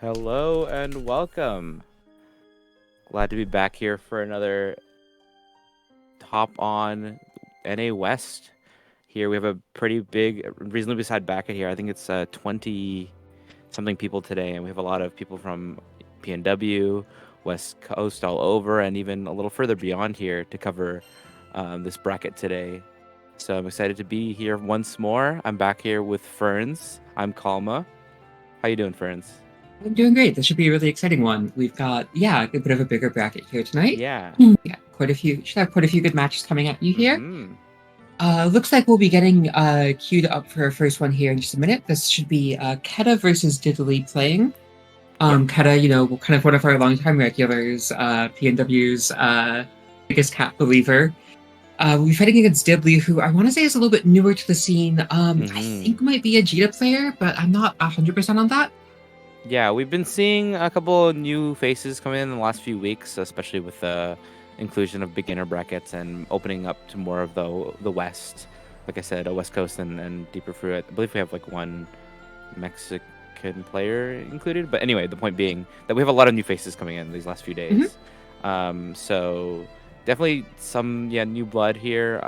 Hello and welcome. Glad to be back here for another Hop on NA West. Here we have a pretty big, reasonably sized bracket here. I think it's 20 something people today, and we have a lot of people from PNW, West Coast all over, and even a little further beyond here to cover this bracket today. So I'm excited to be here once more. I'm back here with Ferns. I'm Kalma. How you doing, Ferns? I'm doing great. This should be a really exciting one. We've got, a bit of a bigger bracket here tonight. Yeah. Yeah, should have quite a few good matches coming at you here. Mm-hmm. Looks like we'll be getting queued up for our first one here in just a minute. This should be Keta versus Diddley playing. Keta, kind of one of our longtime regulars, PNW's biggest cat believer. We'll be fighting against Diddley, who I want to say is a little bit newer to the scene. I think might be a Jita player, but I'm not 100% on that. Yeah, we've been seeing a couple of new faces come in the last few weeks, especially with the inclusion of beginner brackets and opening up to more of the West. Like I said, a West Coast and deeper through it. I believe we have like one Mexican player included. But anyway, the point being that we have a lot of new faces coming in these last few days. So definitely some new blood here.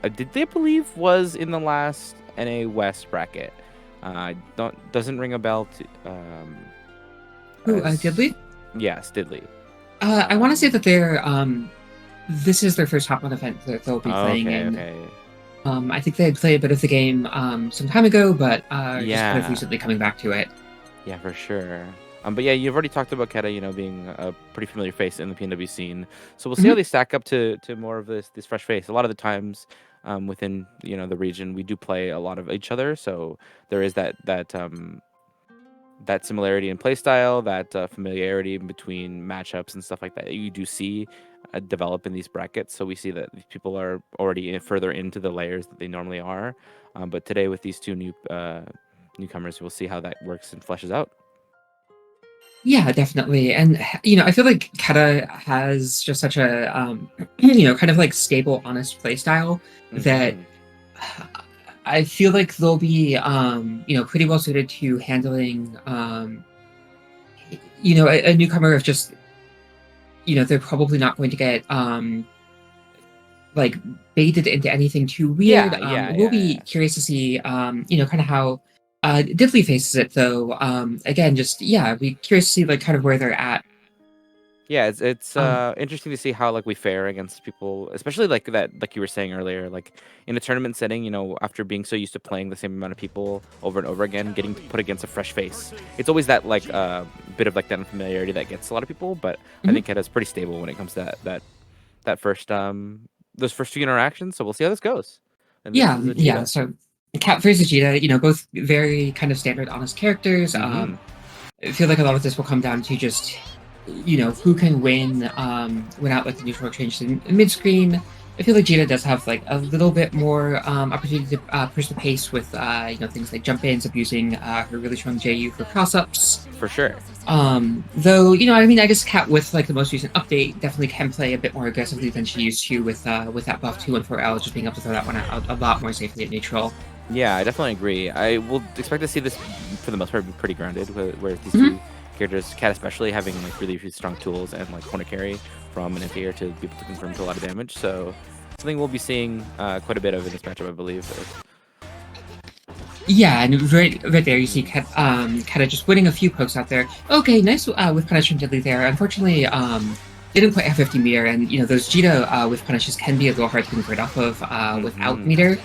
Diddley, I believe, was in the last NA West bracket. Doesn't ring a bell to Diddley? Yes, Diddley. I want to say that they're this is their first Hop On event that they'll be playing in. Okay. I think they had played a bit of the game some time ago, but just kind of recently coming back to it. Yeah, for sure. But yeah, you've already talked about Keta, being a pretty familiar face in the PNW scene. So we'll see how they stack up to more of this fresh face. A lot of the times, within the region, we do play a lot of each other, so there is that similarity in playstyle, that familiarity between matchups and stuff like that. You do see develop in these brackets, so we see that these people are already further into the layers that they normally are. But today with these two newcomers, we'll see how that works and fleshes out. Yeah, definitely. And, I feel like Keta has just such a, kind of like stable, honest playstyle that I feel like they'll be, pretty well suited to handling, a newcomer of just, they're probably not going to get, like, baited into anything too weird. We'll be curious to see, kind of how Diddley faces it, though. Again, be curious to see like kind of where they're at. Yeah, it's interesting to see how like we fare against people, especially like that, like you were saying earlier, like in a tournament setting. After being so used to playing the same amount of people over and over again, getting put against a fresh face, it's always that like bit of like that unfamiliarity that gets a lot of people. But I think Keta's pretty stable when it comes to that first those first few interactions. So we'll see how this goes. And yeah. So Cat versus Jita, both very kind of standard, honest characters. I feel like a lot of this will come down to just, who can win without like the neutral exchange in mid-screen. I feel like Jita does have like a little bit more opportunity to push the pace with, things like jump-ins, abusing her really strong JU for cross-ups. For sure. Though, I guess Cat with like the most recent update definitely can play a bit more aggressively than she used to with that buff 214L, just being able to throw that one out a lot more safely at neutral. Yeah, I definitely agree. I will expect to see this, for the most part, be pretty grounded, where these two characters, Cat especially, having like really, really strong tools and like corner carry from an anti-air to be able to confirm to a lot of damage. So something we'll be seeing quite a bit of in this matchup, I believe. Yeah, and right there you see Keta just winning a few pokes out there. Okay, nice with punish from Diddley there. Unfortunately, they didn't quite have 50 meter, and those Jita with punishes can be a little hard to convert off of without meter.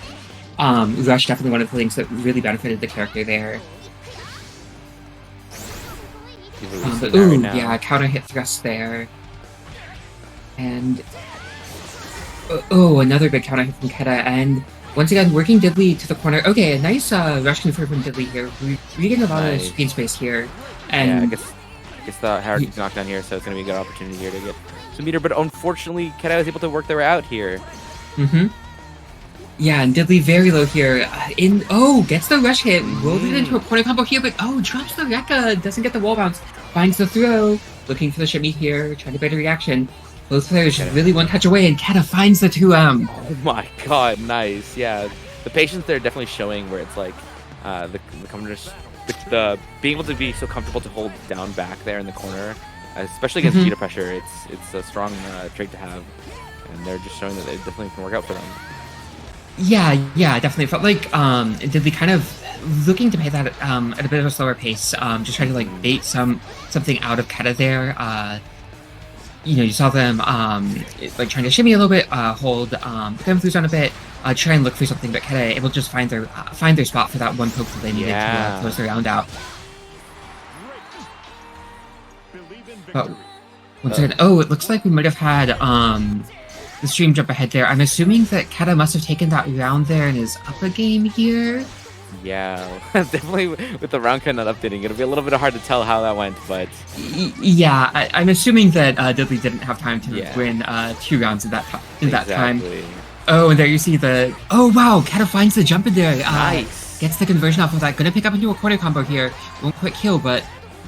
Rush definitely one of the things that really benefited the character there. Counter hit thrust there. And another big counter hit from Keta, and once again working Diddley to the corner. Okay, a nice rush confirm from Diddley here. We get a lot of screen space here. And I guess the hierarchy's knocked down here, so it's gonna be a good opportunity here to get some meter, but unfortunately Keta was able to work their way out here. Yeah, and Diddley very low here. Gets the rush hit, rolls it into a corner combo here, but drops the Rekka, doesn't get the wall bounce, finds the throw, looking for the shimmy here, trying to better reaction. Both players just really one touch away, and Keta finds the 2M. Oh my god, nice. Yeah, the patience there definitely showing where it's like the commoners the being able to be so comfortable to hold down back there in the corner, especially against Mhm. cheetah pressure, it's a strong trait to have, and they're just showing that it definitely can work out for them. Yeah, yeah, definitely. It felt like did they kind of looking to play that at a bit of a slower pace, just trying to like Mhm. bait something out of Keta there. You saw them like trying to shimmy a little bit, hold the gun flus on a bit, try and look for something, but Keta able to just find their spot for that one poke that they needed to close Yeah. the round out. But once Uh, again, oh, it looks like we might have had the stream jump ahead there. I'm assuming that Keta must have taken that round there and is up a game here. yeah, definitely with the round count not updating, it'll be a little bit hard to tell how that went, but Yeah, I'm assuming that Dudley didn't have time to yeah, win 2 rounds in that time. exactly. Oh, and there you see the. Oh wow, Keta finds the jump in there. Nice. Gets the conversion off of that. Gonna pick up into a corner combo here. Won't quite kill, but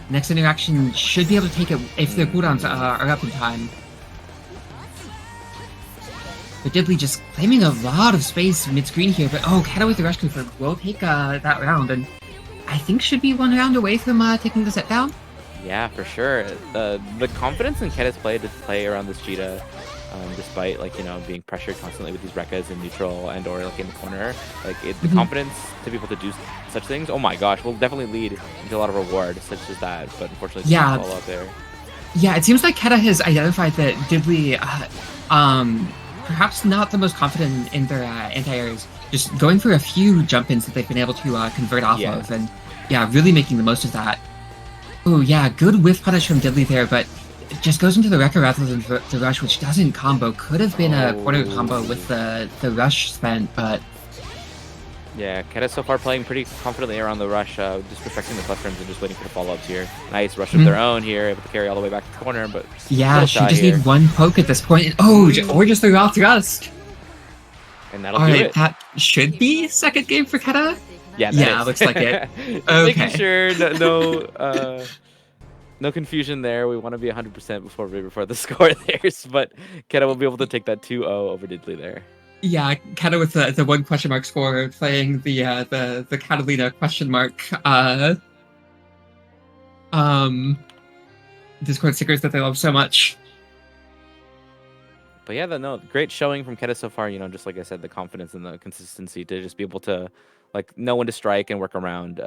next interaction should be able to take it if their cooldowns are up in time. But Diddley just claiming a lot of space mid-screen here, but oh, Keta with the rush confirm will take that round, and I think should be 1 round away from taking the set down. Yeah, for sure. The confidence in Keta's play to play around this cheetah, despite like being pressured constantly with these Rekkas in neutral and or like in the corner, like the confidence to be able to do such things. Oh my gosh, will definitely lead into a lot of reward such as that. But unfortunately, just Yeah, fall out there. yeah. It seems like Keta has identified that Diddley, perhaps not the most confident in their anti-airs, just going for a few jump-ins that they've been able to convert off Yeah. of, and yeah, really making the most of that. Oh yeah, good whiff punish from Diddley there, but it just goes into the Wrecker rather than the rush, which doesn't combo. Could have been a corner combo with the rush spent, but Yeah, Keta so far playing pretty confidently around the rush, just respecting the plus frames and just waiting for the follow-ups here. Nice rush of their own here, able to carry all the way back to the corner, but yeah, she just here. need one poke at this point. Or just the raw thrust. And that'll All do right, it. that should be second game for Keta. Yeah, Looks like it. Just Okay. making sure no confusion there. We want to be 100% before the score there, but Keta will be able to take that 2-0 over Diddley there. Yeah, Keta with the one question mark score, playing the Catalina question mark Discord stickers that they love so much. But yeah, great showing from Keta so far. Just like I said, the confidence and the consistency to just be able to like know when to strike and work around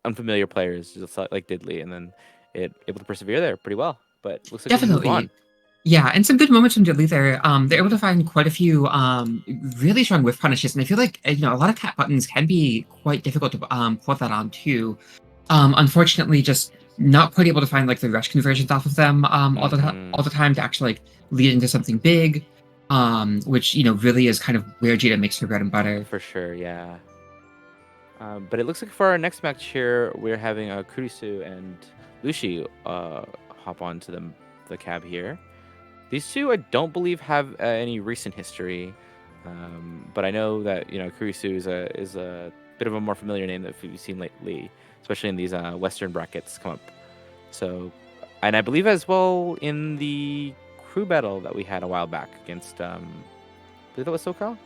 unfamiliar players, just like Diddley, and then able to persevere there pretty well. But looks like we can move Definitely. on. Yeah, and some good moments from Diddley there. They're able to find quite a few really strong whiff punishes, and I feel like a lot of cat buttons can be quite difficult to put that on too. Unfortunately, just not quite able to find like the rush conversions off of them all the time to actually like lead into something big, which really is kind of where Jita makes her bread and butter. For sure, yeah. But it looks like for our next match here, we're having Kurisu and Lushi hop onto the cab here. These two, I don't believe, have any recent history, but I know that Kurisu is a bit of a more familiar name that we've seen lately, especially in these Western brackets come up. So, and I believe as well in the crew battle that we had a while back against, I believe that was SoCal.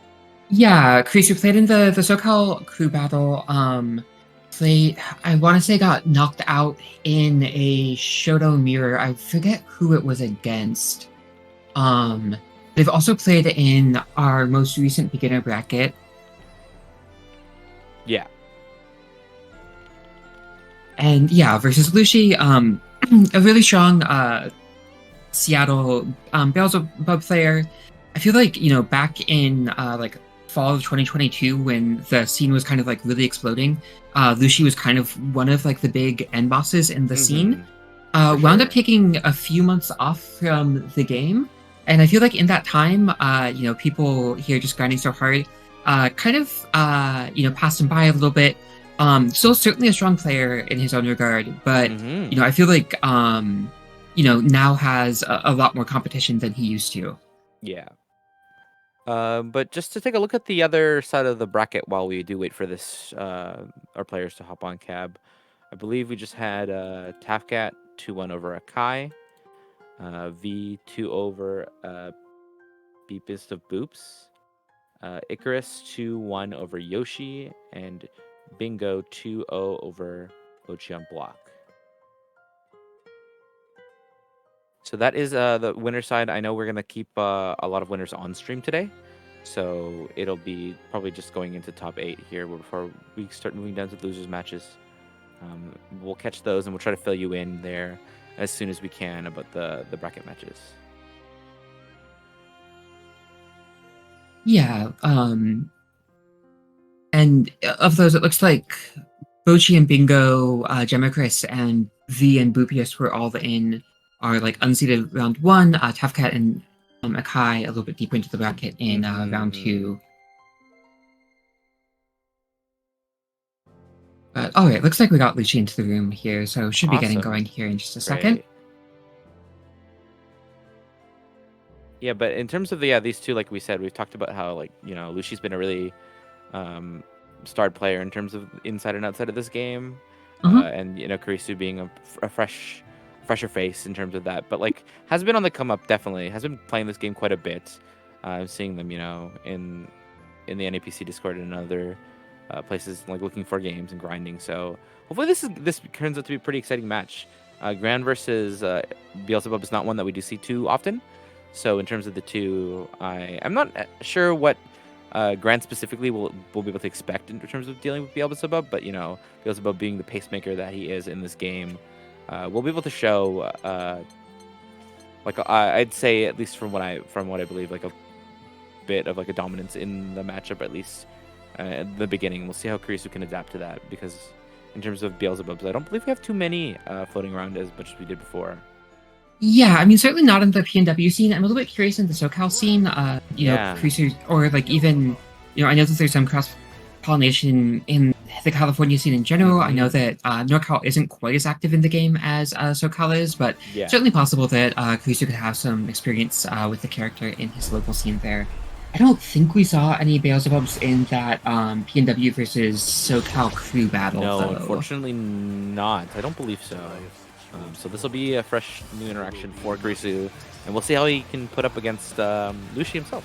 Yeah, Kurisu played in the SoCal crew battle. I want to say got knocked out in a Shoto mirror. I forget who it was against. They've also played in our most recent beginner bracket. Yeah. And yeah, versus Lushi, a really strong Seattle Beelzebub player. I feel like, back in like fall of 2022 when the scene was kind of like really exploding, Lushi was kind of one of like the big end bosses in the scene. Wound up taking a few months off from the game. And I feel like in that time, people here just grinding so hard, kind of, passed him by a little bit. Still certainly a strong player in his own regard, but, I feel like, now has a lot more competition than he used to. Yeah. But just to take a look at the other side of the bracket while we do wait for this, our players to hop on cab, I believe we just had Tafcat 2-1 over Akai, V2 over Beepist of Boops, Icarus 2-1 over Yoshi, and Bingo 2-0 over Ochi on block. So that is the winner side. I know we're going to keep a lot of winners on stream today. So it'll be probably just going into top 8 here before we start moving down to losers matches. We'll catch those and we'll try to fill you in there as soon as we can about the bracket matches. Yeah. And of those, it looks like Bochi and Bingo, Gemma-Chris, and V and Bupius were all in are like unseeded round 1. Tafcat and Akai a little bit deeper into the bracket in round 2. But oh, it looks like we got Lucy into the room here, so should be getting going here in just a second. Yeah, but in terms of these two, like we said, we've talked about how Lucy's been a really starred player in terms of inside and outside of this game, and Karisu being a fresher face in terms of that, but has been on the come up. Definitely has been playing this game quite a bit. Seeing them, in the NAPC Discord and other places, looking for games and grinding. So hopefully this turns out to be a pretty exciting match. Grand versus Beelzebub is not one that we do see too often. So in terms of the two, I'm not sure what Grand specifically will be able to expect in terms of dealing with Beelzebub, but Beelzebub being the pacemaker that he is in this game, we'll be able to show I'd say, at least from what I believe, a bit of a dominance in the matchup, at least at the beginning. We'll see how Karisu can adapt to that, because in terms of Beelzebubs, I don't believe we have too many floating around as much as we did before. Yeah, I mean, certainly not in the PNW scene. I'm a little bit curious in the SoCal scene. Karisu, or even, I know that there's some cross-pollination in the California scene in general. I know that NorCal isn't quite as active in the game as SoCal is, but certainly possible that Karisu could have some experience with the character in his local scene there. I don't think we saw any Beelzebubs in that PNW versus SoCal crew battle. No, though. Unfortunately not. I don't believe so. So this will be a fresh new interaction for Karisu, and we'll see how he can put up against Lucy himself.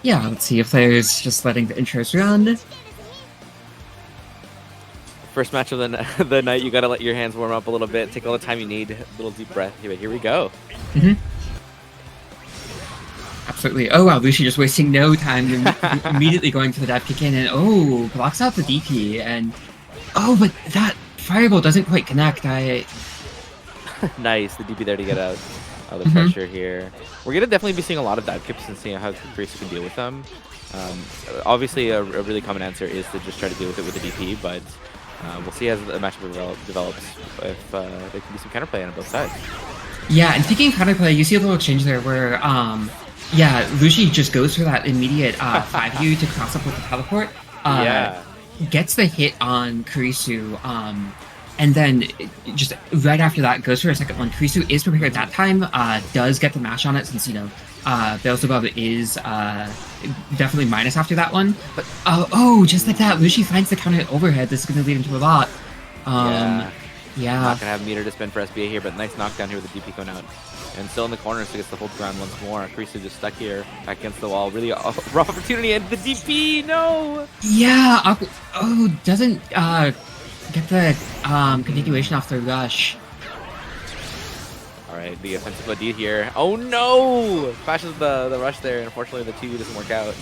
Yeah, let's see if there's just letting the intros run. First match of the night, you gotta let your hands warm up a little bit, take all the time you need, a little deep breath. Here we go. Absolutely. Oh wow, Lucy just wasting no time, immediately going for the dive kick in, and blocks out the DP, and but that fireball doesn't quite connect. Nice, the DP there to get out the pressure here. We're gonna definitely be seeing a lot of dive kicks and seeing how Karisu can deal with them. Obviously, a really common answer is to just try to deal with it with the DP, but we'll see as the matchup develops if there can be some counterplay on both sides. Yeah, and thinking counterplay, you see a little exchange there where, Lucy just goes for that immediate 5U to cross up with the teleport. Gets the hit on Karisu, and then just right after that goes for a second one. Karisu is prepared that time, does get the mash on it since, Beelzebub is definitely minus after that one. But, just like that, Lucy finds the counter overhead. This is going to lead into a lot. Not going to have meter to spend for SBA here, but nice knockdown here with the DP going out. And still in the corner, so gets the hold ground once more. Karisu just stuck here, back against the wall. Really rough opportunity, and the DP, no! Yeah, doesn't get the continuation off the rush. Alright, the offensive OD here. Oh no! Flashes the rush there, and unfortunately the 2 doesn't work out.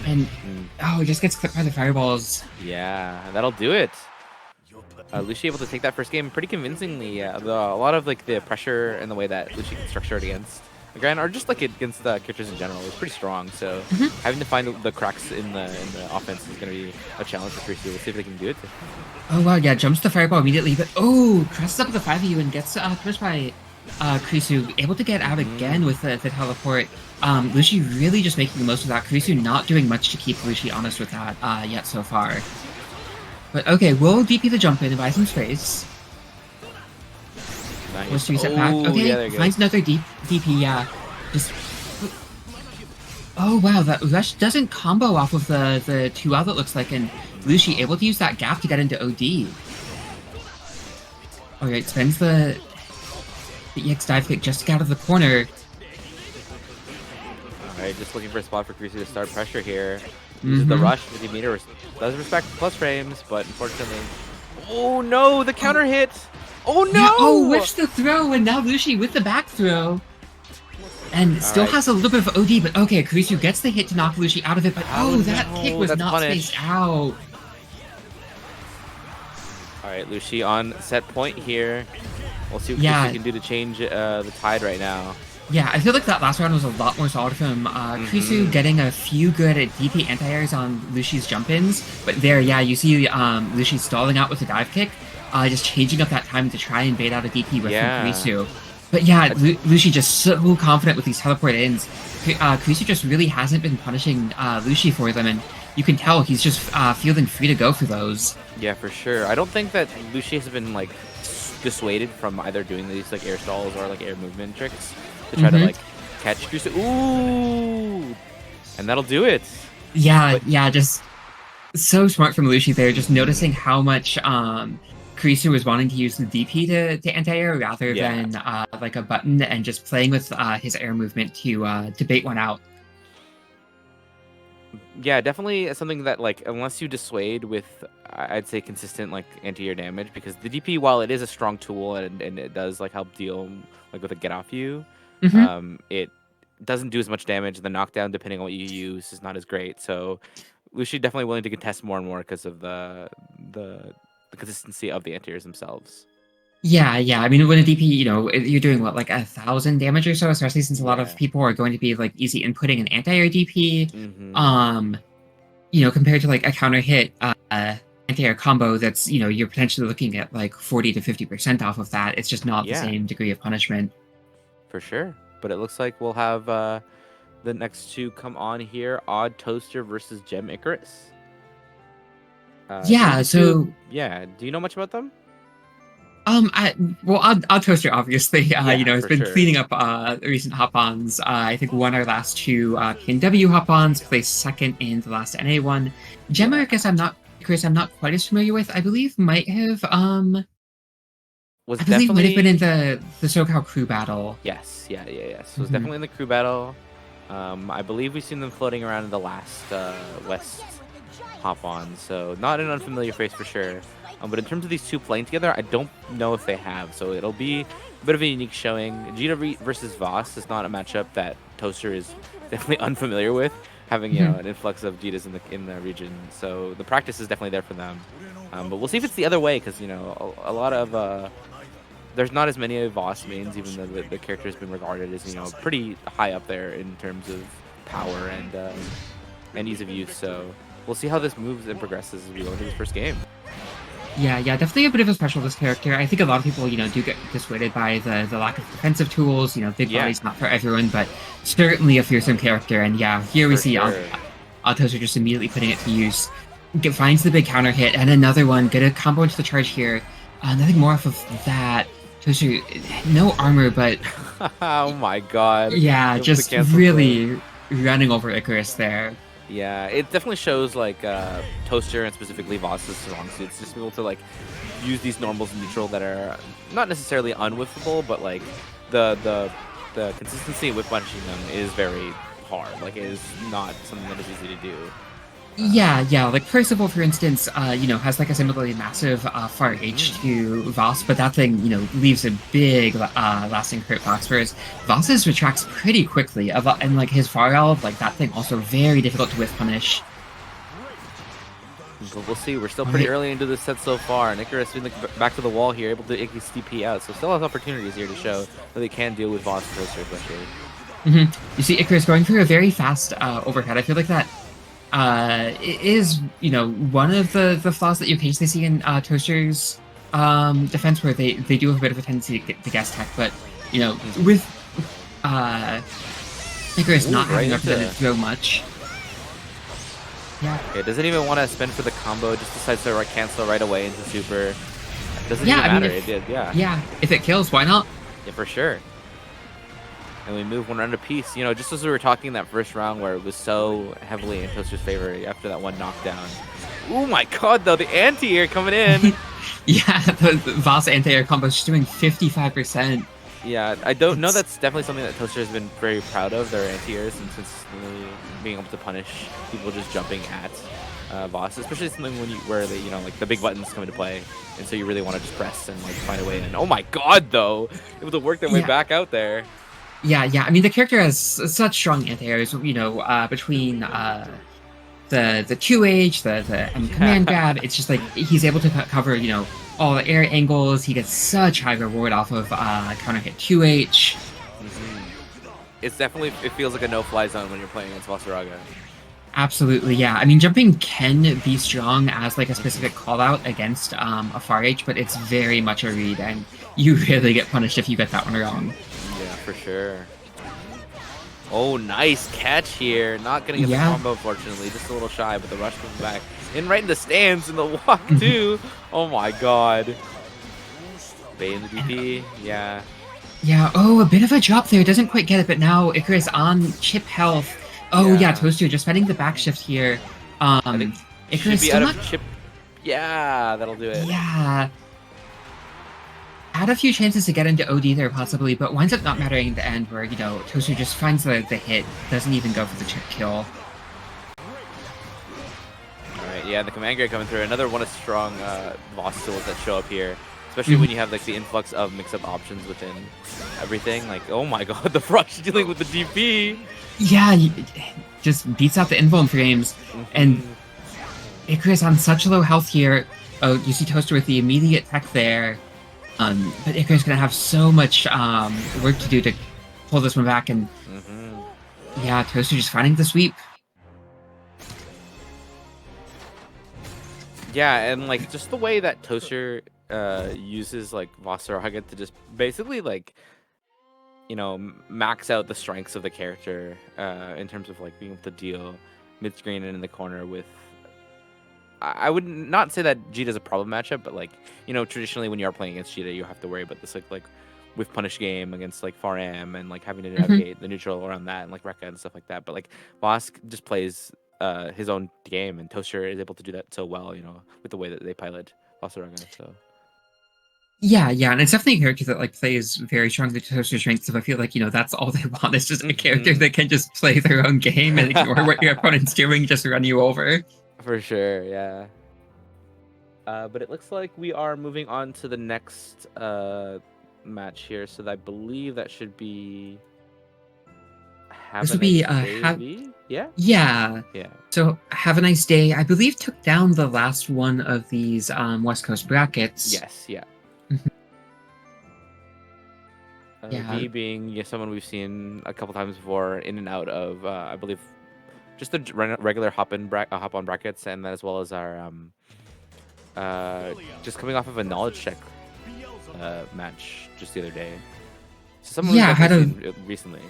And, just gets clipped by the fireballs. Yeah, that'll do it. Lucy able to take that first game pretty convincingly. A lot of the pressure and the way that Lucy can structure it against Grand, or just against the characters in general, is pretty strong. So having to find the cracks in the offense is going to be a challenge for Karisu. We'll see if they can do it. Oh wow, yeah, jumps the fireball immediately, but crosses up with the 5U and gets pushed by Karisu, able to get out again with the teleport. Lucy really just making the most of that. Karisu not doing much to keep Lucy honest with that yet so far. But okay, we'll DP the jump in and buy some space. Nice. Let's reset back. Okay, yeah, finds another DP, yeah. Just... Oh wow, that rush doesn't combo off of the 2L, it looks like, and Lucy able to use that gap to get into OD. Alright, spends the EX dive kick just to get out of the corner. Alright, just looking for a spot for Greasy to start pressure here. Uses the rush, the meter does respect plus frames, but unfortunately... Oh no, the counter hit! Oh no! Yeah, oh, whiffs the throw, and now Lucy with the back throw. And still has a little bit of OD, but okay, Kurisu gets the hit to knock Lucy out of it, but that kick was not spaced out. Alright, Lucy on set point here. We'll see what Kurisu can do to change the tide right now. Yeah, I feel like that last round was a lot more solid from Kurisu getting a few good DP anti-airs on Lucy's jump-ins, but there, yeah, you see Lucy stalling out with a dive kick, just changing up that time to try and bait out a DP with Kurisu. But yeah, Lucy just so confident with these teleport ins. Kurisu just really hasn't been punishing Lucy for them, and you can tell he's just feeling free to go for those. Yeah, for sure. I don't think that Lucy has been like dissuaded from either doing these like air stalls or like air movement tricks to try to like catch Kurisu. Ooh, and that'll do it. Yeah, yeah, just so smart from Lucy there, just noticing how much Kurisu was wanting to use the DP to anti-air rather than like a button, and just playing with his air movement to bait one out. Yeah, definitely something that like unless you dissuade with I'd say consistent like anti-air damage, because the DP, while it is a strong tool and it does like help deal like with a get off you, it doesn't do as much damage. The knockdown, depending on what you use, is not as great. So Lucy definitely willing to contest more and more because of the consistency of the anti-airs themselves. Yeah, yeah. I mean, when a DP, you know, you're doing what, like 1,000 damage or so, especially since a lot of people are going to be like easy inputting an anti-air DP. You know, compared to like a counter hit anti-air combo that's, you know, you're potentially looking at like 40 to 50% off of that. It's just not the same degree of punishment. For sure. But it looks like we'll have the next two come on here. Odd Toaster versus Gem Icarus. Yeah, so... Yeah, do you know much about them? Odd Toaster, obviously, you know, has been cleaning up recent hop-ons. I think won our last two PNW hop-ons, placed second in the last NA one. Gem Icarus, I'm not quite as familiar with. I believe might have might have been in the SoCal crew battle. Yes, yes. Was definitely in the crew battle. I believe we've seen them floating around in the last West hop-on, so not an unfamiliar face for sure. But in terms of these two playing together, I don't know if they have, so it'll be a bit of a unique showing. Jita versus Voss is not a matchup that Toaster is definitely unfamiliar with, having, you know, an influx of Jitas in the region, so the practice is definitely there for them. But we'll see if it's the other way, because, you know, a lot of there's not as many Voss mains, even though the character has been regarded as, you know, pretty high up there in terms of power and ease of use. So we'll see how this moves and progresses as we go into this first game. Yeah, definitely a bit of a specialist character. I think a lot of people, you know, do get dissuaded by the lack of defensive tools. You know, big body's not for everyone, but certainly a fearsome character. And yeah, here we see Toaster just immediately putting it to use. Finds the big counter hit, and another one. Get a combo into the charge here. Nothing more off of that. Toaster, no armor, but... Oh my god. Yeah, just really running over Icarus there. Yeah, it definitely shows like Toaster and specifically Voss's strong suits, just able to like use these normals in neutral that are not necessarily unwhiffable, but like the consistency with punishing them is very hard. Like, it is not something that is easy to do. Yeah. Like Percival, for instance, you know, has like a similarly massive far H to Voss, but that thing, you know, leaves a big lasting crit box, whereas Voss's retracts pretty quickly, and like his far L, like that thing also very difficult to whiff punish. But we'll see. We're still pretty early into this set so far, and Icarus being back to the wall here, able to Icky DP out, so still has opportunities here to show that they can deal with Voss Toaster, especially. You see Icarus going for a very fast overhead. I feel like that it is, you know, one of the flaws that you occasionally see in Toaster's defense, where they do have a bit of a tendency to guess tech, but, you know, with Icarus not having enough to throw much. Yeah. It doesn't even want to spend for the combo, just decides to cancel right away into super. Doesn't even matter. It did, Yeah, if it kills, why not? Yeah, for sure. And we move one round apiece. You know, just as we were talking that first round where it was so heavily in Toaster's favor after that one knockdown. Oh my god, though, the anti-air coming in. Yeah, the Voss anti-air combo is just doing 55%. Yeah, I don't know. That's definitely something that Toaster has been very proud of, their anti-airs, and since being able to punish people just jumping at boss, especially something where they, like the big buttons come into play, and so you really want to just press and like find a way in. Oh my god, though, able to work their way back out there. Yeah. I mean, the character has such strong anti-airs. Between the 2H, the command grab, it's just like he's able to cover all the air angles. He gets such high reward off of counter hit 2H. It's definitely, it feels like a no-fly zone when you're playing against Vasaraga. Absolutely, yeah. I mean, jumping can be strong as like a specific call out against a far H, but it's very much a read, and you really get punished if you get that one wrong. Yeah, for sure. Oh, nice catch here. Not getting the combo, unfortunately. Just a little shy, but the rush comes back. In right in the stands, in the walk, too. Oh, my God. Bay in the DP. Yeah. Yeah, oh, a bit of a drop there. Doesn't quite get it, but now Icarus on chip health. Oh, yeah, Toaster just spending the back shift here. Icarus still not... chip. Yeah, that'll do it. Yeah. Had a few chances to get into OD there, possibly, but winds up not mattering in the end, where, Toaster just finds the hit, doesn't even go for the chip kill. Alright, yeah, the command grade coming through. Another one of strong boss tools that show up here. Especially when you have like the influx of mix-up options within everything. Like, oh my god, the rush dealing with the DP! Yeah, just beats out the invuln frames, and Icarus on such low health here. Oh, you see Toaster with the immediate tech there. But Icarus gonna have so much work to do to pull this one back, and yeah, Toaster just finding the sweep. Yeah, and like just the way that Toaster uses like Vasaraga to just basically like max out the strengths of the character in terms of like being able to deal mid screen and in the corner with. I would not say that Jita's a problem matchup, but like traditionally when you are playing against Jita, you have to worry about this like with punish game against like Far Am and like having to navigate the neutral around that and like Rekka and stuff like that. But like Vosk just plays his own game, and Toaster is able to do that so well, with the way that they pilot Vasaraga. So. Yeah, and it's definitely a character that like plays very strongly to Toaster's strengths. So I feel like that's all they want is just a character that can just play their own game and ignore what your opponent's doing, just run you over. For sure, yeah. But it looks like we are moving on to the next match here. So I believe that should be. This would be Yeah. So Have a Nice Day, I believe, took down the last one of these West Coast brackets. Yes, yeah. Yeah. V being someone we've seen a couple times before in and out of, I believe, just the regular hop-on brackets, and as well as our just coming off of a knowledge check match just the other day. So someone had recently.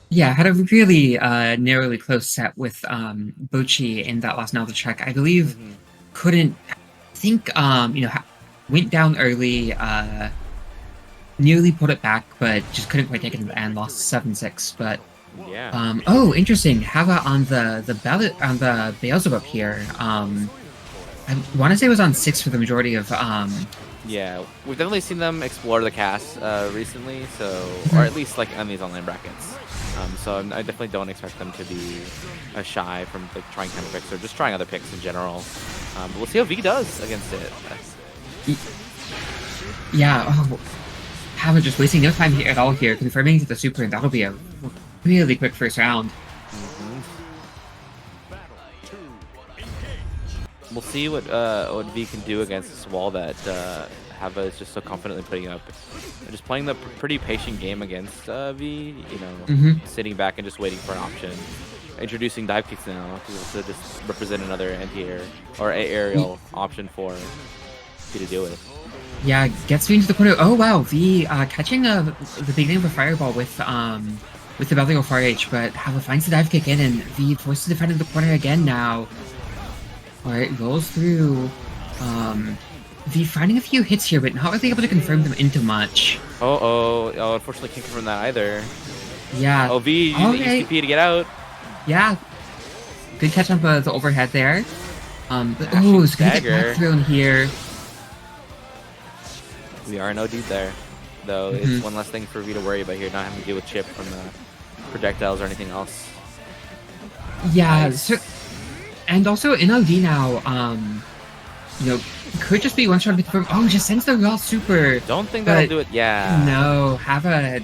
Yeah, had a really narrowly close set with Bochi in that last knowledge check. I believe went down early, nearly put it back, but just couldn't quite take it in the end. Lost 7-6. But yeah. Oh, interesting. Hava on the ballot on the Beelzebub here. I want to say it was on 6 for the majority of. Yeah, we've definitely seen them explore the cast recently, so or at least like on these online brackets. So I definitely don't expect them to be shy from like trying counter picks or just trying other picks in general. But we'll see how V does against it. Yeah, Hava just wasting no time at all here, confirming to the super, and that'll be a really quick first round. We'll see what V can do against this wall that Hava is just so confidently putting up. They're just playing the pretty patient game against V, sitting back and just waiting for an option. Introducing dive kicks now to just represent another anti-air or aerial option for V to deal with. Yeah, gets V into the corner. Oh wow, V catching the beginning of a fireball with the belly of RH, but Hava finds the dive kick in, and V forced to defend in the corner again now. Alright, rolls through. V finding a few hits here, but not really able to confirm them into much. Oh, unfortunately can't confirm that either. Yeah. Oh, V using ECP to get out. Yeah. Good catch on the overhead there. But it's gonna get back thrown here. We are no dude there. though. It's one less thing for V to worry about here, not having to deal with chip from the projectiles or anything else. Yeah, Nice. so, and also in OD now, you know, could just be one shot with the oh, just sends the raw super. Don't think that'll do it. Yeah. No, had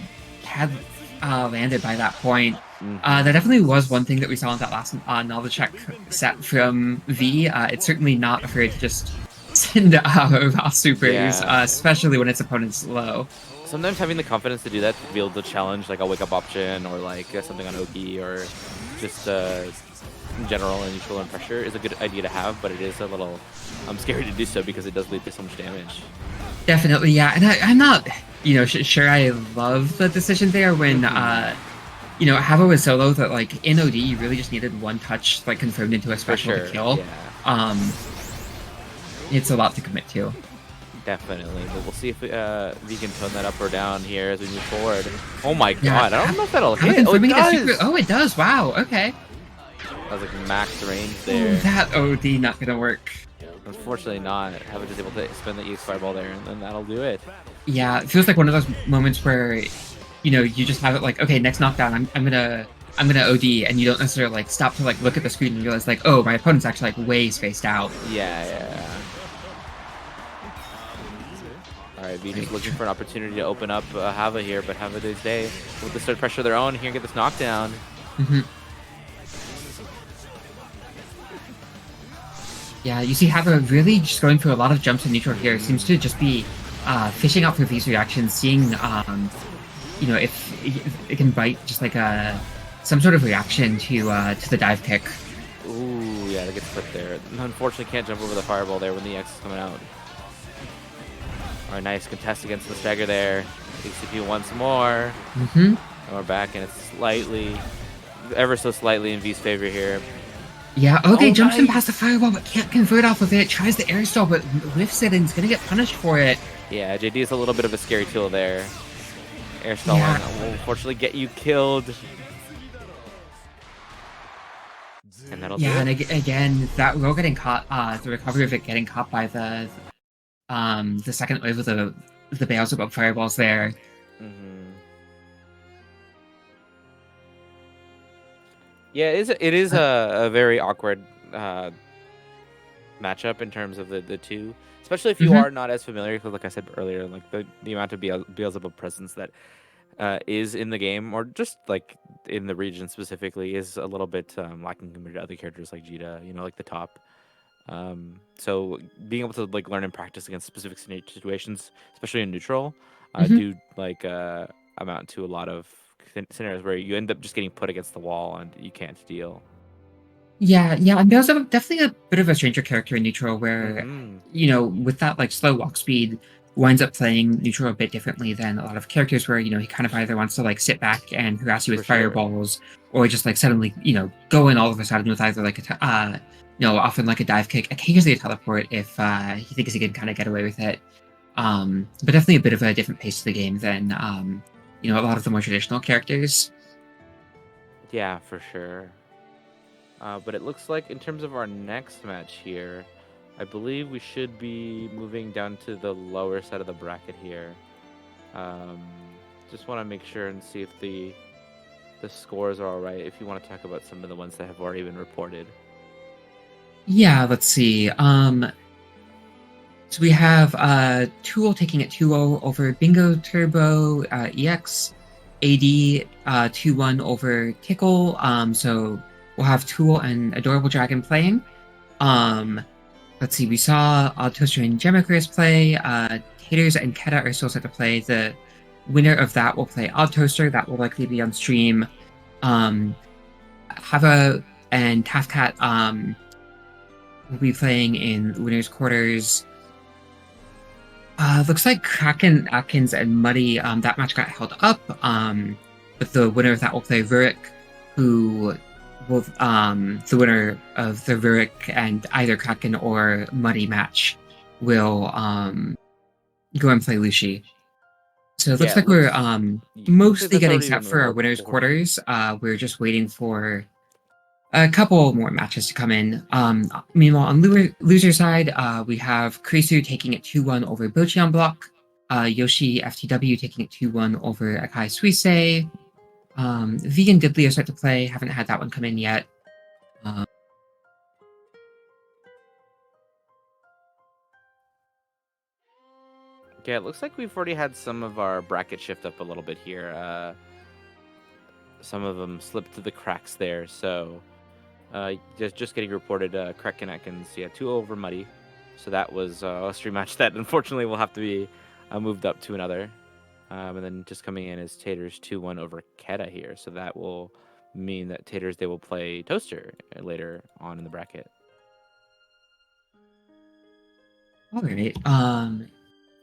landed by that point. That definitely was one thing that we saw in that last knowledge check set from V. It's certainly not afraid to just send raw supers, especially when its opponent's low. Sometimes having the confidence to do that, to be able to challenge like a wake up option or like something on Oki or just in general and neutral and pressure is a good idea to have, but it is a little scary to do so because it does lead to so much damage. Definitely, yeah, and I'm not, you know, sure I love the decision there when, you know, Havo was so low that like in OD you really just needed one touch like confirmed into a special to kill. Yeah. It's a lot to commit to. Definitely, but we'll see if V can tone that up or down here as we move forward. Oh my god, I don't know if that'll hit. Oh, it does! Oh, it does, wow, okay. That was like max range there. That OD not gonna work. Unfortunately not. Havo just able to spin the EX Fireball there, and then that'll do it. Yeah, it feels like one of those moments where, you know, you just have it like, okay, next knockdown, I'm gonna OD, and you don't necessarily like stop to like look at the screen and realize like, oh, my opponent's actually like way spaced out. Yeah. Alright, V just looking for an opportunity to open up Hava here, but Hava this day with the third pressure of their own here and get this knockdown. Yeah, you see Hava really just going through a lot of jumps in neutral here. Seems to just be fishing out for V's reactions, seeing you know, if it can bite just like some sort of reaction to the dive kick. Ooh, yeah, that gets put there. Unfortunately, can't jump over the fireball there when the X is coming out. Alright, nice contest against the stagger there. ACP once more. And we're back, and it's slightly, ever so slightly in V's favor here. Yeah, okay, jumps in past the fireball, but can't convert off of it. Tries the air stall, but whiffs it and is going to get punished for it. Yeah, JD is a little bit of a scary tool there. Air stalling will unfortunately get you killed. And that'll do it. And again, that roll getting caught, the recovery of it getting caught by the second wave of the Beelzebub fireballs there. Yeah, it is a very awkward matchup in terms of the two, especially if you are not as familiar, because like I said earlier, like the amount of Beelzebub presence that is in the game, or just like in the region specifically, is a little bit lacking compared to other characters like Jita, you know, like the top. So being able to like learn and practice against specific situations, especially in neutral, do like amount to a lot of scenarios where you end up just getting put against the wall and you can't deal. Yeah, and Beelzebub definitely a bit of a stranger character in neutral, where you know, with that like slow walk speed, winds up playing neutral a bit differently than a lot of characters, where, you know, he kind of either wants to like sit back and harass you with fireballs, or just like suddenly, you know, go in all of a sudden with either like a you know, often like a dive kick, occasionally a teleport if he thinks he can kind of get away with it. But definitely a bit of a different pace to the game than you know, a lot of the more traditional characters. Yeah, for sure. But it looks like in terms of our next match here, I believe we should be moving down to the lower side of the bracket here. Just want to make sure and see if the scores are all right, if you want to talk about some of the ones that have already been reported. Yeah, let's see. So we have Tool taking it 2-0 over Bingo Turbo EX, AD 2-1 over Tickle. So we'll have Tool and Adorable Dragon playing. Let's see, we saw Odd Toaster and Gemmacrius play. Taters and Keta are still set to play. The winner of that will play Odd Toaster. That will likely be on stream. Hava and Tafcat will be playing in winners' quarters. Looks like Kraken, Atkins, and Muddy, that match got held up. But the winner of that will play Rurik, who will, the winner of the Rurik and either Kraken or Muddy match will go and play Lucy. So it looks like we're mostly getting set for our winners' quarters. We're just waiting for a couple more matches to come in. Meanwhile, on loser side, we have Krisu taking it 2-1 over Bochi on block. Yoshi FTW taking it 2-1 over Akai Suisse. Vegan Diddley are set to play. Haven't had that one come in yet. Yeah, it looks like we've already had some of our bracket shift up a little bit here. Some of them slipped through the cracks there. So just getting reported, Kraken Atkins, yeah, 2 over Muddy. So that was a stream match that unfortunately will have to be moved up to another. And then just coming in is Taters 2-1 over Keta here. So that will mean that Taters, they will play Toaster later on in the bracket. All right.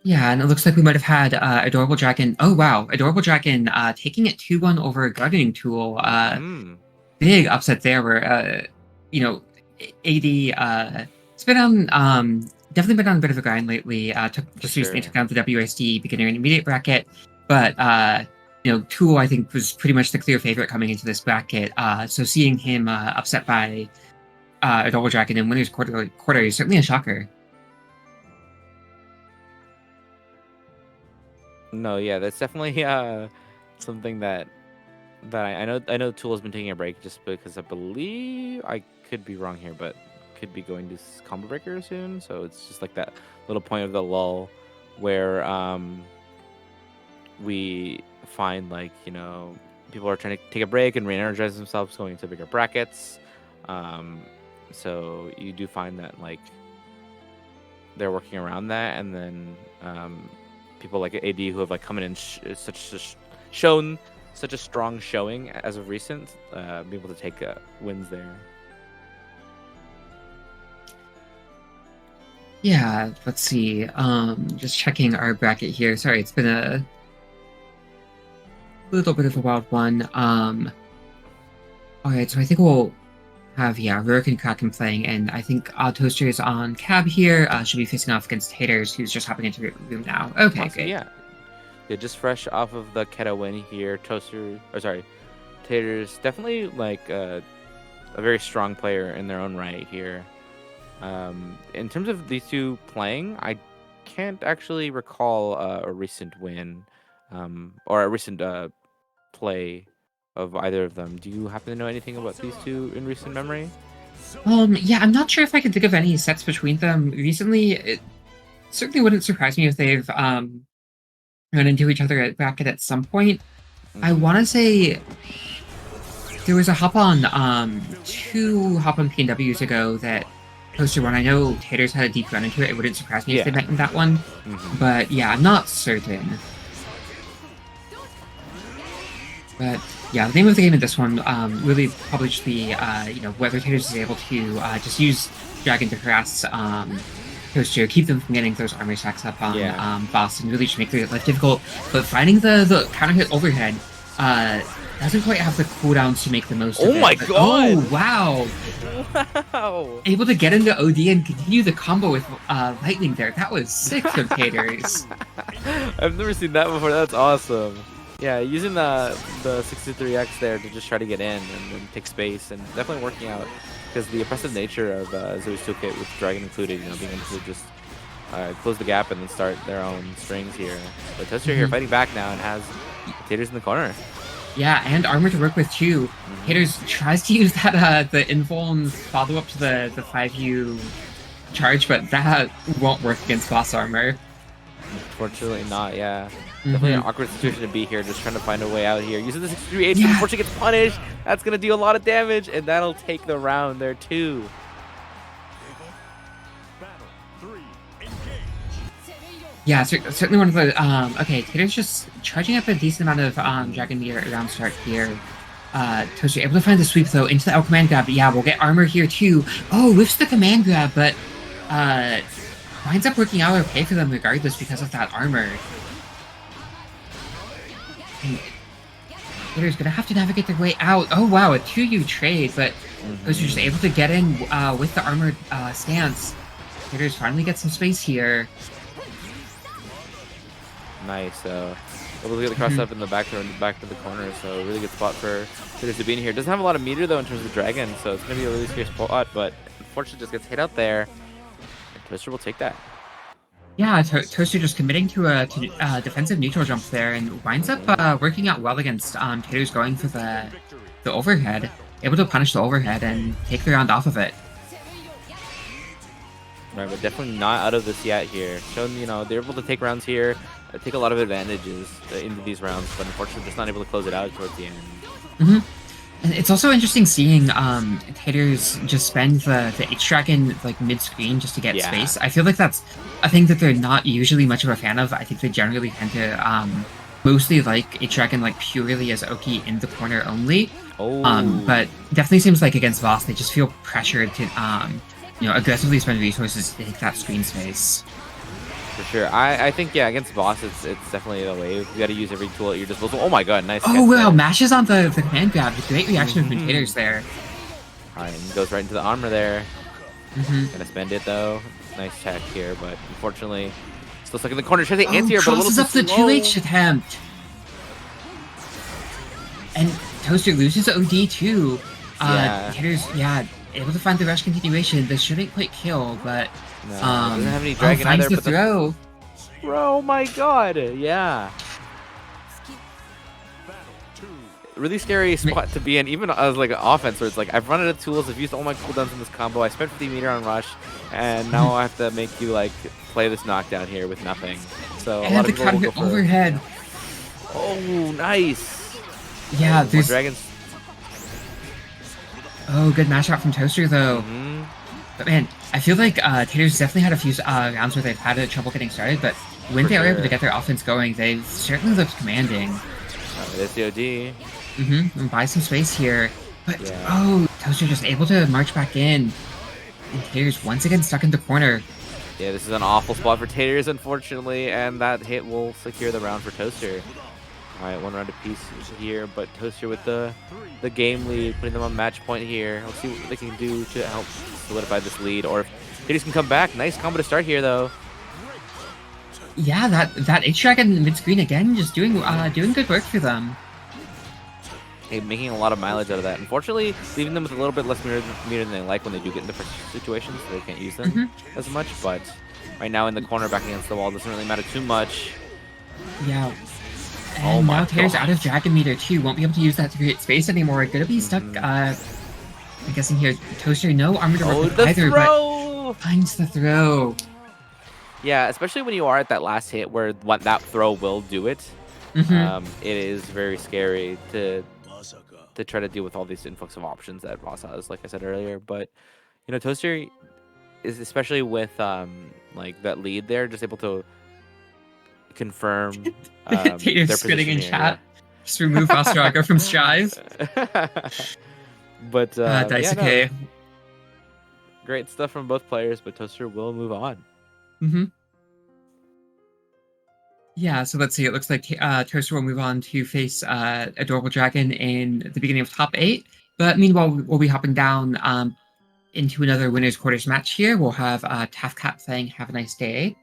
Yeah, and it looks like we might have had Adorable Dragon. Oh, wow. Adorable Dragon taking it 2-1 over Gardening Tool. Big upset there where, you know, AD, it's been on, definitely been on a bit of a grind lately. Just recently took down the WSD beginner and intermediate bracket. But, you know, Tool, I think, was pretty much the clear favorite coming into this bracket. So seeing him upset by Adorable Dragon in winner's quarter is certainly a shocker. No, yeah, that's definitely something that I know Tool has been taking a break just because I believe, I could be wrong here, but could be going to Combo Breaker soon. So it's just like that little point of the lull where we find, like, you know, people are trying to take a break and re-energize themselves going into bigger brackets. So you do find that, like, they're working around that, and then people like AD who have, like, come in and shown such a strong showing as of recent, be able to take wins there. Yeah, let's see. Just checking our bracket here. Sorry, it's been a little bit of a wild one. Alright, so I think we'll have, Rurik and Kraken playing, and I think Toaster is on Cab here. Should be facing off against Haters, who's just hopping into the room now. Okay, awesome, good. Yeah, just fresh off of the Keta win here. Taters definitely, like, a very strong player in their own right here. In terms of these two playing, I can't actually recall a recent win or a recent play of either of them. Do you happen to know anything about these two in recent memory? Yeah, I'm not sure if I can think of any sets between them recently. It certainly wouldn't surprise me if they've run into each other at bracket at some point. I want to say there was a hop-on 2 hop-on PNWs ago that Toaster won. I know Taters had a deep run into it. It wouldn't surprise me if they met in that one. But yeah, I'm not certain. But yeah, the name of the game in this one really probably just be, you know, whether Taters is able to just use Dragon to harass Toaster, keep them from getting those armor stacks up on boss, and really just make their life difficult. But finding the counter hit overhead doesn't quite have the cooldowns to make the most of it. Oh my god! Oh, wow! Wow! Able to get into OD and continue the combo with lightning there. That was sick from Taters. I've never seen that before. That's awesome. Yeah, using the 63X there to just try to get in and take space, and definitely working out, because the oppressive nature of Zoe's toolkit with Dragon included, you know, being able to just close the gap and then start their own strings here. But Toaster here fighting back now and has Taters in the corner. Yeah, and armor to work with too. Taters tries to use that the invuln follow up to the 5U charge, but that won't work against boss armor. Unfortunately not, yeah. Definitely an awkward situation to be here, just trying to find a way out here. Using the 63H, but unfortunately gets punished. That's going to do a lot of damage, and that'll take the round there too. Yeah, certainly one of the, okay, Taters just charging up a decent amount of Dragon Meter around start here. Toaster able to find the sweep though into the L command grab, but yeah, we'll get armor here too. Oh, whiffs the command grab, but winds up working out okay for them regardless because of that armor. And Taters gonna have to navigate their way out. Oh wow, a 2U trade, but Toaster just able to get in with the armored stance. Taters finally get some space here. Nice. Able to get the cross up in the back to the corner, so really good spot for Taters to be in here. Doesn't have a lot of meter though in terms of Dragon, so it's gonna be a really scary spot, but unfortunately just gets hit out there. And Toaster will take that. Yeah, Toaster just committing to a defensive neutral jump there and winds up working out well against Tater's going for the overhead, able to punish the overhead and take the round off of it. Right, but definitely not out of this yet here. Showing, you know, they're able to take rounds here, take a lot of advantages into these rounds, but unfortunately just not able to close it out towards the end. Mm-hmm. And it's also interesting seeing Taters just spend the H-Dragon like mid-screen just to get space. I feel like that's a thing that they're not usually much of a fan of. I think they generally tend to mostly like H-Dragon like purely as Oki in the corner only. But definitely seems like against Voss, they just feel pressured to you know, aggressively spend resources to take that screen space. For sure. I think, yeah, against Voss, it's definitely the way. You got to use every tool at your disposal. Oh my god, nice. Oh, wow, mashes on the command grab. Great reaction from Taters there. Alright, and goes right into the armor there. Gonna spend it, though. Nice check here, but unfortunately, still stuck in the corner. Tries to anti-air, but a little up the 2H attempt. And Toaster loses OD, too. Taters, able to find the rush continuation. This shouldn't quite kill, but no, doesn't have any dragon either. But throw. Bro, my god, yeah. Really scary spot to be in, even as like an offense where it's like I've run out of tools, I've used all my cooldowns in this combo, I spent 50 meter on rush, and now I have to make you like play this knockdown here with nothing. So a lot of people will go for overhead. Oh, nice. Yeah, there's dragons. Oh, good match out from Toaster though. But man, I feel like Taters definitely had a few rounds where they've had trouble getting started, but when they were able to get their offense going, they certainly looked commanding. There's the OD. And buy some space here. But oh, Toaster just able to march back in. And Taters once again stuck in the corner. Yeah, this is an awful spot for Taters, unfortunately, and that hit will secure the round for Toaster. Alright, one round apiece here, but Toaster with the game lead, putting them on match point here. Let's see what they can do to help solidify this lead, or if Taters can come back. Nice combo to start here, though. Yeah, that H-Dragon mid-screen again, just doing good work for them. Hey, making a lot of mileage out of that. Unfortunately, leaving them with a little bit less meter than they like when they do get into situations, so they can't use them as much. But right now in the corner, back against the wall, doesn't really matter too much. Yeah. And now Taters out of Dragon Meter too, won't be able to use that to create space anymore. Gonna be stuck, I'm guessing here. Toaster, no armor to work with either, but finds the throw. Yeah, especially when you are at that last hit where that throw will do it. It is very scary to try to deal with all these influx of options that Voss has, like I said earlier. But, you know, Toaster is, especially with like that lead there, just able to confirm their spitting in chat. Just remove Ostraga from Strive. But Daisuke. Great stuff from both players, but Toaster will move on. Yeah, so let's see. It looks like Toaster will move on to face Adorable Dragon in the beginning of top 8. But meanwhile, we'll be hopping down into another winners quarters match here. We'll have Tafcat playing Have a Nice Day.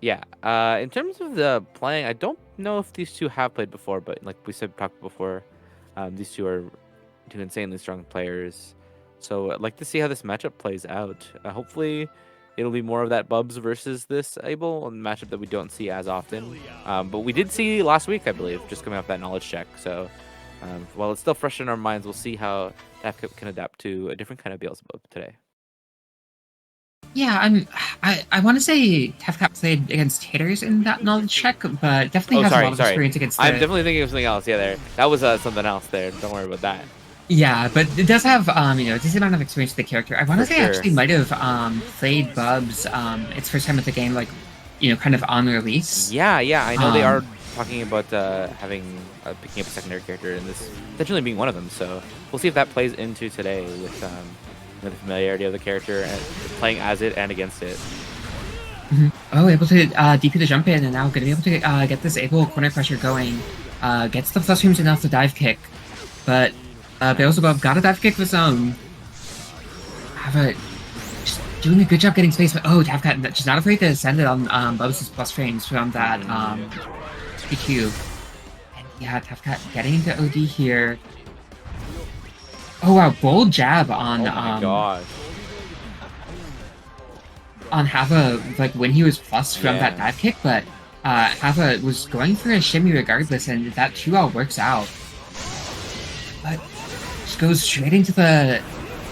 Yeah, in terms of the playing, I don't know if these two have played before, but like we said talked before, these two are two insanely strong players. So I'd like to see how this matchup plays out. Hopefully it'll be more of that Bubs versus this Able, a matchup that we don't see as often. But we did see last week, I believe, just coming off that knowledge check. So while it's still fresh in our minds, we'll see how Tafcat can adapt to a different kind of Beelzebub today. Yeah, I want to say Tafcat played against Taters in that knowledge check, but definitely has a lot of experience against I'm definitely thinking of something else. Yeah, that was something else there. Don't worry about that. Yeah, but it does have you know, a decent amount of experience with the character. I want to say actually might have played Bubs its first time with the game, like, you know, kind of on release. Yeah, I know they are talking about picking up a secondary character and this potentially being one of them. So we'll see if that plays into today with the familiarity of the character and playing as it and against it. Oh, able to DP the jump in, and now going to be able to get this Able corner pressure going. Gets the plus rooms enough to dive kick, but Beelzebub got a dive kick of his own. Just doing a good job getting space, but Tafcat just not afraid to send it on Bubs' plus frames from that PQ. And yeah, Tafcat getting into OD here. Oh wow, bold jab on oh my gosh. on Hava, like when he was plus from that Yeah. dive kick, but Hava was going for a shimmy regardless, and that 2L works out. But just goes straight into the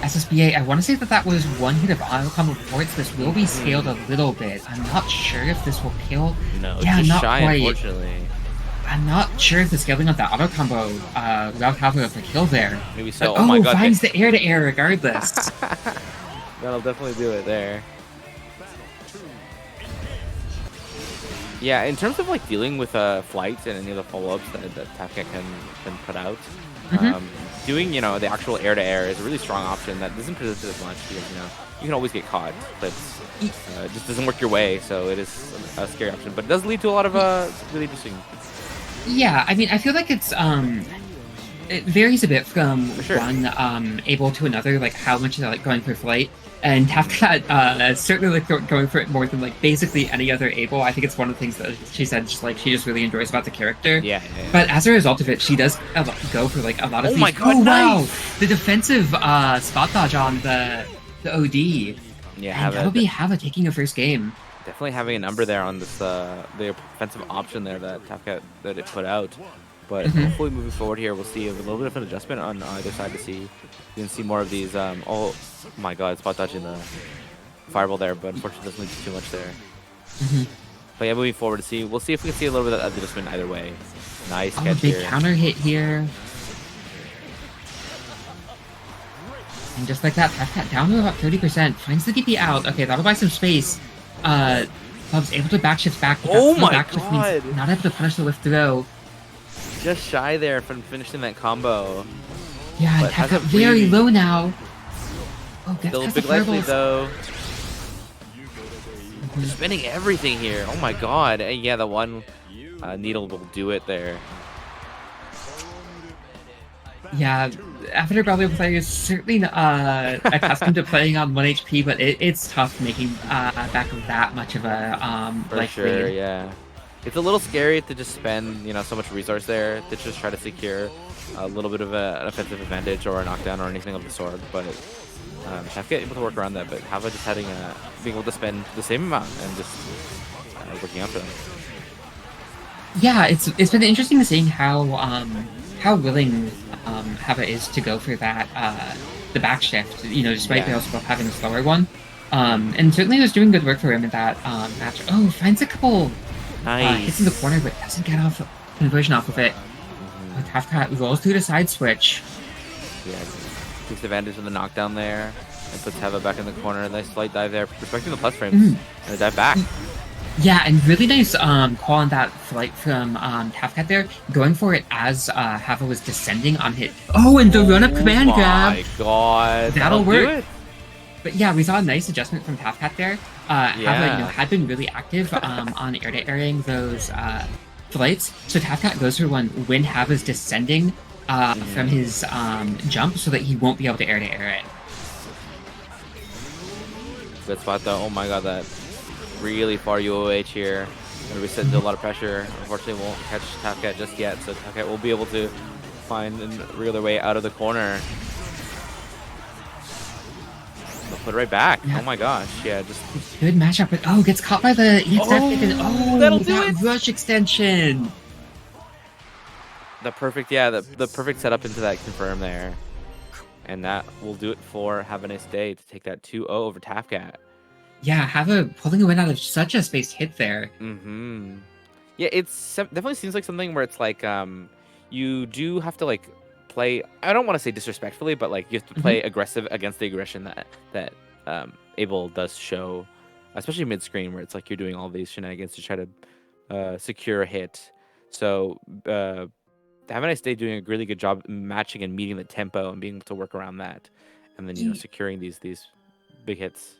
SSBA. I want to say that that was one hit of auto combo ports. This will be scaled a little bit. I'm not sure if this will kill. No, Yeah, just not shy, quite. unfortunately. I'm not sure if the scaling of that auto combo without having a kill there. Maybe so. But, Oh my god. finds the air-to-air regardless. That'll definitely do it there. Yeah, in terms of like dealing with flights and any of the follow-ups that Tafka can put out, doing the actual air-to-air is a really strong option that doesn't present as much because you can always get caught, but it just doesn't work your way. So it is a scary option, but it does lead to a lot of really interesting. Yeah, I mean, I feel like it varies a bit from sure. one able to another, like how much they're like going for flight. And Tafka certainly like going for it more than like basically any other able. I think it's one of the things that she said she just really enjoys about the character. Yeah. But as a result of it, she does go for like a lot of these. My god! Wow, Nice! the defensive spot dodge on the OD. Yeah, and that'll be Hava taking a first game. Definitely having a number there on this the offensive option there that Tafka that it put out. But hopefully moving forward here, we'll see a little bit of an adjustment on either side to see. You can see more of these. Oh my god, spot dodging the fireball there, but unfortunately doesn't lead to too much there. But yeah, moving forward we'll see if we can see a little bit of adjustment either way. Nice catch big here. Counter hit here. And just like that, Tafka down to about 30%. Finds the DP out. Okay, that'll buy some space. Club's able to backshift back. Oh my god! Means not able to punish the lift throw. Just shy there from finishing that combo. Yeah, and Tafka very low now. Oh, gets still a big likely though. Spinning everything here. Oh my god. And yeah, the one needle will do it there. Yeah, Avatar Brother player is certainly accustomed to playing on 1 HP, but it's tough making back that much of a For sure, yeah. It's a little scary to just spend so much resource there to just try to secure a little bit of an offensive advantage or a knockdown or anything of the sort, but Tafka able to work around that, but Hava just being able to spend the same amount and just working out for them. Yeah, it's been interesting to seeing how willing Hava is to go for that the back shift, despite also having a slower one. And certainly was doing good work for him in that match. Oh, finds a couple hits in the corner, but doesn't get off conversion off of it. Tafka rolls through the side switch. Yeah, takes advantage of the knockdown there and puts Hava back in the corner. Nice slight dive there, respecting the plus frames and a dive back. Yeah, and really nice call on that flight from Tafka there, going for it as Hava was descending on hit. Oh, and the run-up command grab! Oh my god. That'll work. But yeah, we saw a nice adjustment from Tafka there. Hava had been really active on air-to-airing those flights. So Tafka goes for one when Hava's descending from his jump so that he won't be able to air-to-air it. Good spot though. Oh my god, that really far UOH here. Gonna be setting to a lot of pressure. Unfortunately, won't catch Tafka just yet, so Tafka will be able to find and reel their way out of the corner. They'll put it right back. Yeah. Oh my gosh, yeah, just good matchup. But gets caught by the EXF. That'll do it. Rush extension. The perfect, the perfect setup into that confirm there. And that will do it for Have a Nice Day to take that 2-0 over Tafka. Yeah, Hava pulling a win out of such a spaced hit there. Yeah, it's definitely seems like something where it's like you do have to like play. I don't want to say disrespectfully, but like you have to play aggressive against the aggression that Abel does show, especially mid screen where it's like you're doing all these shenanigans to try to secure a hit. So Have a Nice Day doing a really good job matching and meeting the tempo and being able to work around that, and then securing these big hits.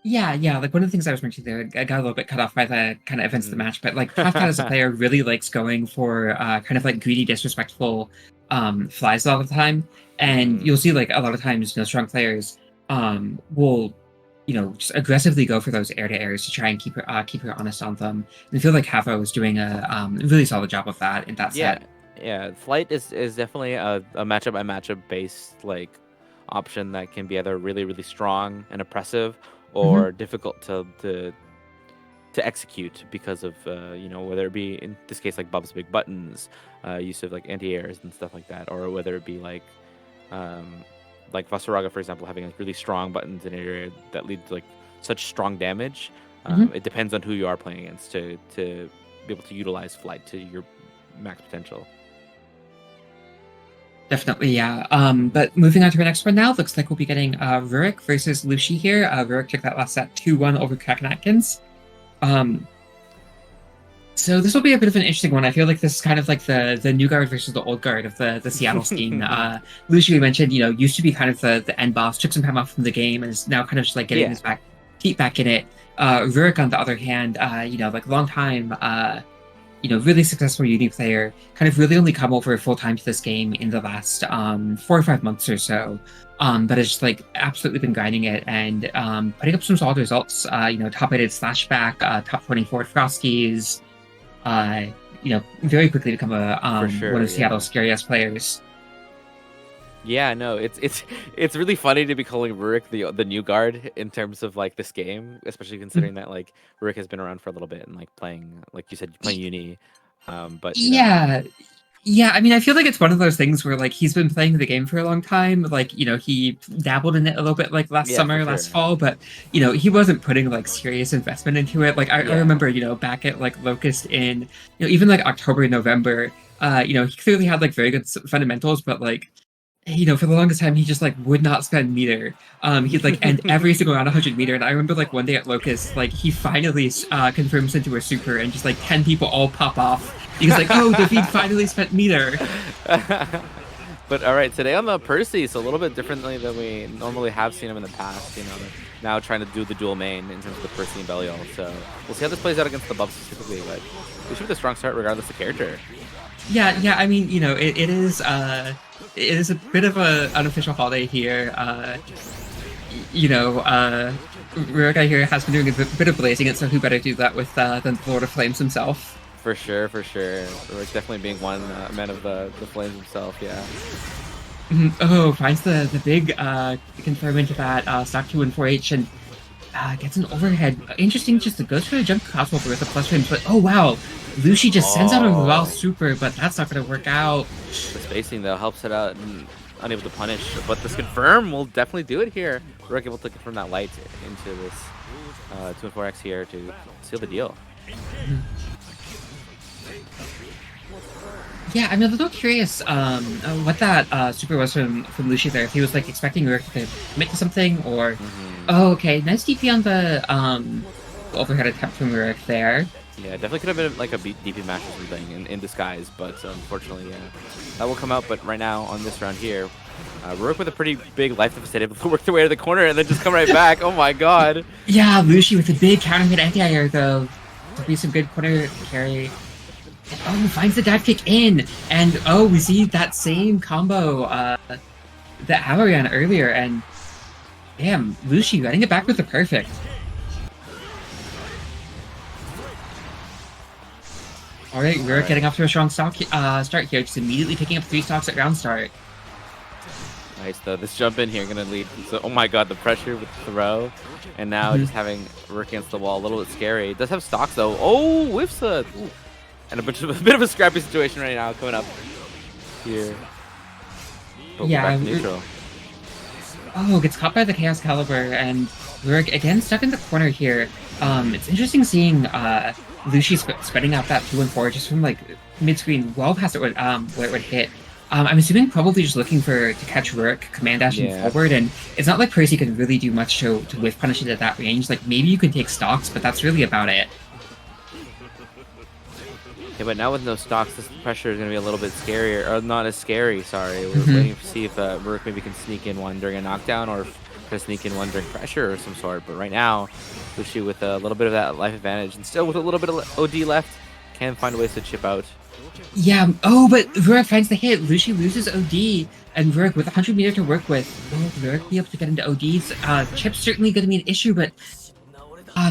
Yeah, like one of the things I was mentioning there, I got a little bit cut off by the kind of events of the match, but like Tafka as a player really likes going for kind of like greedy, disrespectful flies a lot of the time, and you'll see like a lot of times strong players will just aggressively go for those air-to-airs to try and keep her honest on them. And I feel like Hava was doing a really solid job of that in that set. Yeah, flight is definitely a matchup by matchup based like option that can be either really, really strong and oppressive, or difficult to execute because of whether it be in this case like Bub's big buttons, use of like anti-airs and stuff like that, or whether it be like Vasaraga, for example, having like really strong buttons in an area that lead to like such strong damage. It depends on who you are playing against to be able to utilize flight to your max potential. Definitely, yeah. But moving on to our next one now, looks like we'll be getting Rurik versus Lucy here. Rurik took that last set 2-1 over Kraken Atkins. So this will be a bit of an interesting one. I feel like this is kind of like the new guard versus the old guard of the Seattle scene. Lucy, we mentioned, used to be kind of the end boss, took some time off from the game, and is now kind of just like getting his feet back in it. Rurik, on the other hand, like long time, really successful uni player, kind of really only come over full time to this game in the last 4 or 5 months or so. But has just like absolutely been grinding it and putting up some solid results. Top 8 Slashback, top 24 Frosties. Very quickly become one of Seattle's scariest players. Yeah, no, it's really funny to be calling Rurik the new guard in terms of like this game, especially considering that like Rurik has been around for a little bit and like playing, like you said, playing uni. But yeah, I mean, I feel like it's one of those things where like he's been playing the game for a long time. Like, he dabbled in it a little bit like last summer, last fall, but he wasn't putting like serious investment into it. Like I remember, back at like Locust in, even like October, November, he clearly had like very good fundamentals, but like, for the longest time, he just like would not spend meter. He'd like end every single round 100 meter. And I remember like one day at Locust, like he finally confirms into a super and just like 10 people all pop off. He's like, oh, David finally spent meter. But all right, today on the Percy, it's a little bit differently than we normally have seen him in the past. Now trying to do the dual main in terms of the Percy and Belial. So we'll see how this plays out against the Bub specifically, but we should have a strong start regardless of character. Yeah. I mean, it is a bit of an unofficial holiday here. Rurik here has been doing a bit of blazing it, so who better do that with than the Lord of Flames himself? For sure. Rurik definitely being one man of the Flames himself, yeah. Oh, finds the big confirm into that stock 2 and 4H and gets an overhead. Interesting, just to go for a jump crossover with a plus range, but oh wow, Lucy just sends out a raw super, but that's not going to work out. The spacing though helps it out and unable to punish, but this confirm will definitely do it here. Rurik able to confirm that light into this 2 and 4X here to seal the deal. Yeah, I'm a little curious what that super was from Lucy there. If he was like expecting Rurik to commit to something, or oh, okay, nice DP on the overhead attempt from Rurik there. Yeah, definitely could have been like a DP match or something in disguise, but unfortunately, that will come out. But right now on this round here, Rurik with a pretty big life deficit, able to work their way to the corner and then just come right back. Oh my god! Yeah, Lucy with a big counter hit anti-air though. There'll be some good corner carry. Oh, finds the dive kick in, and we see that same combo that Hammer ran earlier, and damn, Lucy getting it back with the perfect. All right, we're getting off to a strong start here, just immediately picking up 3 stocks at round start. Nice though, this jump in here gonna lead. So, oh my god, the pressure with the throw, and now just having Rurik against the wall, a little bit scary. It does have stocks though. Oh, whiffs it. And a bit of a scrappy situation right now coming up here. Back to neutral. Oh, gets caught by the Chaos Caliber, and Rurik again stuck in the corner here. It's interesting seeing Lucy spreading out that 2 and 4 just from like mid-screen, well past it where it would hit. I'm assuming probably just looking to catch Rurik command dashing forward, and it's not like Percy can really do much to whiff punish it at that range. Like maybe you can take stocks, but that's really about it. Yeah, but now with no stocks, this pressure is going to be a little bit scarier, or not as scary, sorry. We're waiting to see if Rurik maybe can sneak in one during a knockdown, or can sneak in one during pressure of some sort. But right now, Lucy with a little bit of that life advantage, and still with a little bit of OD left, can find ways to chip out. Yeah, but Rurik finds the hit. Lucy loses OD, and Rurik with 100 meter to work with. Will Rurik be able to get into ODs? Chip's certainly going to be an issue, but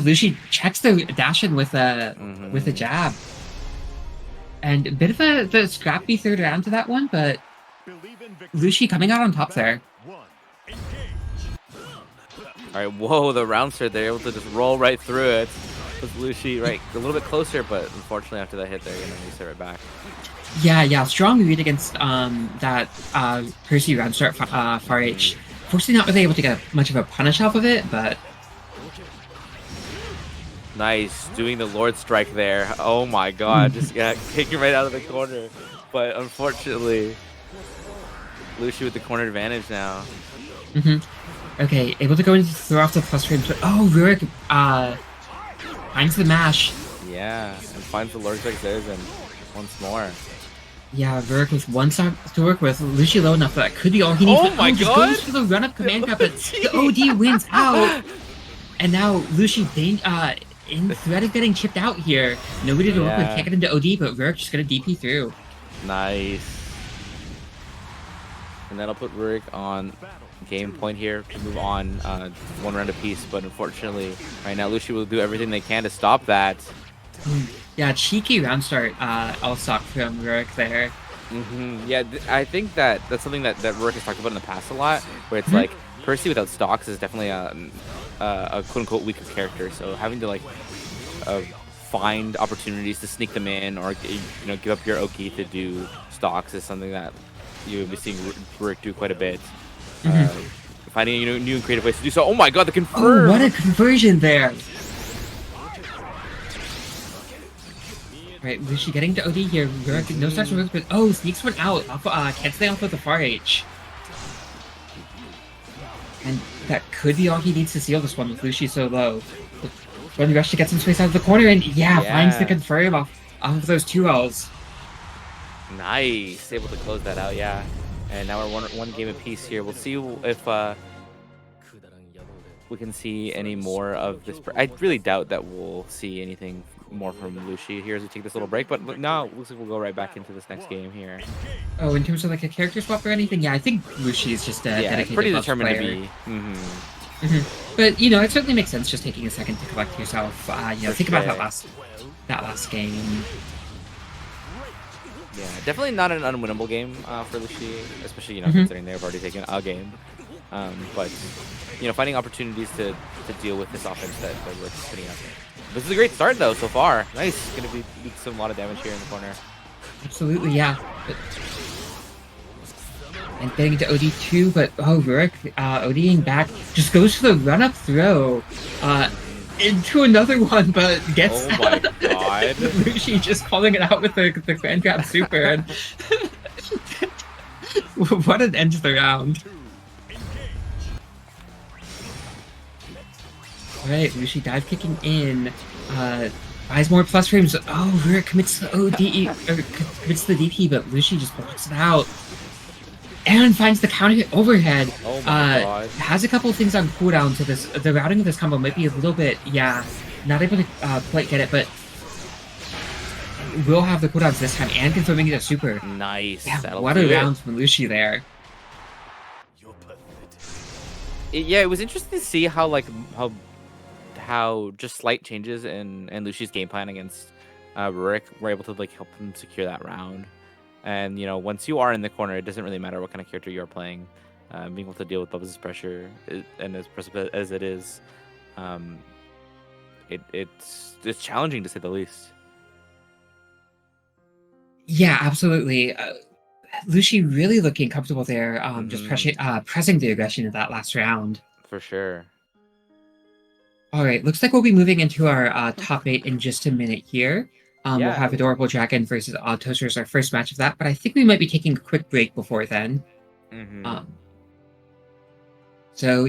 Lucy checks the dash in with a jab. And a bit of the scrappy third round to that one, but Lucy coming out on top there. All right, whoa, the roundster, they're able to just roll right through it. With Lucy right a little bit closer, but unfortunately after that hit, they're gonna reset it back. Yeah, strong read against that Percy roundstart far H. Fortunately, not really able to get much of a punish off of it, but Nice, doing the Lord Strike there. Oh my god, just kicking right out of the corner. But unfortunately, Lucy with the corner advantage now. Okay, able to go into throw off the plus frames, but oh, Rurik finds the mash. Yeah, and finds the Lord Strike there and once more. Yeah, Rurik with one side to work with. Lucy low enough that could be all he needs. Oh my god! Just goes for the run-up command grab, but the OD wins out. And now Lucy in threat of getting chipped out here. Nobody to work with, can't get into OD, but Rurik just gonna DP through. Nice. And that'll put Rurik on game point here to move on one round apiece, but unfortunately right now Lucy will do everything they can to stop that. Yeah, cheeky round start all stock from Rurik there. Yeah, I think that's something that Rurik has talked about in the past a lot, where it's like Percy without stocks is definitely a quote-unquote weaker character, so having to like find opportunities to sneak them in or give up your Oki to do stocks is something that you'll be seeing Rurik do quite a bit. Finding new and creative ways to do so. Oh my god, the confirm! Oh, what a conversion there! Right, Lucy getting to OD here. Rurik, no stocks from Rurik, but oh, sneaks one out. Canceling off with the far H. And that could be all he needs to seal this one with Lucy so low. When Rush to get some space out of the corner, and finds the confirm off of those 2Ls. Nice, able to close that out, yeah. And now we're one game apiece here. We'll see if we can see any more of this. I really doubt that we'll see anything more from Lucy here as we take this little break, but now it looks like we'll go right back into this next game here. Oh, in terms of like a character swap or anything, yeah, I think Lucy is just a dedicated pretty determined player. to be. But it certainly makes sense just taking a second to collect yourself. Think about that last game. Yeah, definitely not an unwinnable game for Lucy, especially considering they've already taken a game. But finding opportunities to deal with this offense that we're putting out there. This is a great start though so far. Nice, gonna be a lot of damage here in the corner. Absolutely, yeah. And getting into OD2, but Rurik ODing back just goes for the run-up throw into another one, but gets. Oh my god! Lucy just calling it out with the Grand Grab Super, and what an end to the round. Alright, Lucy dive kicking in. Buys more plus frames. Oh, Rurik commits the OD, or commits the DP, but Lucy just blocks it out. And finds the counter hit overhead. Oh my god. Has a couple of things on cooldown to this. The routing of this combo might be a little bit, not able to quite get it, but will have the cooldowns this time and confirming it a super. Nice. Yeah, what a round from Lucy there. It was interesting to see how just slight changes in Lucy's game plan against Rurik were able to help him secure that round. And once you are in the corner, it doesn't really matter what kind of character you're playing. Being able to deal with Bubba's pressure and as pressure as it is, it's challenging to say the least. Yeah, absolutely. Lucy really looking comfortable there, just pressing the aggression in that last round. For sure. All right, looks like we'll be moving into our top 8 in just a minute here. We'll have Adorable Dragon versus Odd Toaster as our first match of that, but I think we might be taking a quick break before then. So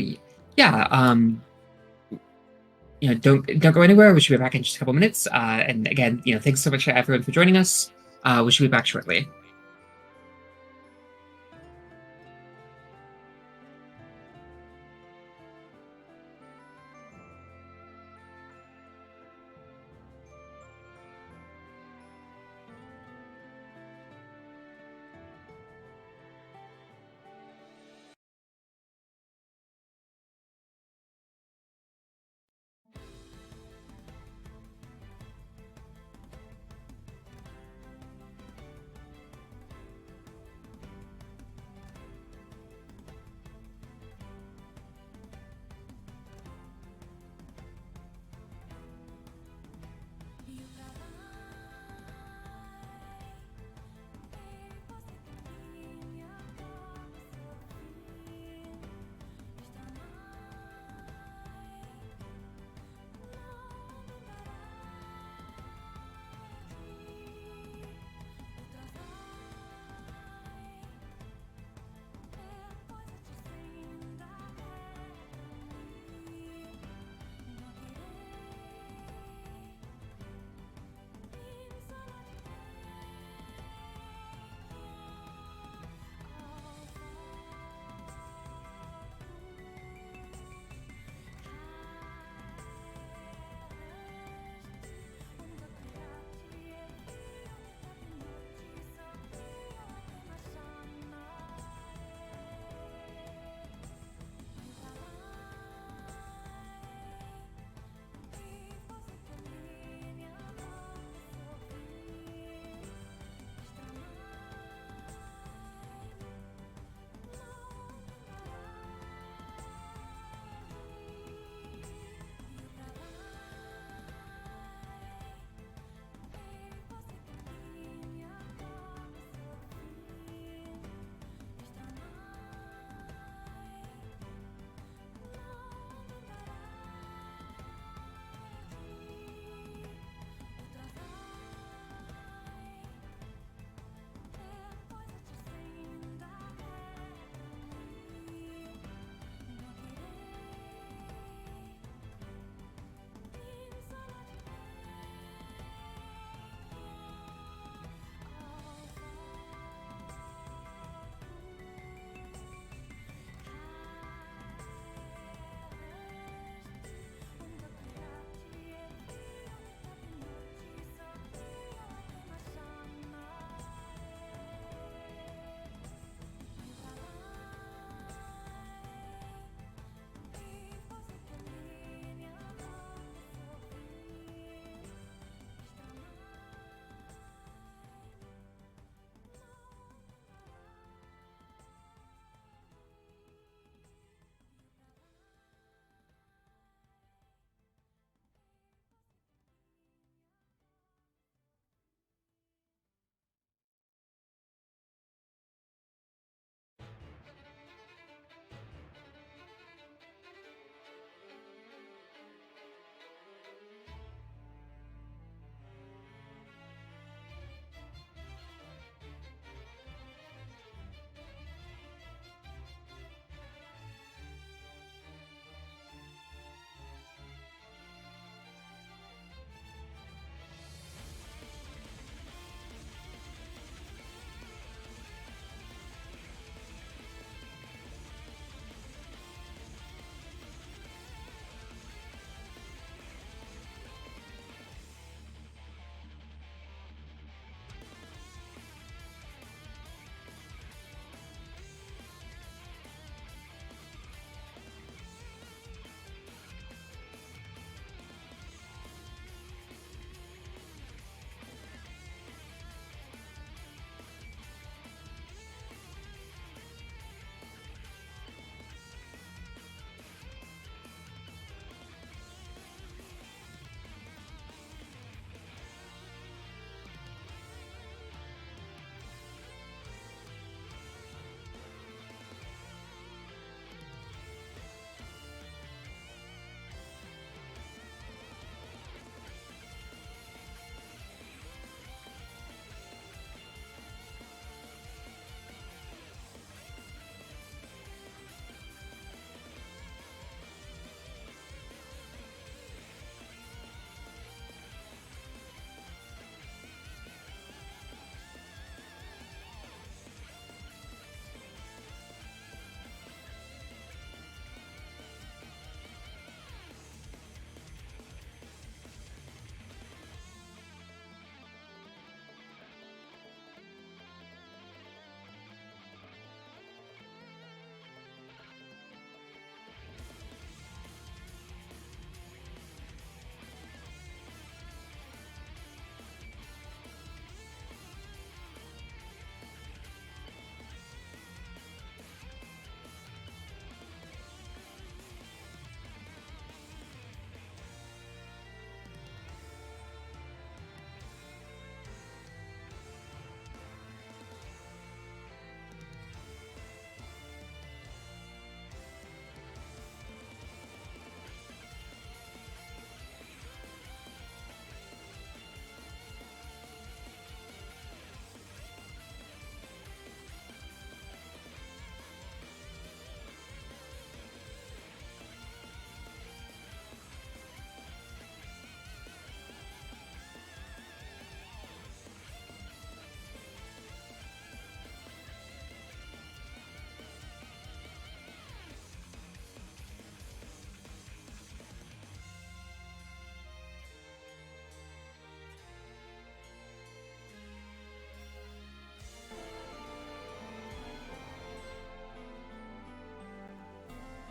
yeah, don't go anywhere. We should be back in just a couple minutes. And again, thanks so much to everyone for joining us. We should be back shortly.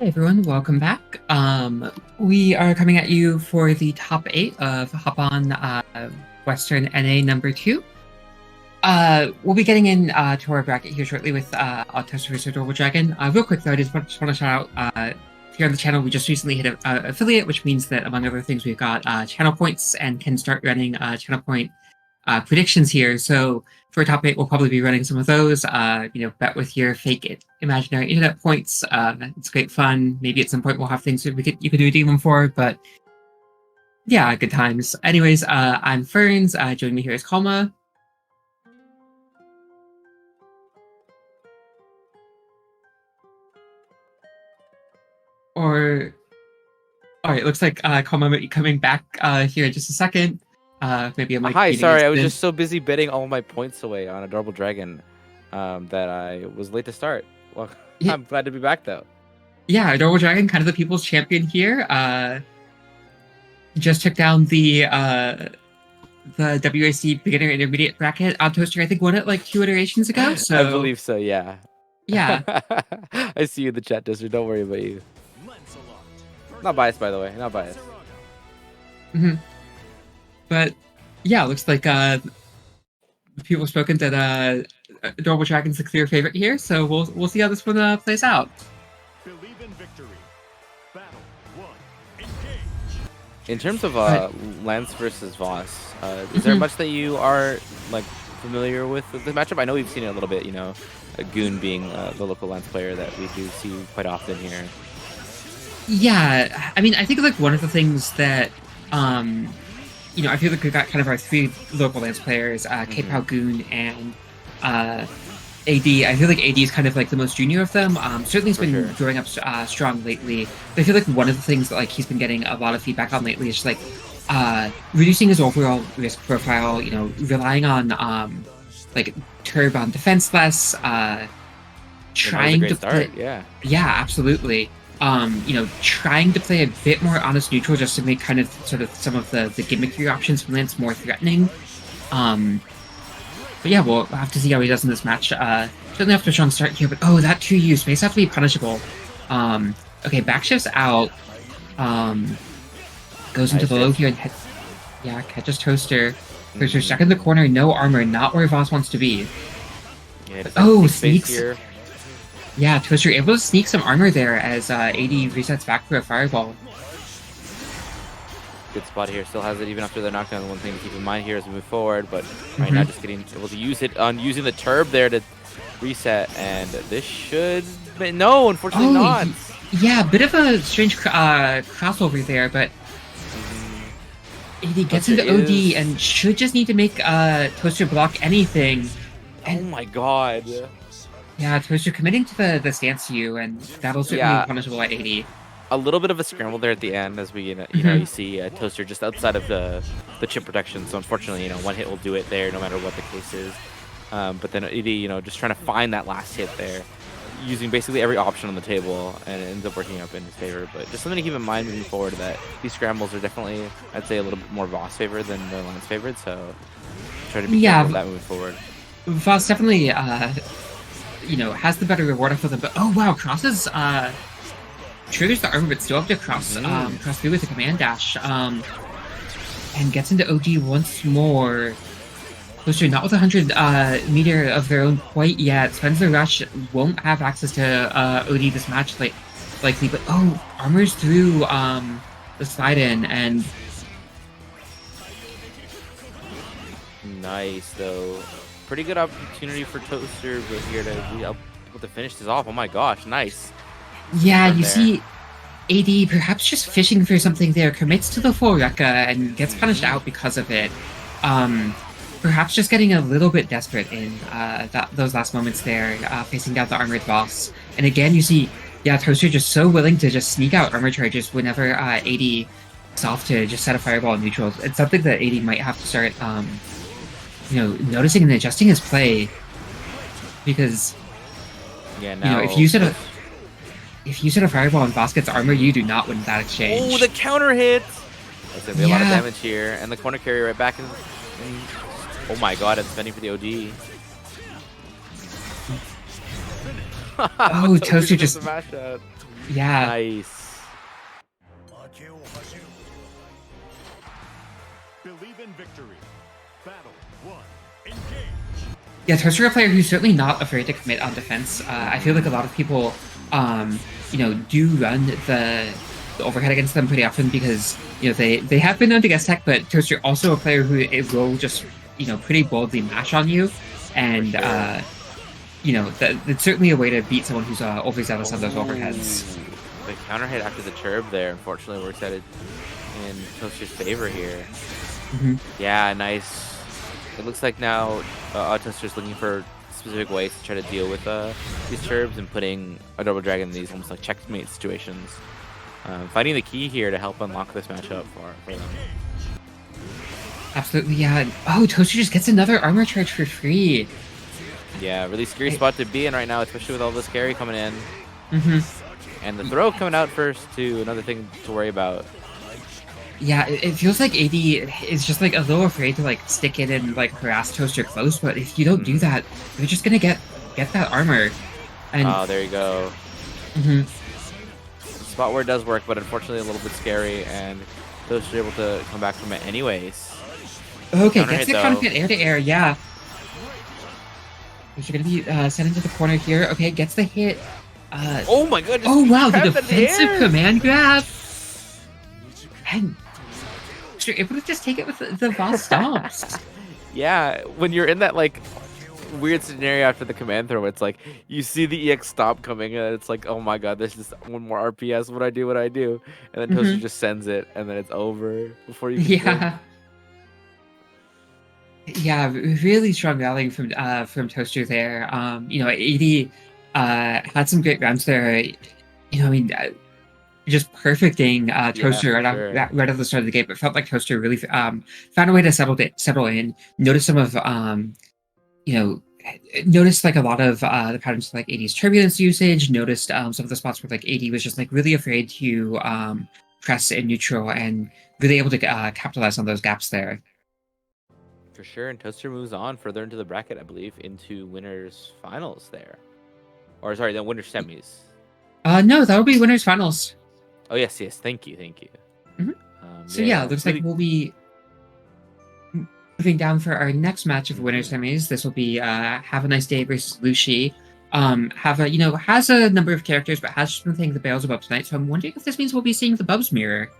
everyone, welcome back. We are coming at you for the top 8 of Hop On Western NA number 2. We'll be getting in to our bracket here shortly with Toaster vs Adorable Dragon. Real quick though, I just want to shout out here on the channel, we just recently hit an affiliate, which means that among other things, we've got channel points and can start running channel point predictions here. So for top 8, we'll probably be running some of those. Bet with your fake imaginary internet points. It's great fun. Maybe at some point we'll have things that you could redeem them for, but yeah, good times. Anyways, I'm Ferns. Joining me here is Kalma. All right, looks like Kalma might be coming back here in just a second. Maybe I'm like, hi, sorry, I was just so busy betting all my points away on Adorable Dragon that I was late to start. Well, yeah. I'm glad to be back though. Yeah, Adorable Dragon, kind of the people's champion here. Just took down the WAC beginner intermediate bracket. Toaster, I think, won it like 2 iterations ago. So I believe so. Yeah. Yeah. I see you in the chat, Toaster. Don't worry about you. Not biased, by the way. Not biased. But yeah, looks like people have spoken that Adorable Dragon's the clear favorite here. So we'll see how this one plays out. Believe in victory. Battle 1. Engage. In terms of Lance versus Voss, is there much that you are like familiar with the matchup? I know we've seen it a little bit. You know, Goon being the local Lance player that we do see quite often here. Yeah, I mean, I think like one of the things that I feel like we got kind of our 3 local Lance players, K-Pow, Goon, and AD. I feel like AD is kind of like the most junior of them. Certainly he's been growing up strong lately. But I feel like one of the things that like he's been getting a lot of feedback on lately is just like reducing his overall risk profile, relying on like Turb on defense less, trying to play. Yeah, absolutely. Trying to play a bit more honest neutral just to make kind of sort of some of the gimmicky options from Lance more threatening. But yeah, we'll have to see how he does in this match. Certainly after a strong start here, but that 2U space have to be punishable. Okay, backshifts out. Goes into the low here and catches Toaster. Toaster stuck in the corner, no armor, not where Voss wants to be. Yeah, sneaks here. Yeah, Toaster able to sneak some armor there as AD resets back for a fireball. Good spot here. Still has it even after the knockdown. The one thing to keep in mind here as we move forward, but right now just getting able to use it on using the Turb there to reset, and this should... No, unfortunately not. Yeah, bit of a strange crossover there, but AD gets into OD and should just need to make Toaster block anything. And, oh my god. Yeah, Toaster committing to the stance U, and that'll certainly be punishable at 80. A little bit of a scramble there at the end as we, you see Toaster just outside of the chip protection. So unfortunately, one hit will do it there, no matter what the case is. But then AD, just trying to find that last hit there, using basically every option on the table, and it ends up working up in his favor. But just something to keep in mind moving forward that these scrambles are definitely, I'd say, a little bit more Voss favored than the Lance favored. So try to be careful with that moving forward. Voss definitely. Has the better reward for them, but wow, crosses triggers the armor, but still have to cross through with the command dash, and gets into OD once more. Toaster not with 100 meter of their own quite yet. Spends the rush, won't have access to OD this match likely, but armor's through the slide in, and nice though. Pretty good opportunity for Toaster here to be able to finish this off. Oh my gosh, nice. Yeah, you see AD perhaps just fishing for something there, commits to the full Rekka and gets punished out because of it. Perhaps just getting a little bit desperate in those last moments there, facing down the armored boss. And again, you see, Toaster just so willing to just sneak out armor charges whenever AD is off to just set a fireball in neutral. It's something that AD might have to start noticing and adjusting his play, because if you set a fireball and Voss gets armor, you do not win that exchange. Oh, the counter hit! That's gonna be a lot of damage here, and the corner carry right back in. Oh my god, it's spending for the OD. Toaster just Yeah. Nice. Believe in victory. Battle 1. Engage. Yeah, Toaster a player who's certainly not afraid to commit on defense. I feel like a lot of people, do run the overhead against them pretty often because they have been known to guest tech, but Toaster also a player who it will just pretty boldly mash on you, and it's certainly a way to beat someone who's overzealous on those overheads. Ooh, the counter hit after the chirp there, unfortunately, works out in Toaster's favor here. Yeah, nice. It looks like now Toaster's looking for specific ways to try to deal with these chirps and putting a double dragon in these almost like checkmate situations. Finding the key here to help unlock this matchup for them. Absolutely, yeah. Oh, Toaster just gets another armor charge for free. Yeah, really scary spot to be in right now, especially with all this carry coming in. And the throw coming out first, too, another thing to worry about. Yeah, it feels like AD is just like a little afraid to like stick it and like harass Toaster close, but if you don't do that, you're just gonna get that armor. And oh, there you go. Spot where it does work, but unfortunately a little bit scary, and Toaster's able to come back from it anyways. Okay, Counter gets hit, the counter hit air to air, yeah. Toaster gonna be sent into the corner here. Okay, gets the hit. Oh my goodness! Oh wow, the grabbed that in defensive air! command grab. And Toaster able to just take it with the boss stomps. Yeah, when you're in that like weird scenario after the command throw, it's like you see the EX stop coming, and it's like, oh my god, there's just one more RPS. What I do, and then Toaster just sends it, and then it's over before you can blink. Yeah, really strong rallying from Toaster there. AD had some great rounds there. Just perfecting Toaster for right right at the start of the game. It felt like Toaster really found a way to settle in. Notice some of noticed like a lot of the patterns of like AD's turbulence usage. Noticed some of the spots where like AD was just like really afraid to press in neutral, and really able to capitalize on those gaps there. For sure, and Toaster moves on further into the bracket, I believe, into winners finals there, or sorry, the winners semis. No, that'll be winners finals. Oh yes, thank you. So yeah, looks like we'll be moving down for our next match of winners semis. This will be Have a Nice Day versus Lucy. Have a has a number of characters, but has something the Bales above tonight. So I'm wondering if this means we'll be seeing the Bubs mirror.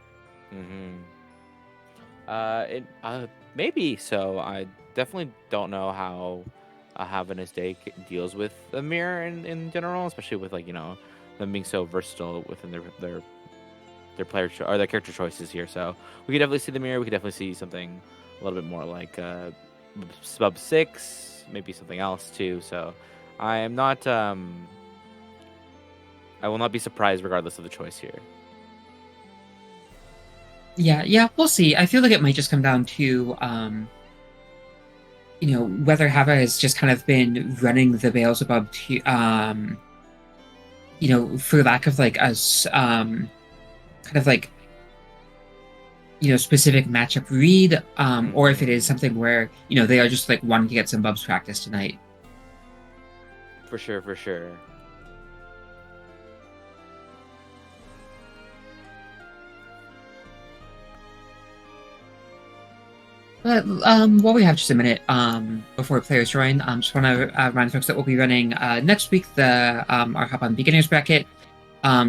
Maybe so. I definitely don't know how Have a Nice Day deals with the mirror in general, especially with like them being so versatile within their player or their character choices here. So we could definitely see the mirror. We could definitely see something a little bit more like Bub 6, maybe something else too. So I am not. I will not be surprised regardless of the choice here. Yeah, we'll see. I feel like it might just come down to, whether Hava has just kind of been running the Beelzebub to, for lack of like us, kind of like, specific matchup read, or if it is something where, they are just like wanting to get some Bubs practice tonight. For sure. But while we have just a minute before players join, just want to remind folks that we'll be running next week our Hop on Beginners bracket.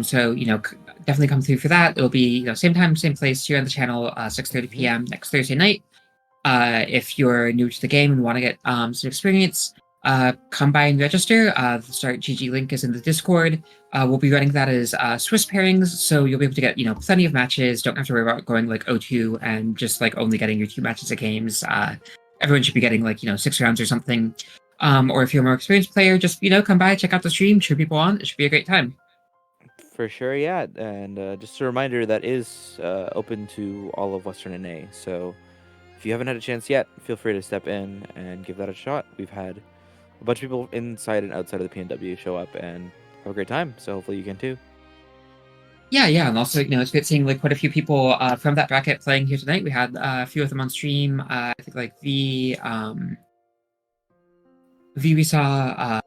So definitely come through for that. It'll be same time, same place here on the channel, 6:30 p.m. next Thursday night. If you're new to the game and want to get some experience, come by and register. The Start GG link is in the Discord. We'll be running that as Swiss pairings, so you'll be able to get plenty of matches. Don't have to worry about going like 0-2 and just like only getting your 2 matches of games. Everyone should be getting like 6 rounds or something. Or if you're a more experienced player, just come by, check out the stream, cheer people on. It should be a great time. For sure, yeah. And just a reminder, that is open to all of Western NA. So if you haven't had a chance yet, feel free to step in and give that a shot. We've had a bunch of people inside and outside of the PNW show up and have a great time. So hopefully you can too. Yeah, and also it's good seeing like quite a few people from that bracket playing here tonight. We had a few of them on stream. I think like V we saw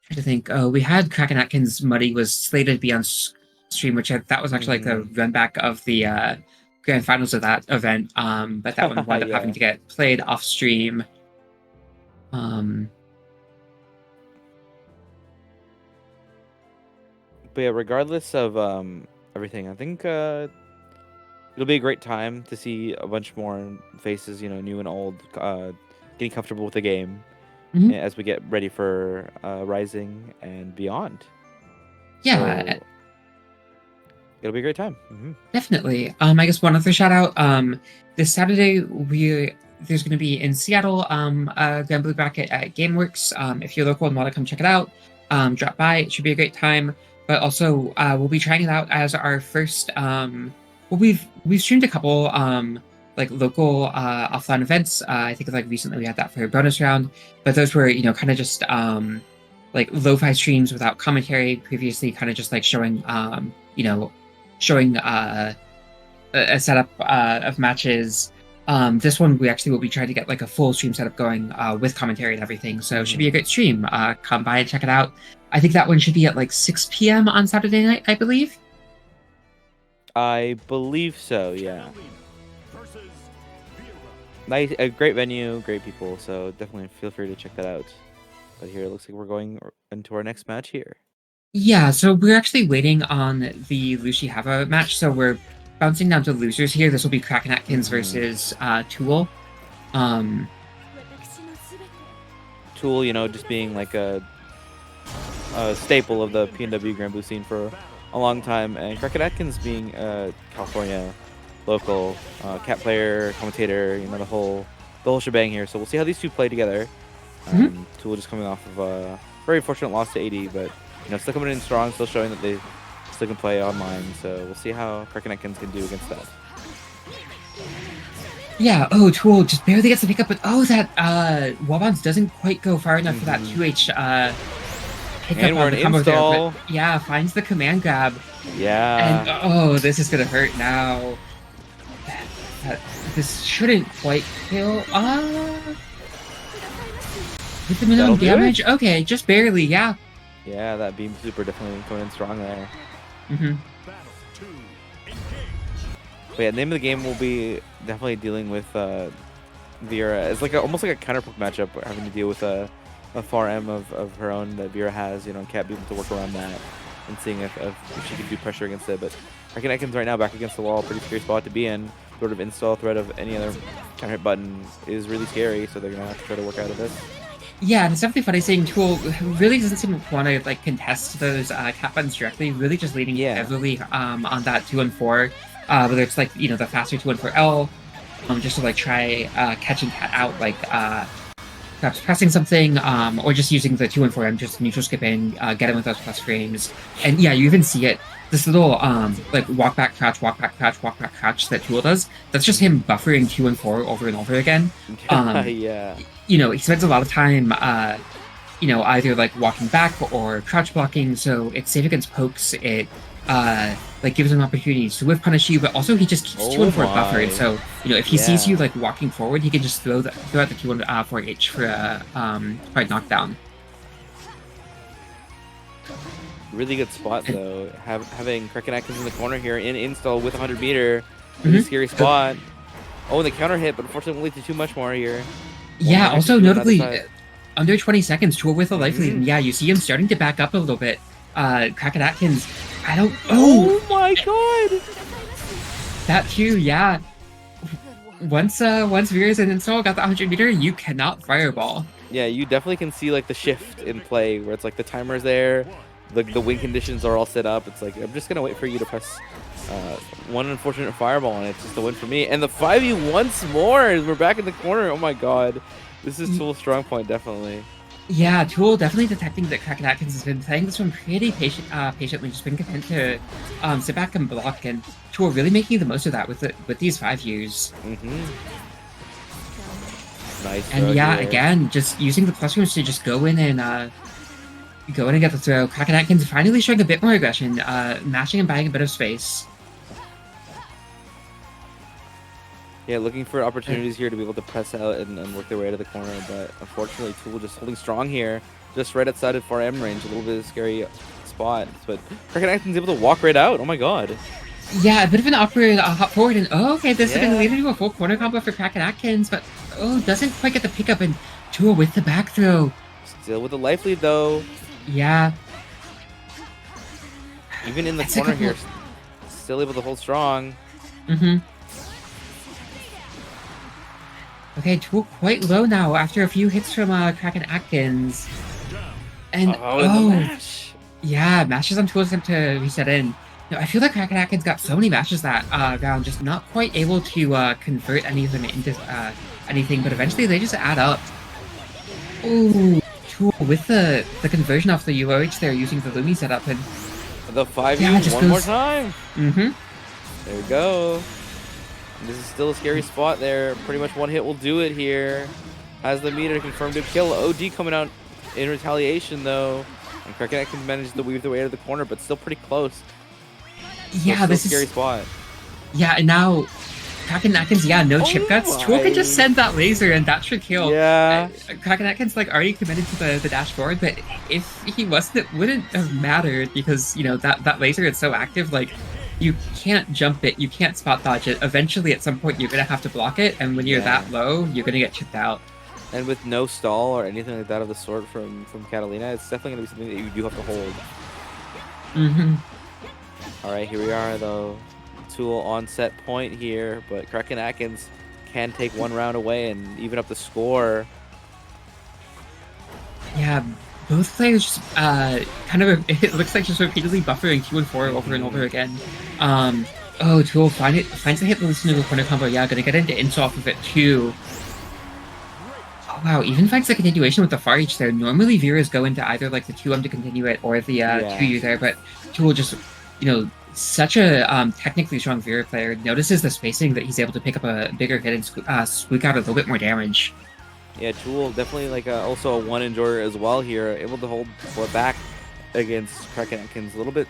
trying to think. Oh, we had Kraken Atkins Muddy was slated to be on stream, which that was actually like the run back of the grand finals of that event. But that one wound up having to get played off stream. But yeah, regardless of everything, I think it'll be a great time to see a bunch more faces, new and old, getting comfortable with the game as we get ready for Rising and beyond. Yeah. So, it'll be a great time. Definitely. I guess one other shout out. This Saturday there's going to be in Seattle a Grand Blue bracket at GameWorks. If you're local and want to come check it out, drop by. It should be a great time. But also, we'll be trying it out as our first. We've streamed a couple like local offline events. I think like recently we had that for a bonus round, but those were kind of just like lo-fi streams without commentary. Previously, kind of just like showing showing a setup of matches. This one we actually will be trying to get like a full stream setup going with commentary and everything. So it should be a great stream. Come by and check it out. I think that one should be at like 6 p.m. on Saturday night, I believe. I believe so, yeah. Nice, a great venue, great people. So definitely feel free to check that out. But here it looks like we're going into our next match here. Yeah, so we're actually waiting on the Lucy Hava match. So we're bouncing down to losers here. This will be Kraken Atkins versus Tool. Tool, just being like a staple of the PNW Grand Blue scene for a long time, and Kraken Atkins being a California local cat player, commentator, the whole shebang here. So we'll see how these two play together. Tool just coming off of a very unfortunate loss to AD, but still coming in strong, still showing that they still can play online. So we'll see how Kraken Atkins can do against that. Yeah, Tool just barely gets the pickup, but that Wabons doesn't quite go far enough for that 2H pickup and we're on an the combo install. There, but yeah, finds the command grab. Yeah. And this is gonna hurt now. This shouldn't quite kill. With the minimum damage? Okay, just barely, yeah. Yeah, that beam super definitely coming in strong there. But yeah, name of the game will be definitely dealing with Vera. It's like almost like a counterpoke matchup, having to deal with a far M of her own that Vera has, and Cat being able to work around that and seeing if she can do pressure against it. But Kraken Atkins right now back against the wall, pretty scary spot to be in. Sort of install threat of any other counter hit button is really scary, so they're gonna have to try to work out of this. Yeah, and it's definitely funny seeing Tool really doesn't seem to want to like contest those cat buttons directly, really just leaning heavily on that 2 and 4. Whether it's like the faster 2 and 4 L, just to like try catching cat out, like perhaps pressing something, or just using the 2 and 4 M, just neutral skipping, get him with those plus frames. And yeah, you even see it. This little like walk back crouch that Tool does. That's just him buffering 2 and 4 over and over again. Yeah. He spends a lot of time either like walking back or crouch blocking, so it's safe against pokes. It like gives him opportunities to whiff punish you, but also he just keeps 2 and 4 buffered. So if he sees you like walking forward, he can just throw out the 2 and 4 H for a hard knockdown. Really good spot though. Having Kraken Atkins in the corner here in install with 100 meter. Really scary spot. Oh, the counter hit, but unfortunately won't lead to too much more here. Yeah, also notably under 20 seconds, Tool with a life lead. And yeah, you see him starting to back up a little bit. Kraken Atkins, Oh my god! That too, yeah. Once Vera's in install, got the 100 meter, you cannot fireball. Yeah, you definitely can see like the shift in play where it's like the timer's there, the win conditions are all set up. It's like I'm just gonna wait for you to press one unfortunate fireball and it's just a win for me. And the 5e once more. We're back in the corner. Oh my god, this is Tool's strong point definitely. Yeah, Tool definitely detecting that Kraken Atkins has been playing this one pretty patiently, just been content to sit back and block, and Tool really making the most of that with these 5 years. Nice. And yeah, again, just using the plus rooms to just go in and get the throw. Kraken Atkins finally showing a bit more aggression, mashing and buying a bit of space. Yeah, looking for opportunities here to be able to press out and work their way out of the corner, but unfortunately Tool just holding strong here. just right outside of 4M range. A little bit of a scary spot, but Kraken Atkins able to walk right out. Oh my god. Yeah, a bit of an awkward hop forward, and okay, this is going to Yeah. lead into a full corner combo for Kraken Atkins, but doesn't quite get the pickup, and Tool with the back throw. Still with the life lead though. Yeah. Even in the That's a corner couple- here, still able to hold strong. Mm-hmm. Okay, Tool quite low now after a few hits from Kraken Atkins. And the mash. yeah, mashes on Tool's attempt to reset in. I feel like Kraken Atkins got so many mashes that round, just not quite able to convert any of them into anything, but eventually they just add up. Ooh, Tool with the conversion off the UOH there using the Lumi setup, and The 5U Yeah, it just one more goes- time. mm-hmm. There we go. And this is still a scary spot there. Pretty much one hit will do it here. Has the meter confirmed to kill. OD coming out in retaliation though. And Kraken Atkins managed to weave their way out of the corner, but still pretty close. Yeah, Still this a scary is spot. yeah, and now Kraken Atkins, yeah, no chip Oh guts. Tool can just my. send that laser and that should kill. Yeah. Kraken Atkins like already committed to the dash forward, but if he wasn't, it wouldn't have mattered because that laser is so active. Like you can't jump it, you can't spot dodge it. Eventually, at some point, you're gonna have to block it, and when you're Yeah. that low, you're gonna get chipped out. And with no stall or anything like that of the sort from Catalina, it's definitely gonna be something that you do have to hold. Mm-hmm. All right, here we are though. Tool on set point here, but Kraken Atkins can take one round away and even up the score. Yeah, both players just kind of it looks like just repeatedly buffering Q and 4 over and over again. Tool finds the hit release into the corner combo. Yeah, gonna get into insta off of it too. Oh wow, even finds the continuation with the far H there. Normally Viras go into either like the 2M to continue it or the 2U there, but Tool just such a technically strong Vera player notices the spacing that he's able to pick up a bigger hit and squeak out a little bit more damage. Yeah, Tool definitely like also a one enjoyer as well here, able to hold back against Kraken Atkins. A little bit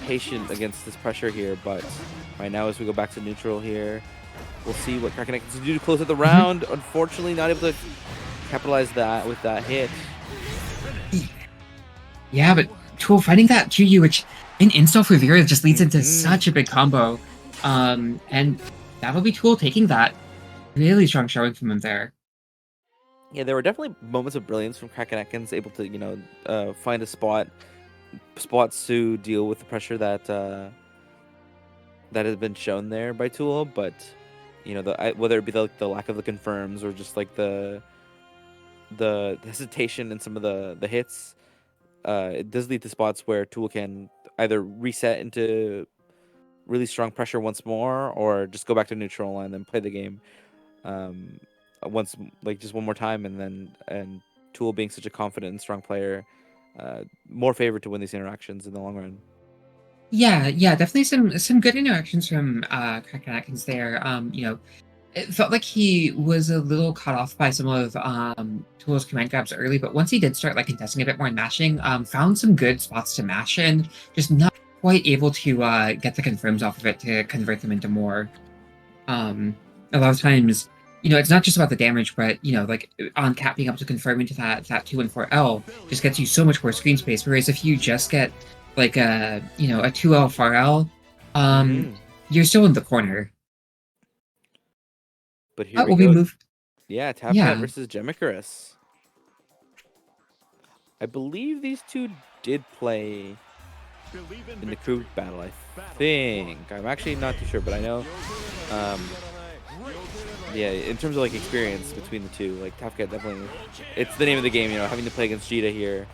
patient against this pressure here, but right now as we go back to neutral here, we'll see what Kraken Atkins can do to close out the round. Unfortunately, not able to capitalize that with that hit. Yeah, but Tool finding that 2U, which in install for Vera just leads into such a big combo. And that'll be Tool taking that. Really strong showing from him there. Yeah, there were definitely moments of brilliance from Kraken Atkins, able to find a spots to deal with the pressure that has been shown there by Tool. But whether it be the lack of the confirms or just like the hesitation in some of the hits, it does lead to spots where Tool can either reset into really strong pressure once more, or just go back to neutral and then play the game once, like just one more time, and Tool being such a confident and strong player, more favored to win these interactions in the long run. Yeah, definitely some good interactions from Kraken Atkins there. It felt like he was a little caught off by some of Tool's command grabs early, but once he did start like contesting a bit more and mashing, found some good spots to mash in, just not quite able to get the confirms off of it to convert them into more. A lot of times, it's not just about the damage, but like on cap being able to confirm into that 2 and 4L just gets you so much more screen space. Whereas if you just get like a 2L far L, you're still in the corner. But here we go. move. Yeah, Tapcat versus Gemicarus. I believe these two did play in the crew battle, I think. I'm actually not too sure, but I know. Yeah, in terms of like experience between the two, like Tapcat definitely, it's the name of the game. Having to play against Jita here,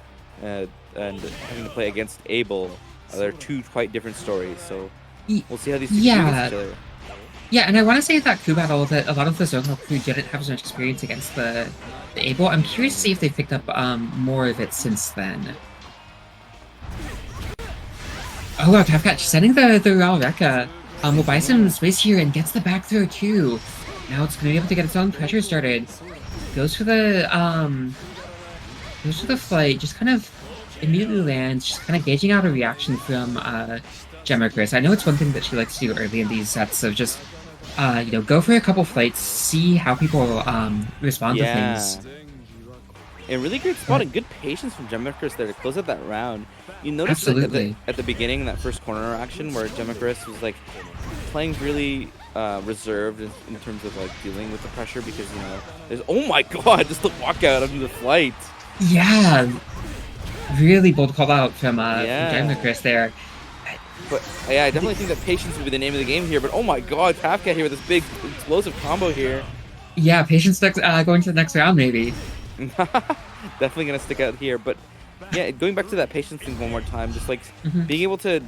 and having to play against Abel, they're two quite different stories. So we'll see how these two do against each other. Yeah, and I want to say that crew battle that a lot of the Zonal crew didn't have as much experience against the Abel. I'm curious to see if they picked up more of it since then. Oh wow, Tapcat sending the Raw Rekka. Will buy some space here and gets the back throw too. Now it's gonna be able to get its own pressure started. Goes for the flight, just kind of immediately lands, just kind of gauging out a reaction from Gemicarus. I know it's one thing that she likes to do early in these sets of just go for a couple flights, see how people respond to things. And really great spot and good patience from Gemma-Chris there to close out that round. You noticed like, Absolutely. at the beginning, that first corner action where Gemma-Chris was like playing really reserved in terms of like dealing with the pressure because, you know, there's, oh my god, just the walkout under the flight. Yeah, really bold call out from Yeah. Gemma-Chris there. But yeah, I definitely think that patience would be the name of the game here. But oh my god, Tafcat here with this big explosive combo here. Yeah, patience next, going to the next round maybe. Definitely gonna stick out here. But yeah, going back to that patience thing one more time, just like being able to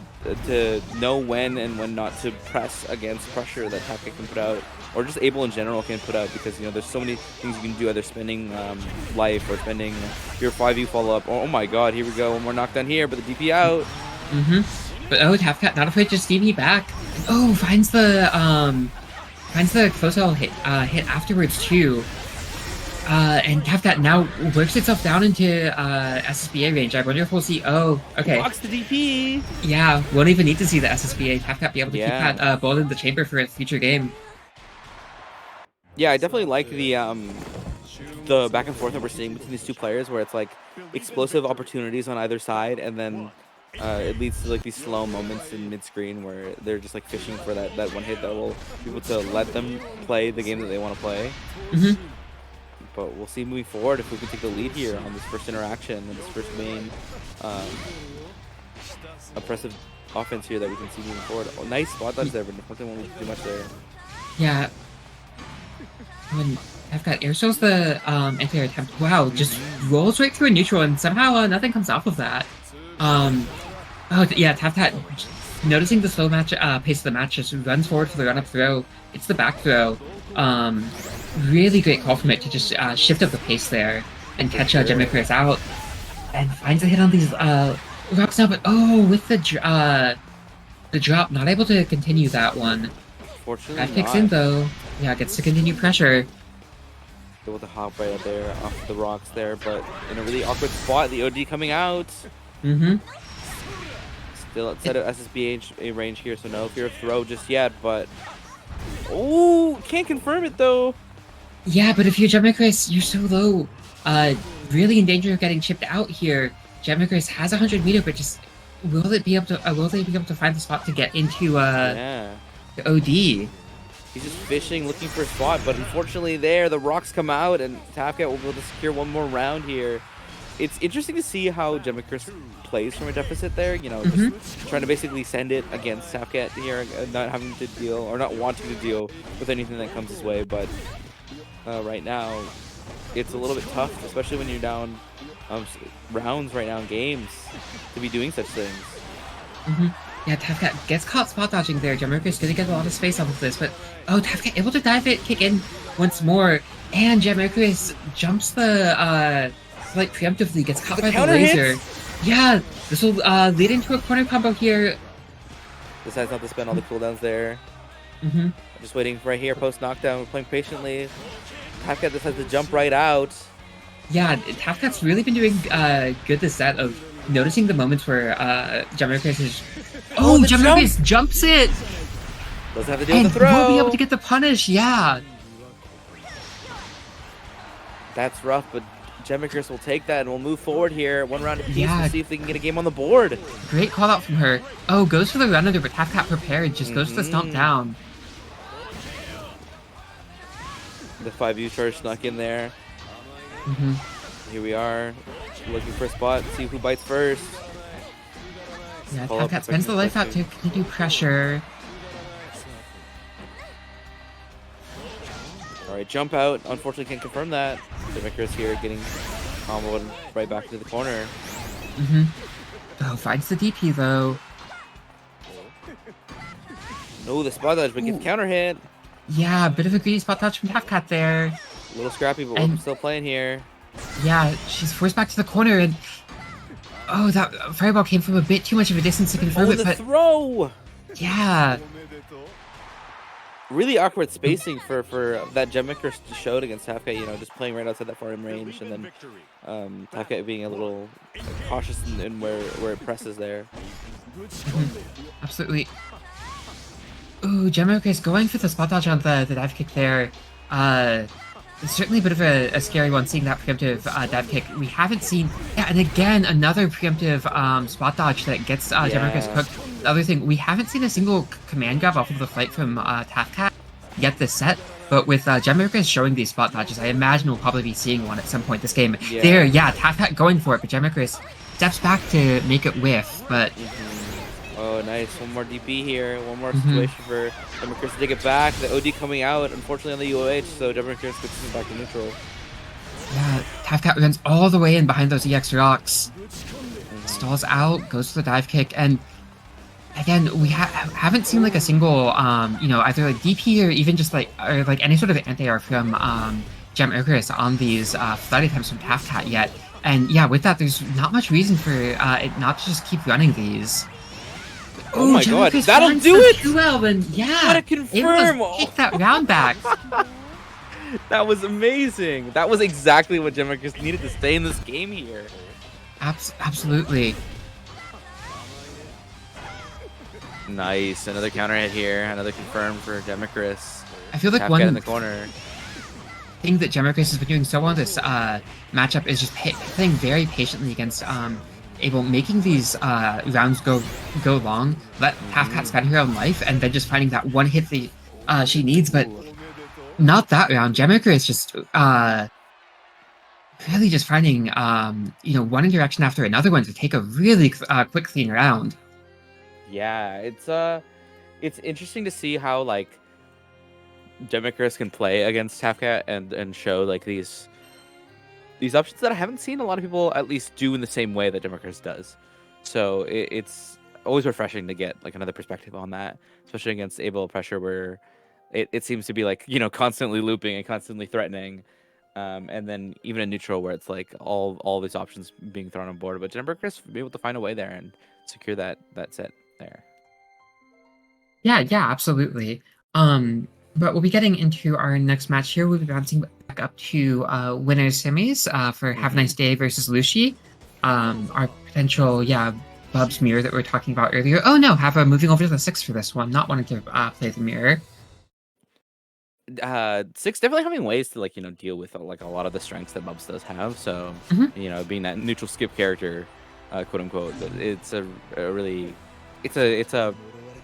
know when and when not to press against pressure that Tafcat can put out, or just Abel in general can put out, because you know there's so many things you can do, either spending life or spending your 5U follow up. Oh my god, here we go, one more knockdown here, but the DP out. But oh, Tafcat not afraid to just DP back. Oh, finds the close out hit afterwards too. And Tafcat now works itself down into SSBA range. I wonder if we'll see. Oh, okay. Blocks the DP. Yeah, won't even need to see the SSBA. Tafcat be able to keep Yeah. that ball in the chamber for a future game. Yeah, I definitely like the back and forth that we're seeing between these two players, where it's like explosive opportunities on either side, and then it leads to like these slow moments in mid-screen where they're just like fishing for that one hit that will be able to let them play the game that they want to play. But we'll see moving forward if we can take the lead here on this first interaction and this first main oppressive offense here that we can see moving forward. Oh, nice spot dodge there, but nothing won't do much there. Yeah. When Tafcat air shows the anti-air attempt, wow, just rolls right through a neutral, and somehow nothing comes off of that. Oh yeah, Tafcat noticing the slow match pace of the match, just runs forward for the run-up throw. It's the back throw. Really great call from it to just shift up the pace there and catch Gemma-Chris out, and finds a hit on these rocks now. But oh, with the drop, not able to continue that one. Fortunately, That kicks in though. Yeah, gets to continue pressure. Able to hop right out there off the rocks there, but in a really awkward spot. The OD coming out. Still outside of SSBA range here, so no fear of throw just yet. But oh, can't confirm it though. Yeah, but if you're Gemma-Chris, you're so low. Really in danger of getting chipped out here. Gemma-Chris has 100 meter, but just will they be able to find the spot to get into Yeah. the OD? He's just fishing, looking for a spot, but unfortunately there, the rocks come out, and Tafcat will be able to secure one more round here. It's interesting to see how Gemma-Chris plays from a deficit there, you know, just trying to basically send it against Tafcat here, not having to deal, or not wanting to deal with anything that comes his way, but right now, it's a little bit tough, especially when you're down rounds right now in games, to be doing such things. Yeah, Tafcat gets caught spot dodging there. Gemma-Chris didn't get a lot of space off of this, but oh, Tafcat able to dive it, kick in once more, and Gemma-Chris jumps the like preemptively, gets caught by the laser. Yeah, this will lead into a corner combo here. Decides not to spend all the cooldowns there. Just waiting right here, post knockdown. We're playing patiently. Tafcat decides to jump right out. Yeah, Tafcat's really been doing good this set of noticing the moments where Gemma-Chris is. Oh, Gemma-Chris jumps it! Doesn't have to deal with the throw. Will be able to get the punish, yeah. That's rough, but Gemma-Chris will take that and we'll move forward here. One round apiece Yeah. to see if they can get a game on the board. Great call out from her. Oh, goes for the run under, but Tafcat prepared, just goes to the stomp down. The 5U charge snuck in there. Here we are, looking for a spot, see who bites first. Yeah, Follow up Tafcat spends the life out to continue pressure. Alright, jump out. Unfortunately can't confirm that. Gemma-Chris here getting comboed right back to the corner. Oh, finds the DP though. No, the spot dodge, but gets counter hit. Yeah, bit of a greedy spot touch from Tafcat there. A little scrappy, but And- we're still playing here. Yeah, she's forced back to the corner, and oh, that fireball came from a bit too much of a distance to confirm Oh, it, the but throw! yeah. Really awkward spacing for that Gemma-Chris showed against Tafcat, you know, just playing right outside that far in range, and then Tafcat being a little cautious in where it presses there. Absolutely. Ooh, Gemma-Chris going for the spot dodge on the dive kick there. It's certainly a bit of a scary one, seeing that preemptive dive kick. We haven't seen... Yeah, and again, another preemptive spot dodge that gets Demarcus cooked. The other thing, we haven't seen a single command grab off of the flight from Tafcat yet this set, but with Demarcus showing these spot dodges, I imagine we'll probably be seeing one at some point this game. Yeah. Tafcat going for it, but Demarcus steps back to make it whiff, but... Oh, nice. One more DP here. One more situation for Demarcus to take it back. The OD coming out, unfortunately, on the UOH, so Demarcus gets him back to neutral. Yeah, Tafcat runs all the way in behind those EX rocks. Stalls out, goes for the dive kick, and again, we haven't seen like a single, either like DP or even just like any sort of anti-air from Demarcus on these flight attempts from Tafcat yet. And yeah, with that, there's not much reason for it not to just keep running these. Oh my god, that'll do it! 2L, and yeah, gotta confirm! Take that round back. That was amazing. That was exactly what Demarcus needed to stay in this game here. Absolutely. Nice, another counter hit here, another confirm for Demarcus. I feel like Tafcat one in the corner. thing that Demarcus has been doing so well this matchup is just playing very patiently against Abel, making these rounds go long, let Tafcat spend her own life, and then just finding that one hit that she needs, but not that round. Demarcus is just really just finding one interaction after another one to take a really quick, clean round. Yeah, it's interesting to see how like Demarcus can play against Tafcat and show like these options that I haven't seen a lot of people at least do in the same way that Demarcus does. So it's always refreshing to get like another perspective on that, especially against Abel pressure where it seems to be like, constantly looping and constantly threatening. And then even in neutral where it's like all these options being thrown on board. But Demarcus be able to find a way there and secure that set there. Yeah, absolutely. But we'll be getting into our next match here. We'll be bouncing back up to winners semis for Have a Nice Day versus Lucy. Our potential, Bub's mirror that we were talking about earlier. Oh no, Hava moving over to the 6 for this one, not wanting to play the mirror. 6 definitely having ways to deal with like a lot of the strengths that Bubs does have. So being that neutral skip character, quote unquote, it's a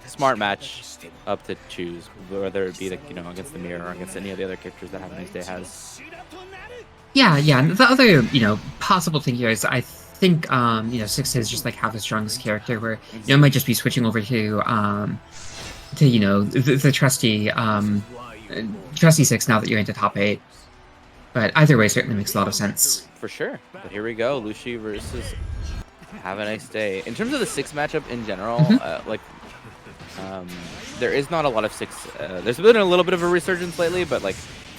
smart match up to choose, whether it be against the mirror or against any of the other characters that Have a Nice Day has. Yeah. And the other possible thing here is I think 6 is just like have the strongest character where it might just be switching over to the trusty 6 now that you're into top 8. But either way certainly makes a lot of sense. For sure. But here we go, Lucy versus Have a Nice Day. In terms of the 6 matchup in general, there is not a lot of 6. There's been a little bit of a resurgence lately, but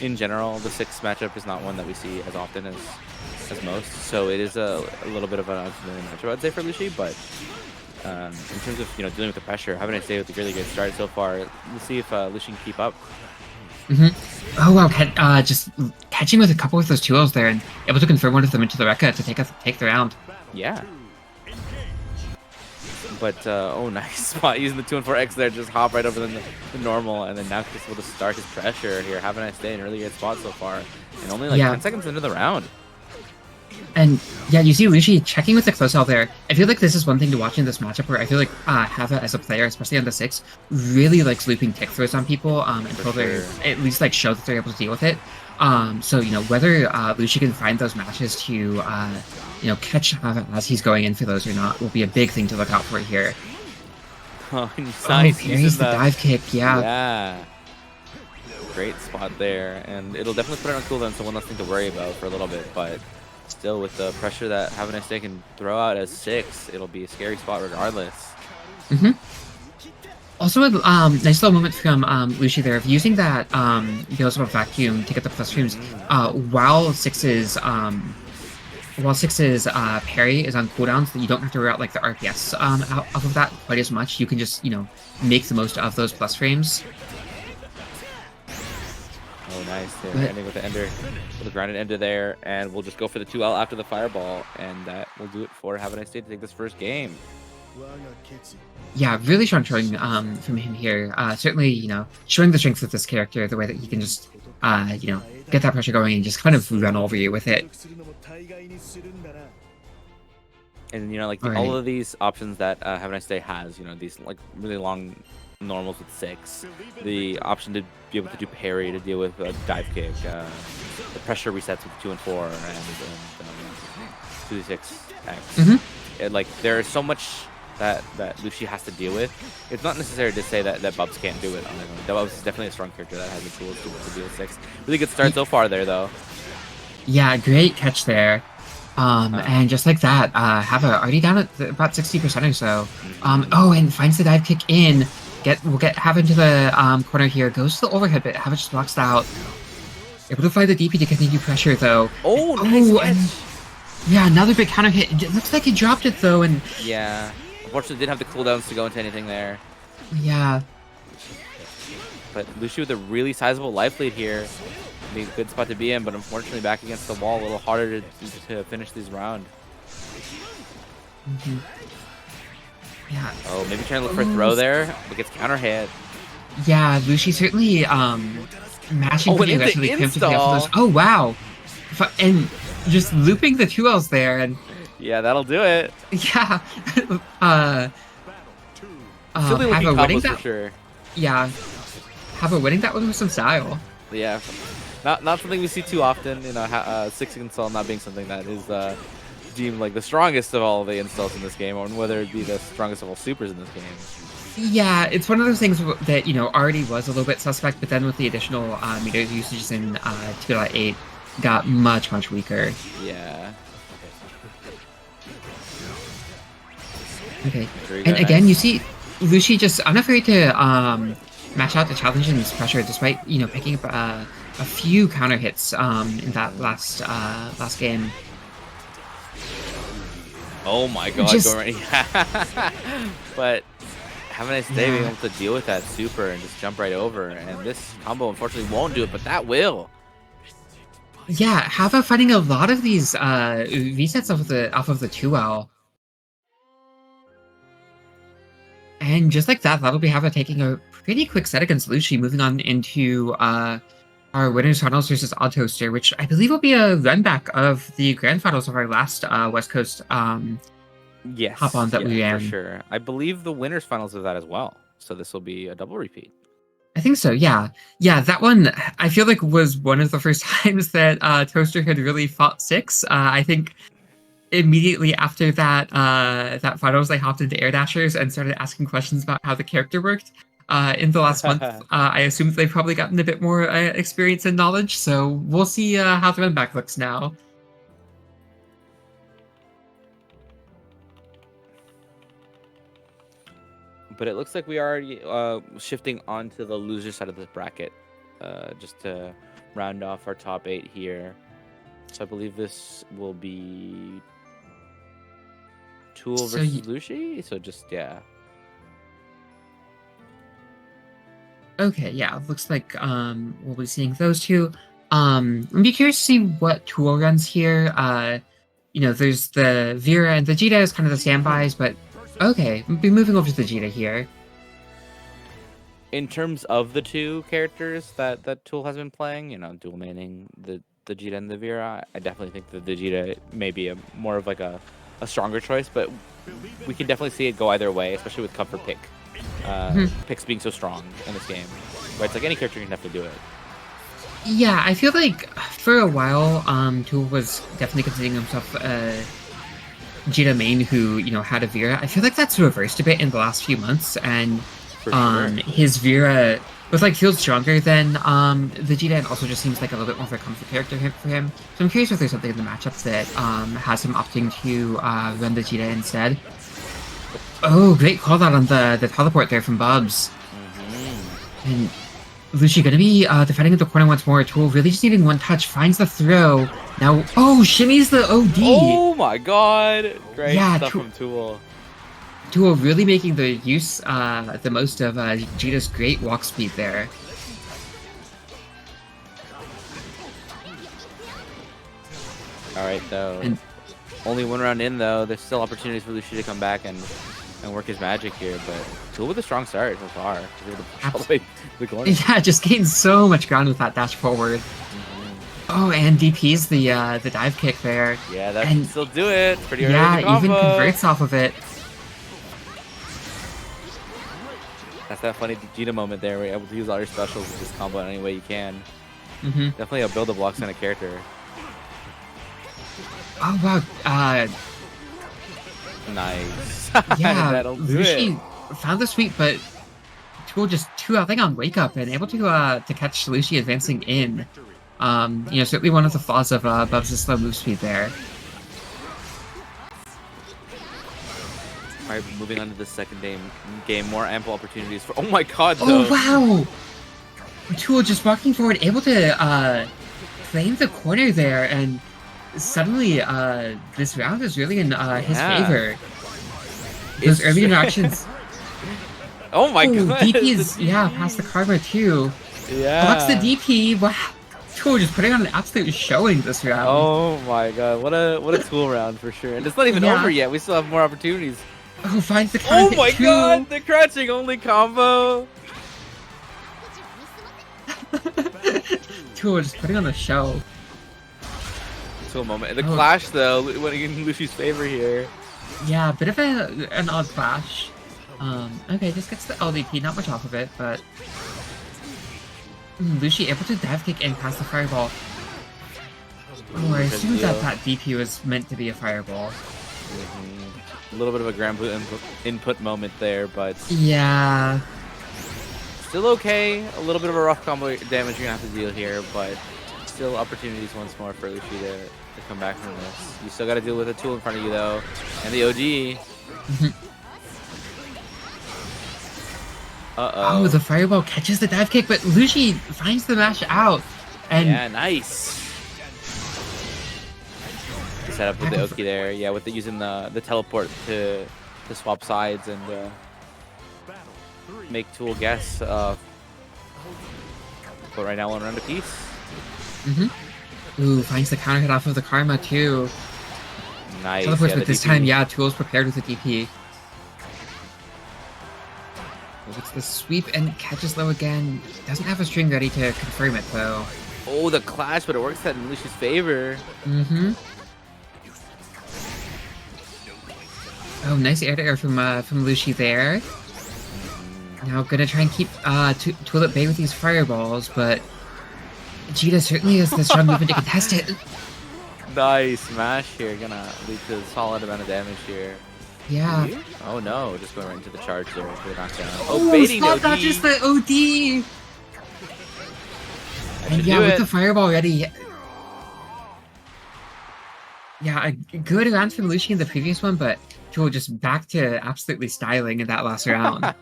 in general, the 6 matchup is not one that we see as often as most. So it is a little bit of an unfamiliar matchup, I'd say, for Lucy. But in terms of dealing with the pressure, Have a Nice Day with a really good start so far. We'll see if Lucy can keep up. Oh wow, just catching with a couple of those 2Ls there and able to confirm one of them into the Rekka to take the round. Yeah. But, nice spot using the 2-4X there, just hop right over the normal, and then now just able to start his pressure here. Have a Nice Day in a really good spot so far, and only 10 seconds into the round. And yeah, you see Lucy checking with the close L there. I feel like this is one thing to watch in this matchup where I feel like Hava as a player, especially on the 6, really likes looping tick throws on people until they're at least show that they're able to deal with it. So whether Lucy can find those matches to catch Hava as he's going in for those or not will be a big thing to look out for here. Oh, nice. Here's the dive kick, Yeah. Great spot there, and it'll definitely put it on cooldown, so one less thing to worry about for a little bit, but still with the pressure that Have a Nice Day can throw out as 6, it'll be a scary spot regardless. Also, a nice little moment from Lucy there of using that Beelzebub vacuum to get the plus streams while 6's parry is on cooldown, so that you don't have to route the RPS out of that quite as much. You can just make the most of those plus frames. Oh, nice. They're ending with the ender, with the grounded ender there, and we'll just go for the 2L after the fireball, and that will do it for Have a Nice Day to take this first game. Yeah, really strong showing from him here. Certainly, showing the strength of this character, the way that he can just, get that pressure going and just kind of run over you with it. And like All all right. of these options that Have a Nice Day has, these like really long normals with 6, the option to be able to do parry to deal with a dive kick, the pressure resets with 2 and 4, and 2d6x. Like there's so much that Lucy has to deal with. It's not necessary to say that Bubs can't do it on his own. Bubs is definitely a strong character that has the tools to deal with 6. Really good start so far there, though. Yeah, great catch there. And just like that, Hava already down at about 60% or so. Oh, and finds the dive kick in. We'll get Hava into the corner here. Goes to the overhead, but Hava just blocks it out. Able to find the DP to continue pressure, though. Oh, nice catch. And yeah, another big counter hit. It looks like he dropped it, though, and... Yeah. Unfortunately, didn't have the cooldowns to go into anything there. Yeah. But Lucy with a really sizable life lead here. Be a good spot to be in, but unfortunately back against the wall, a little harder to finish this round. Yeah. Oh, maybe trying to look for a throw there, but gets counter hit. Yeah, Lucy certainly mashing pretty and aggressively. into install. Oh, wow. And just looping the 2Ls there, and... Yeah, that'll do it. Yeah. Silly looking combos for sure. Yeah. Have a winning that one with some style. Yeah. Not something we see too often, 6 install not being something that is deemed like the strongest of all the installs in this game, or whether it be the strongest of all supers in this game. Yeah, it's one of those things that, already was a little bit suspect, but then with the additional meter usages in 2.8, got much, much weaker. Yeah. Okay. And again, you see Lucy just unafraid to mash out the challenge and this pressure, despite, picking up a few counter hits in that last game. Oh my god, but Have a Nice Day being able to deal with that super and just jump right over, and this combo unfortunately won't do it, but that will. Yeah, Hava fighting a lot of these resets off of the 2L. And just like that, that'll be Hava taking a pretty quick set against Lucy, moving on into our winners finals versus Odd Toaster, which I believe will be a run back of the grand finals of our last West Coast yes, hop on that we ran. For sure. I believe the winners finals of that as well. So this will be a double repeat. I think so, yeah. Yeah, that one I feel like was one of the first times that Toaster had really fought 6. I think immediately after that finals, they hopped into Air Dashers and started asking questions about how the character worked. In the last month, I assume they've probably gotten a bit more experience and knowledge, so we'll see how the run back looks now. But it looks like we are shifting onto the loser side of this bracket, just to round off our top 8 here. So I believe this will be Tool versus Lucy. So just Okay, yeah, looks like we'll be seeing those two. I'd be curious to see what Tool runs here. There's the Vera and the Vegeta as kind of the standbys, but okay, we'll be moving over to the Vegeta here. In terms of the two characters that Tool has been playing, dual maining the Vegeta and the Vera, I definitely think that the Vegeta may be more of like a stronger choice, but we can definitely see it go either way, especially with comfort pick. Picks being so strong in this game, where it's like any character can definitely do it. Yeah, I feel like for a while, Tool was definitely considering himself Vegeta main who, had a Vera. I feel like that's reversed a bit in the last few months, and his Vera feels stronger than the Vegeta, and also just seems like a little bit more of a comfort character for him. So I'm curious if there's something in the matchups that has him opting to run the Vegeta instead. Oh, great call out on the teleport there from Bubs. And Lucy gonna be defending the corner once more. Tool really just needing one touch, finds the throw. Now, shimmies the OD! Oh my god! Great stuff from Tool. Tool really making the the most of Vegeta's great walk speed there. Alright, though. Only one round in, though. There's still opportunities for Lucy to come back and and work his magic here. But Tool with a strong start so far. He's able to push all the way to the corner. Yeah, just gains so much ground with that dash forward. Oh, and DP's the dive kick there. Yeah, that And- can still do it. Pretty early Yeah, in the even combo. converts off of it. That's that funny Vegeta moment there where you're able to use all your specials and just combo it any way you can. Hmm. Definitely a build-a-block kind of character. Oh wow. Nice. Yeah, That'll do it. Lucy found the sweep, but Tool just 2-0 on Wake Up and able to catch Lucy advancing in. Certainly one of the flaws of Bubs' slow move speed there. All right, moving on to the second game, more ample opportunities for. Oh my God! Though. Oh wow! Tool just walking forward, able to claim the corner there, and suddenly this round is really in his Yeah. favor. Those early interactions. Oh my Oh, God! DP's past the karma too. Yeah. Blocks the DP. Wow. Tool just putting on an absolute showing this round. Oh my God! What a Tool round for sure. And it's not even Yeah. over yet. We still have more opportunities. Oh, finds the Oh counter hit my too. God! The crouching only combo. Tool just putting on the show. Tool moment. And the Oh. clash though, winning in Lucy's favor here. Yeah, a bit of an odd clash. Okay, just gets the LDP, not much off of it, but Lucy able to dive kick and pass the fireball. Oh, I assumed that DP was meant to be a fireball. A little bit of a grand input moment there, but Yeah. still okay. A little bit of a rough combo damage you're gonna have to deal here, but still opportunities once more for Lucy to come back from this. You still gotta deal with a Tool in front of you though, and the OG. Oh, the fireball catches the dive kick, but Lucy finds the mash out. And Yeah, nice. Set up with the Oki there, yeah, with using the teleport to swap sides and make Tool guess. But right now, one round apiece. Ooh, finds the counter hit off of the karma too. Nice. Teleports, yeah, but the this DP. time, Tool's prepared with the DP. It's the sweep and catches low again. Doesn't have a string ready to confirm it though. Oh, the clash, but it works out in Lucy's favor. Oh, nice air to air from Lucy there. Now gonna try and keep Tool at bay with these fireballs, but Vegeta certainly has the strong movement to contest it. Nice smash here, gonna lead to a solid amount of damage here. Yeah. Oh no, just going right into the charge there for the knockdown. Oh, baiting spot OD. dodges the OD! That And should yeah, do with it. the fireball ready. Yeah, a good round from Lucy in the previous one, but Tool just back to absolutely styling in that last round.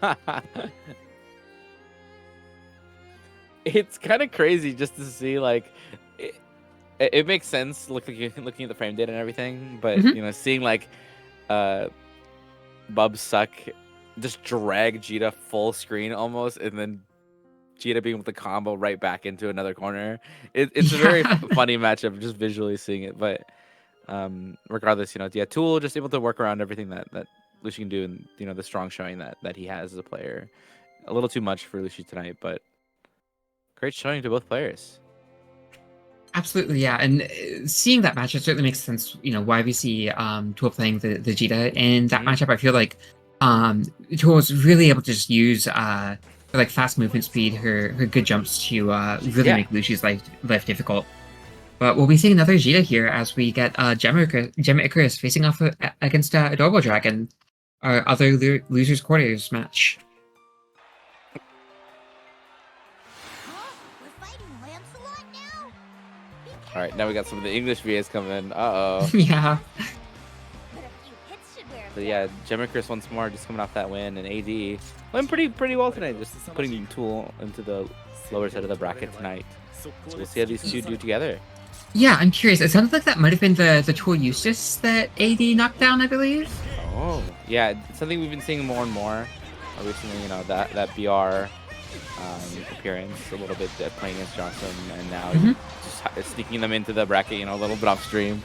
It's kind of crazy just to see, like, it makes sense looking at the frame data and everything, but seeing like Bub Suck just drag Vegeta full screen almost, and then Vegeta being with the combo right back into another corner. It's a very funny matchup just visually seeing it, but regardless, Tool just able to work around everything that Lucy can do, and the strong showing that he has as a player. A little too much for Lucy tonight, but great showing to both players. Absolutely, yeah. And seeing that matchup certainly makes sense, why we see Tool playing the Vegeta. In that matchup, I feel like Tool was really able to just use her fast movement speed, her good jumps to really make Lucy's life difficult. But we'll be seeing another Vegeta here as we get Gemma Icarus facing off against Adorable Dragon, our other losers quarters match. All right, now we got some of the English VAs coming in. Uh-oh. Yeah. So yeah, Gemicris once more, just coming off that win, and AD went pretty well tonight, just putting Tool into the lower side of the bracket tonight. So we'll see how these two do together. Yeah, I'm curious. It sounded like that might have been the Tool Eustace that AD knocked down, I believe. Oh, yeah, it's something we've been seeing more and more recently. That BR appearance a little bit playing against Johnson, and now just sneaking them into the bracket, a little bit off stream.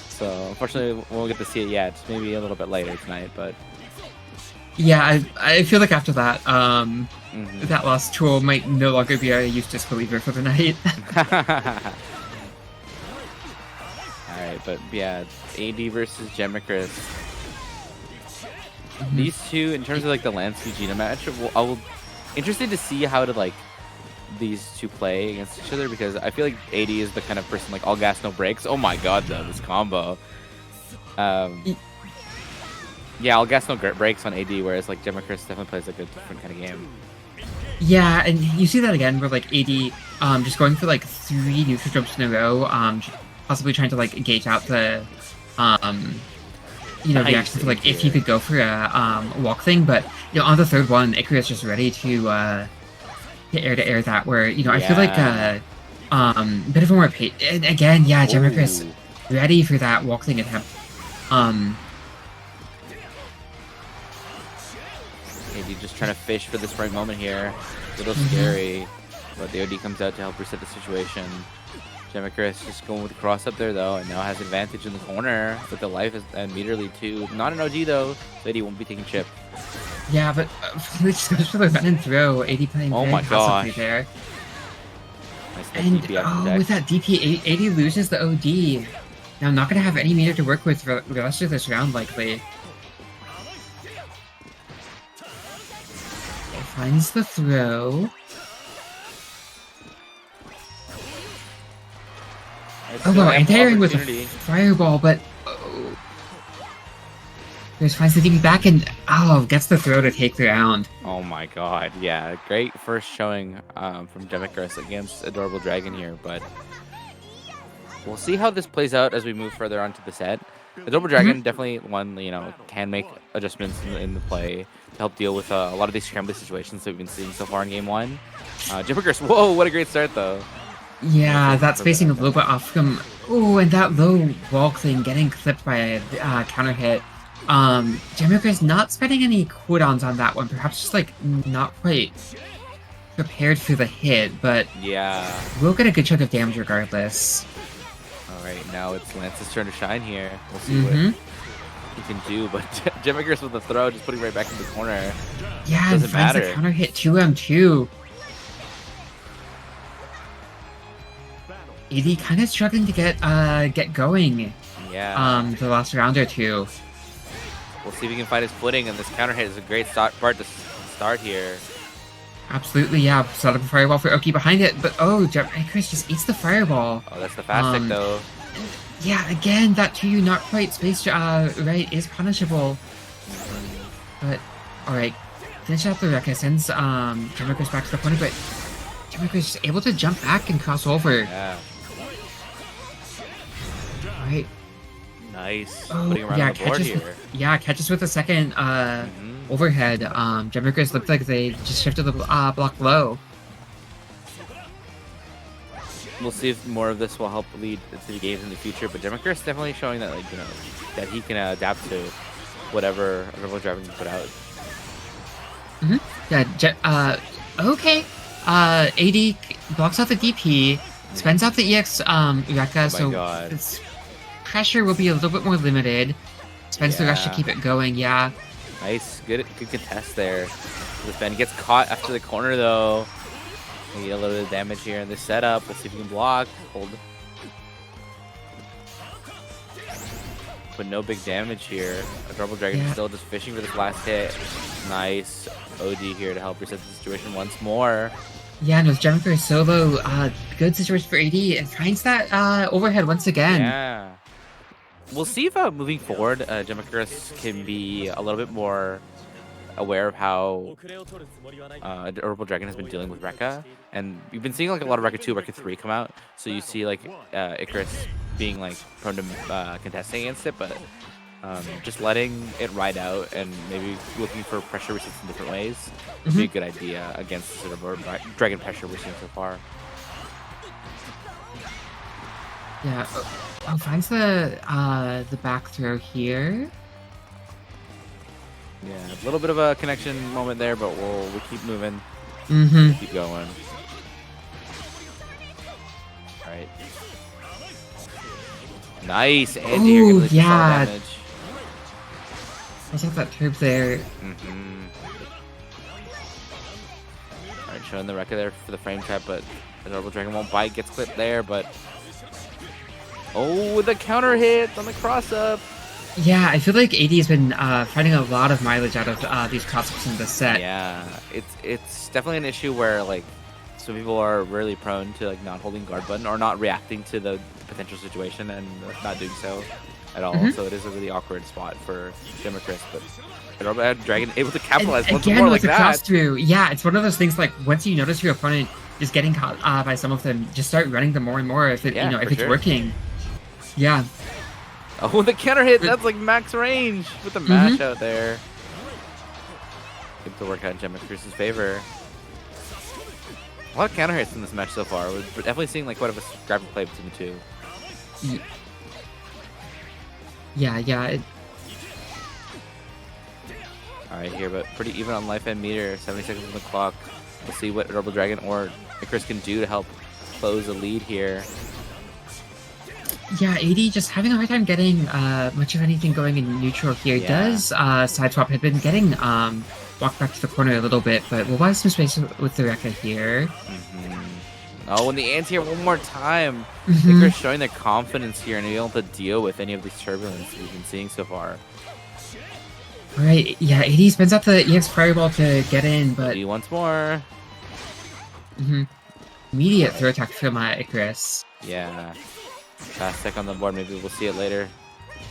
So unfortunately, we won't get to see it yet. Maybe a little bit later tonight, but Yeah, I feel like after that, Mhm. that last tool might no longer be a use disbeliever for the night. Alright, but yeah, AD versus Gemicris. Mhm. These two, in terms of like the Lance Vegeta match, I will interested to see how to like these two play against each other, because I feel like AD is the kind of person like all gas no brakes. Oh my god, though, this combo. Yeah, all gas no brakes on AD, whereas like Gemicris definitely plays like a different kind of game. Yeah, and you see that again where like AD just going for like 3 neutral jumps in a row, possibly trying to like gauge out the you know, reaction for like if you could go for a walk thing, but you know, on the third one, Icarus just ready to air to air that, where you know, I feel like a bit of a more and again, yeah, Gemicris ready for that walk thing attempt. Maybe just trying to fish for this right moment here. A little scary, but the OD comes out to help reset the situation. Gemicris just going with the cross up there though, and now has advantage in the corner with the life and meter lead too. Not an OG though, so AD won't be taking chip. Yeah, but just goes for the run and throw. AD playing very passively there. Nice and DP with that DP, AD loses the OD. Now not gonna have any meter to work with for the rest of this round likely. Finds the throw. Oh wow, anti-airing with a fireball, but Chris finds the DP back and gets the throw to take the round. Oh my god, yeah, great first showing from Gemicris against Adorable Dragon here, but we'll see how this plays out as we move further onto the set. Adorable Dragon definitely one, you know, can make adjustments in the play to help deal with a lot of these scrambly situations that we've been seeing so far in game 1. Gemicris, whoa, what a great start though. Yeah, that's facing a little bit off from. Oh, and that low walk thing getting clipped by a counter hit. Gemicris not spending any cooldowns on that one, perhaps just like not quite prepared for the hit, but yeah, we'll get a good chunk of damage regardless. Alright, now it's Lance's turn to shine here. We'll see what he can do, but Gemicris with the throw, just putting right back in the corner. Yeah, and finds the counter hit 2M2. AD kind of struggling to get going. Yeah. The last round or two. We'll see if he can find his footing, and this counter hit is a great part to start here. Absolutely, yeah. Set up a fireball for Oki behind it, but Icarus just eats the fireball. Oh, that's the fast stick though. Yeah, again, that 2U not quite spaced right is punishable. But alright, finish out the Rekka, sends Gemicris back to the corner, but Gemicris is able to jump back and cross over. Yeah. Alright. Nice. Oh, putting around yeah, the board here. catches with a second overhead. Gemicris looked like they just shifted the block low. We'll see if more of this will help lead to the games in the future, but Gemicris definitely showing that, like, you know, that he can adapt to whatever Dragon can put out. Yeah, okay. AD blocks out the DP, spends out the EX Rekka, so its pressure will be a little bit more limited. Spends the rush to keep it going, yeah. Nice, good contest there. The Ben gets caught after the corner though. We get a little bit of damage here in this setup. Let's see if we can block. Hold. But no big damage here. Adorable Dragon still just fishing for this last hit. Nice OD here to help reset the situation once more. Yeah, no, Gemicris solo, good situation for AD, and finds that overhead once again. Yeah. We'll see if moving forward, Gemicris can be a little bit more aware of how Adorable Dragon has been dealing with Rekka, and we've been seeing like a lot of Rekka 2, Rekka 3 come out, so you see like Icarus being like prone to contesting against it, but just letting it ride out and maybe looking for pressure resets in different ways would be a good idea against the sort of Dragon pressure we're seeing so far. Yeah, finds the back throw here. Yeah, a little bit of a connection moment there, but we'll keep moving. Keep going. All right. Nice, and here gonna damage. Calls out that turb there. Alright, showing the record there for the frame trap, but the Double Dragon won't bite. Gets clipped there, but... Oh, the counter hit on the cross-up! Yeah, I feel like AD has been finding a lot of mileage out of these cross-ups in this set. Yeah, it's definitely an issue where, like, some people are really prone to, like, not holding guard button or not reacting to the potential situation and not doing so at all. So it is a really awkward spot for Chris, but Dragon able to capitalize once more like that. Cross through, yeah, it's one of those things like once you notice your opponent is getting caught by some of them, just start running them more and more if it if it's working. Yeah. Oh, the counter hit! That's like max range with the mash out there. Good to work out in Chris's favor. A lot of counter hits in this match so far. We're definitely seeing like quite of a grab and play between the two. Yeah. Alright, here, but pretty even on life and meter. 70 seconds on the clock. We'll see what Double Dragon or Chris can do to help close the lead here. Yeah, AD just having a hard time getting much of anything going in neutral here. Yeah. Does side swap had been getting walked back to the corner a little bit, but we'll buy some space with the Rekka here. Oh, and the anti-air one more time. Chris showing their confidence here and being able to deal with any of these turbulence we've been seeing so far. Right, yeah, AD spins out the EX Fireball to get in, but... AD once more. Immediate throw attack from Icarus. Yeah. Fast tech on the board, maybe we'll see it later.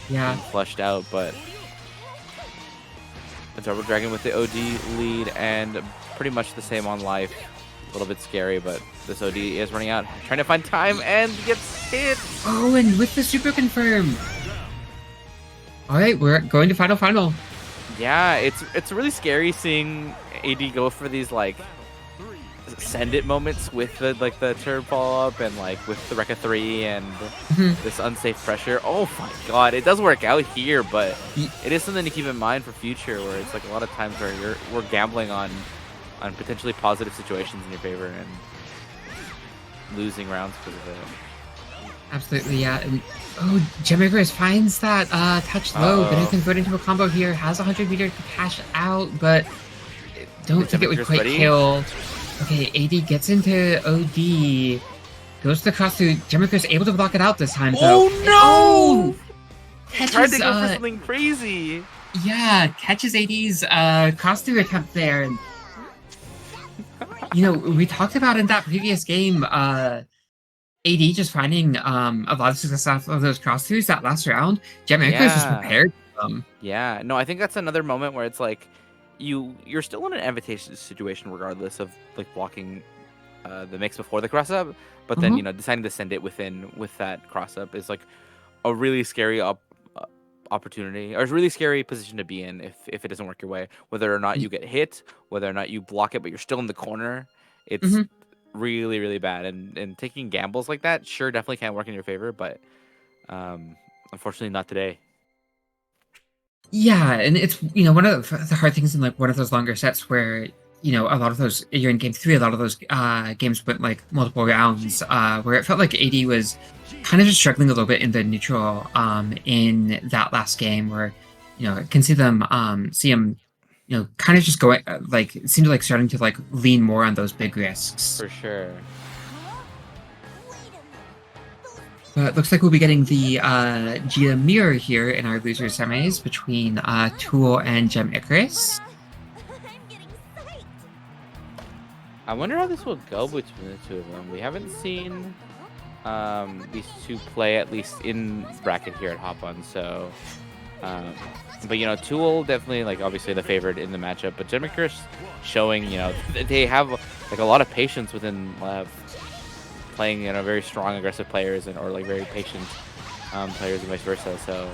Yeah. Flushed out, but... The Double Dragon with the OD lead and pretty much the same on life. A little bit scary, but this OD is running out. Trying to find time and gets hit! Oh, and with the super confirm! Alright, we're going to final. Yeah, it's really scary seeing AD go for these like send it moments with the the turb follow up and like with the Rekka 3 and this unsafe pressure. Oh my god, it does work out here, but it is something to keep in mind for future where it's like a lot of times where we're gambling on potentially positive situations in your favor and losing rounds because of it. Absolutely, yeah. And, oh, GBVS finds that touch low, gonna convert into a combo here, has 100 meter to cash out, but don't think it would quite kill. Okay, AD gets into OD, goes to the cross through. GBVS able to block it out this time, though. Oh no! Catches, tried to go for something crazy. Yeah, catches AD's cross through attempt there. And, you know, we talked about in that previous game, AD just finding a lot of success off of those cross-throughs that last round. GBVS is prepared for them. Yeah, no, I think that's another moment where it's like you're still in an advantageous situation regardless of like blocking the mix before the cross-up, but then you know deciding to send it with that cross-up is like a really scary opportunity or a really scary position to be in if it doesn't work your way. Whether or not you get hit, whether or not you block it, but you're still in the corner, it's really, really bad. And taking gambles like that, sure, definitely can work in your favor, but unfortunately not today. Yeah, and it's, you know, one of the hard things in like one of those longer sets where, you know, a lot of those, you're in game 3, a lot of those games went like multiple rounds, where it felt like AD was kind of just struggling a little bit in the neutral in that last game where, you know, I can see him, you know, kind of just going, like, it seemed like starting to, like, lean more on those big risks. For sure. But it looks like we'll be getting the Gia mirror here in our loser semis between Tool and Gem Icarus. I wonder how this will go between the two of them. We haven't seen these two play, at least in bracket here at Hop On, so... but you know, Tool definitely like obviously the favorite in the matchup, but GBVS showing, you know, they have like a lot of patience within playing, you know, very strong aggressive players or like very patient players and vice versa. So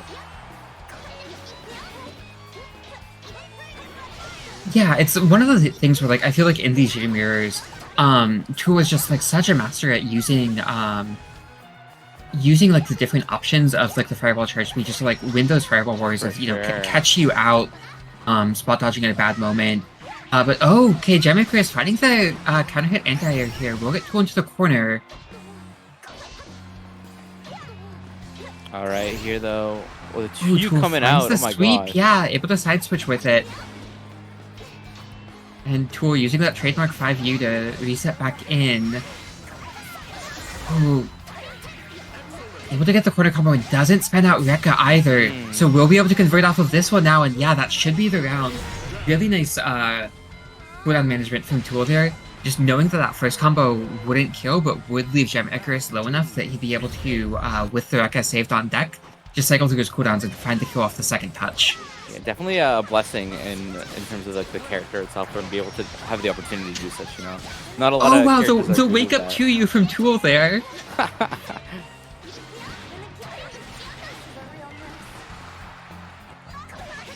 yeah, it's one of the things where like I feel like in these G mirrors, Tool is just like such a master at using like the different options of like the fireball charge to me just to like win those fireball wars as you know catch you out, spot dodging at a bad moment. But okay, GBVS finding the counter hit anti-air here. We'll get Tool into the corner. All right, here though, Oh, the Ooh, two Tool coming finds out. the Oh my sweep. god. Yeah, able to side switch with it. And Tool using that trademark 5U to reset back in. Ooh. Able to get the corner combo and doesn't spend out Rekka either. So we'll be able to convert off of this one now, and yeah, that should be the round. Really nice cooldown management from Tool there. Just knowing that that first combo wouldn't kill, but would leave Gem Icarus low enough that he'd be able to, with the Rekka saved on deck, just cycle through his cooldowns and find the kill off the second touch. Yeah, definitely a blessing in terms of like the character itself and be able to have the opportunity to do such, you know. Not a lot Oh of wow, characters the are wake do up that. to you from Tool there.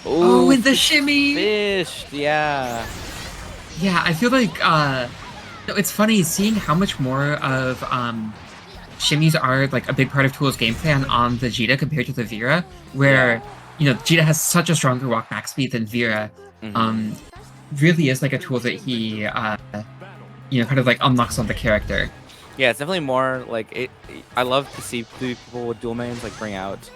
Ooh, Oh, and the shimmy! fished, yeah. Yeah, I feel like it's funny seeing how much more of shimmies are like a big part of Tool's game plan on the Jita compared to the Vera, where you know Jita has such a stronger walk back speed than Vera. Really is like a tool that he you know, kind of like unlocks on the character. Yeah, it's definitely more like it. I love to see people with dual mains like bring out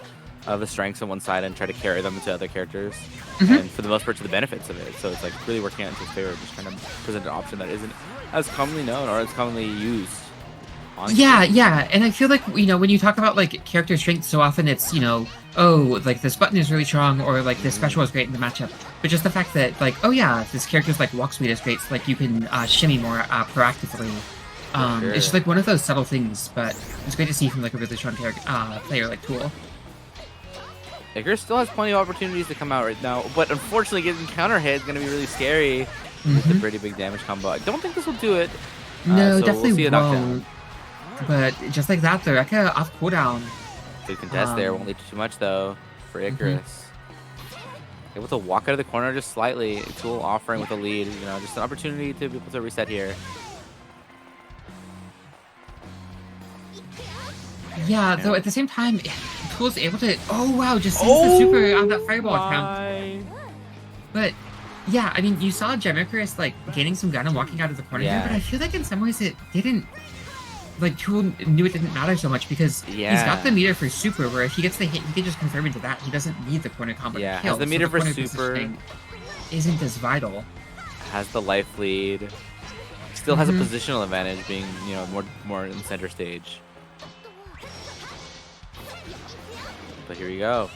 the strengths on one side and try to carry them to other characters, and for the most part to the benefits of it. So it's like really working out into his favor, just trying to present an option that isn't as commonly known or as commonly used. Honestly. Yeah, and I feel like, you know, when you talk about like character strength, so often it's, you know, oh, like this button is really strong, or like this special is great in the matchup. But just the fact that like, oh yeah, this character's like walk speed is great, so like you can shimmy more proactively. It's just like one of those subtle things, but it's great to see from like a really strong player like Tool. Icarus still has plenty of opportunities to come out right now, but unfortunately getting counter hit is going to be really scary with a pretty big damage combo. I don't think this will do it. No, so definitely we'll see a knockdown. won't. But just like that, the Rekka off cooldown. Good contest there, won't lead to too much though for Icarus. Able to walk out of the corner just slightly. Tool offering with a lead, you know, just an opportunity to be able to reset here. Yeah, though at the same time, Tool's able to. Oh wow, just sees the super on that fireball account. But yeah, I mean, you saw Gem Icarus like gaining some gun and walking out of the corner here, but I feel like in some ways it didn't. Like Tool knew it didn't matter so much because he's got the meter for super, where if he gets the hit, he can just confirm into that. He doesn't need the corner combo to kill. Has the meter so for super. Isn't as vital. Has the life lead. Still has a positional advantage, being, you know, more in center stage. But here we go.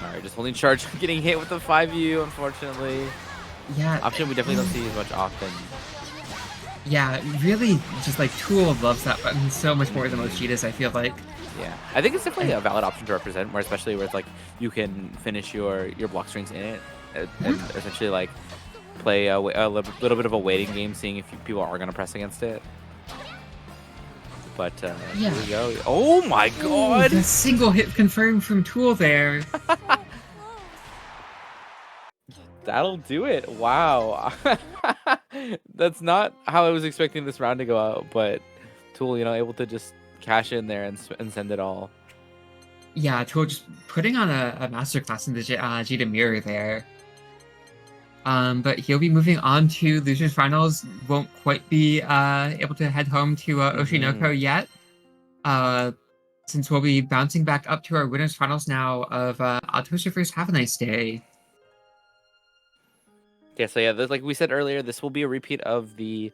Alright, just holding charge, getting hit with the 5U, unfortunately. Yeah. Option we definitely don't see as much often. Yeah, really, just like Tool loves that button so much more than most Jitas, I feel like. Yeah, I think it's definitely a valid option to represent, where especially where it's like you can finish your block strings in it, and essentially like play a little bit of a waiting game, seeing if people are gonna press against it. But here we go. Oh my god! The single hit confirmed from Tool there. That'll do it. Wow. That's not how I was expecting this round to go out, but Tool, you know, able to just cash in there and send it all. Yeah, Tool just putting on a masterclass in the Jita mirror there. But he'll be moving on to Losers Finals. Won't quite be able to head home to Oshinoko yet. Since we'll be bouncing back up to our Winners Finals now of Toaster First. Have a nice day. Yeah, so yeah, like we said earlier, this will be a repeat of the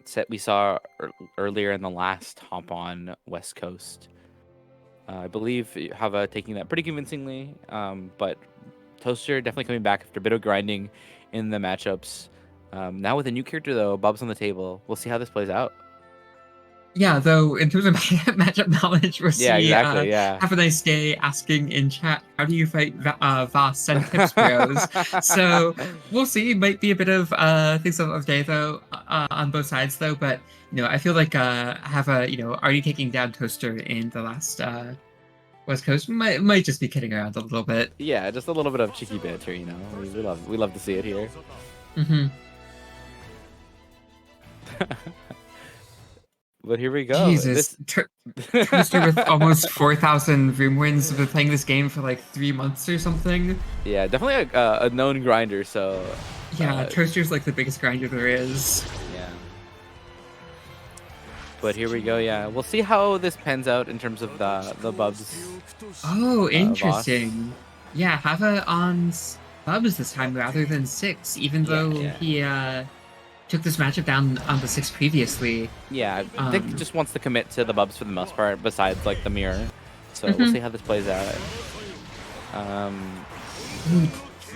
set we saw earlier in the last Hop on West Coast. I believe Hava taking that pretty convincingly, but Toaster definitely coming back after a bit of grinding in the matchups. Now with a new character though, Bob's on the table. We'll see how this plays out. Yeah, though, in terms of matchup knowledge, we'll see. Have a nice day asking in chat, how do you fight Voss? Send tips, bros. So we'll see. Might be a bit of things of the day, though, on both sides, though. But, you know, I feel like Hava, you know, already taking down Toaster in the last West Coast might just be kidding around a little bit. Yeah, just a little bit of cheeky banter, you know. We love to see it here. But here we go. Jesus, Toaster with almost 4,000 room wins, been playing this game for like 3 months or something. Yeah, definitely a known grinder. So yeah, Toaster's like the biggest grinder there is. Yeah. But here we go. Yeah, we'll see how this pans out in terms of the Bubs. Oh, Voss. interesting. Yeah, Hava on Bubs this time rather than 6, even though he took this matchup down on the 6 previously. Yeah, Dick just wants to commit to the Bubs for the most part, besides like the mirror. So we'll see how this plays out.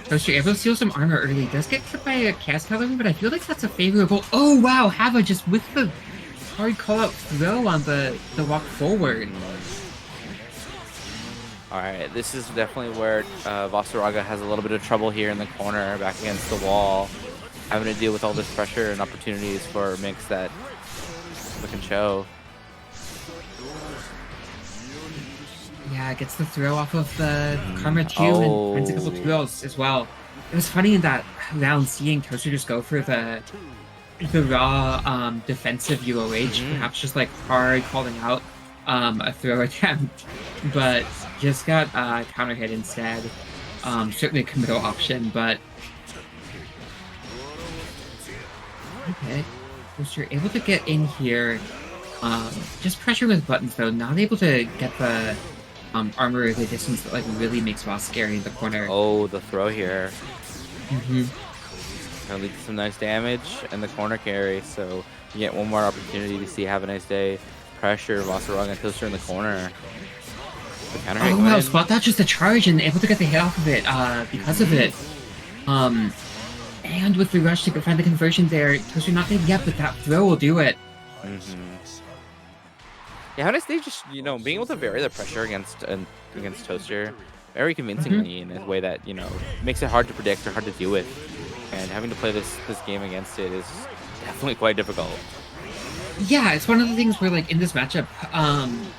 Toaster able to steal some armor early. Does get hit by a cast coloring, but I feel like that's a favorable. Oh wow, Hava just with the hard call out throw on the walk forward. Alright, this is definitely where Vasaraga has a little bit of trouble here in the corner, back against the wall, having to deal with all this pressure and opportunities for Mix that we can show. Yeah, gets the throw off of the Karma 2 and finds a couple throws as well. It was funny in that round seeing Toaster just go for the raw defensive UOH, perhaps just like hard calling out a throw attempt, but just got counter hit instead. Certainly a committal option, but okay. Toaster able to get in here. Just pressure with buttons though, not able to get the armor at a distance that like really makes Voss scary in the corner. Oh, the throw here. Gonna lead to some nice damage and the corner carry, so you get one more opportunity to see Have a Nice Day pressure Vasaraga and Toaster in the corner. The counter hit wow, spot dodge just a charge and able to get the hit off of it because of it. And with the rush to find the conversion there, Toaster not dead yet, but that throw will do it. Yeah, Have a Nice Day just, you know, being able to vary the pressure against Toaster very convincingly in a way that, you know, makes it hard to predict or hard to deal with. And having to play this game against it is definitely quite difficult. Yeah, it's one of the things where, like, in this matchup,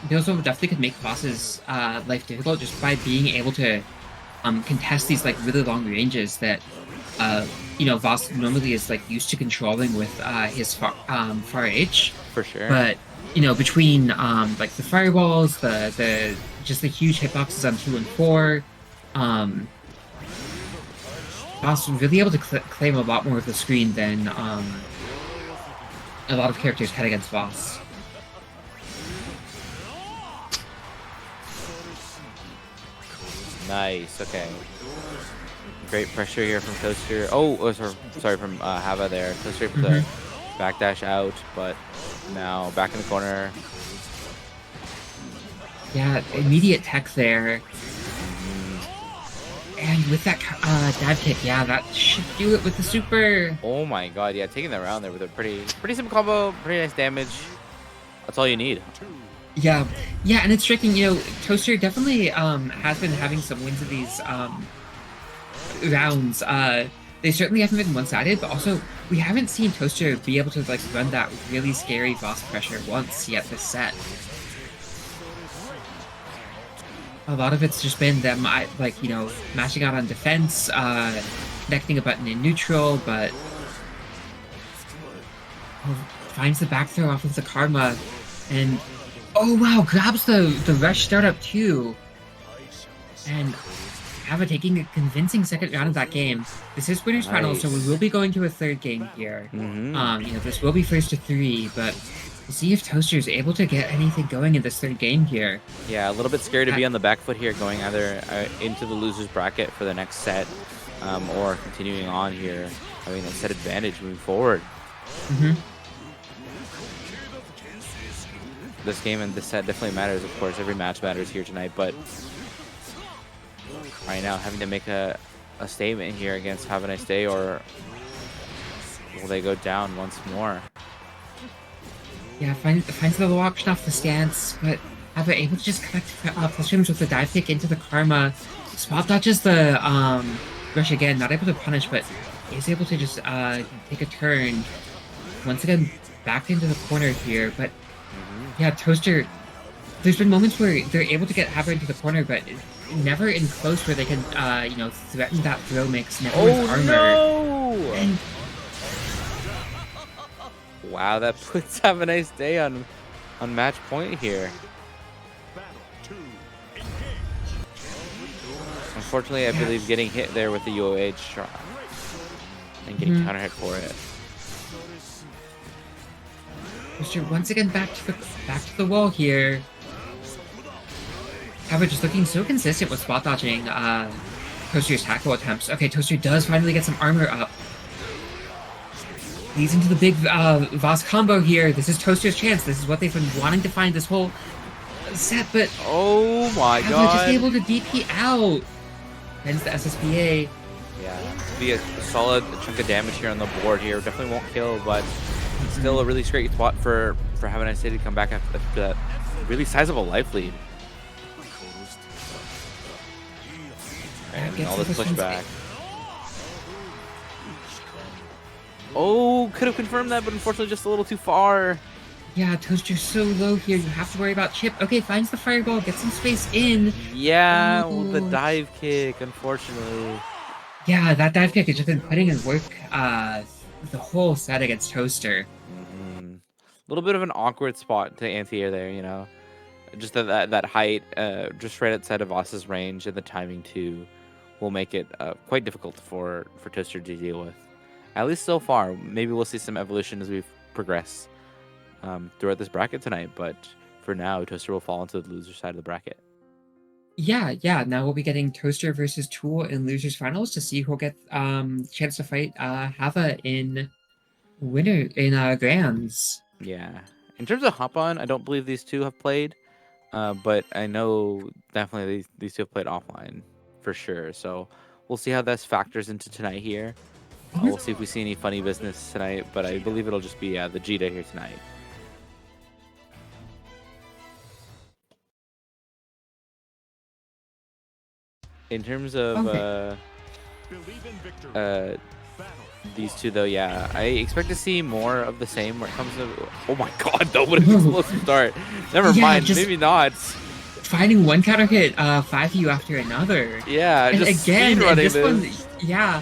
Bilzo definitely could make Voss's life difficult just by being able to contest these, like, really long ranges that, you know, Voss normally is, like, used to controlling with his far H. For sure. But, you know, between, like, the firewalls, the just the huge hitboxes on 2 and 4, Voss really able to claim a lot more of the screen than a lot of characters had against Voss. Nice, okay. Great pressure here from Toaster. Oh, sorry, from Hava there. Toaster able to backdash out, but now back in the corner. Yeah, immediate tech there. And with that dive kick, yeah, that should do it with the super. Oh my god, yeah, taking that round there with a pretty simple combo, pretty nice damage. That's all you need. Yeah, and it's striking, you know, Toaster definitely has been having some wins in these rounds. They certainly haven't been one-sided, but also we haven't seen Toaster be able to like run that really scary Voss pressure once yet this set. A lot of it's just been them, like, you know, mashing out on defense, connecting a button in neutral, but finds the back throw off of the Karma, and oh wow, grabs the rush startup too, and Hava taking a convincing second round of that game. This is winners final, so we will be going to a third game here. You know, this will be first to 3, but we'll see if Toaster is able to get anything going in this third game here. Yeah, a little bit scared to be on the back foot here, going either into the loser's bracket for the next set, or continuing on here, having a set advantage moving forward. This game and this set definitely matters, of course. Every match matters here tonight, but right now having to make a statement here against Have a Nice Day, or will they go down once more? Yeah, finds the low option off the stance, but Hava able to just connect plus streams with the dive kick into the Karma. Spot dodges the rush again, not able to punish, but is able to just take a turn. Once again, back into the corner here, but yeah, Toaster, there's been moments where they're able to get Hava into the corner, but never in close where they can, you know, threaten that throw mix, never with armor. No! And wow, that puts Have a Nice Day on match point here. Unfortunately, I believe getting hit there with the UOH shot and getting counter hit for it. Toaster once again back to the wall here. However, just looking so consistent with spot dodging Toaster's tackle attempts. Okay, Toaster does finally get some armor up. Leads into the big Voss combo here. This is Toaster's chance. This is what they've been wanting to find this whole set, but oh my god, just able to DP out. Hence the SSBA. Yeah, be a solid chunk of damage here on the board here. Definitely won't kill, but still a really great spot for having Nice City come back after that really sizable life lead. And all this pushback. Oh, could have confirmed that, but unfortunately just a little too far. Yeah, Toaster's so low here. You have to worry about Chip. Okay, finds the fireball, gets some space in. Yeah, the dive kick, unfortunately. Yeah, that dive kick has just been putting in work the whole set against Toaster. A little bit of an awkward spot to anti-air there, you know. Just that height, just right outside of Voss's range, and the timing too will make it quite difficult for Toaster to deal with. At least so far. Maybe we'll see some evolution as we progress throughout this bracket tonight, but for now, Toaster will fall into the loser side of the bracket. Yeah. Now we'll be getting Toaster versus Tool in losers finals to see who'll get chance to fight Hava in grands. Yeah. In terms of hop on, I don't believe these two have played, but I know definitely these two have played offline for sure. So we'll see how this factors into tonight here. We'll see if we see any funny business tonight, but I believe it'll just be the Jita here tonight. In terms of these two, though, yeah, I expect to see more of the same when it comes to... Oh my god, though, what an explosive start. Never mind, maybe not. Finding one counter hit 5U after another. Yeah, and just again, and this one, yeah.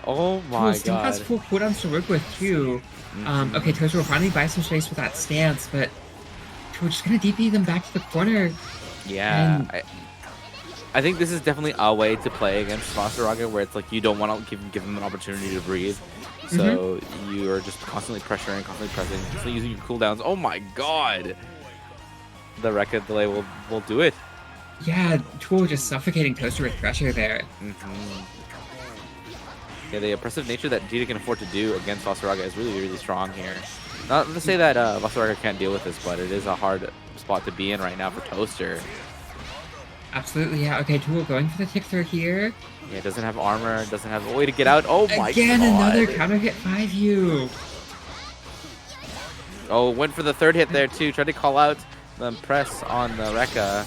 Oh my god. Still has full cooldowns to work with, too. Okay, Toaster will finally buy some space with that stance, but we're just going to DP them back to the corner. Yeah, I think this is definitely a way to play against Vasaraga, where it's like you don't want to give them an opportunity to breathe. So you are just constantly pressuring, constantly pressing, just using your cooldowns. Oh my god! The record delay will do it. Yeah, Tool just suffocating Toaster with pressure there. Yeah, the oppressive nature that Jita can afford to do against Vasaraga is really, really strong here. Not to say that Vasaraga can't deal with this, but it is a hard spot to be in right now for Toaster. Absolutely, yeah. Okay, Tool going for the tick through here. Yeah, doesn't have armor, doesn't have a way to get out. Oh my god! Again, another counter hit 5U. Oh, went for the third hit there too. Tried to call out the press on the Rekka.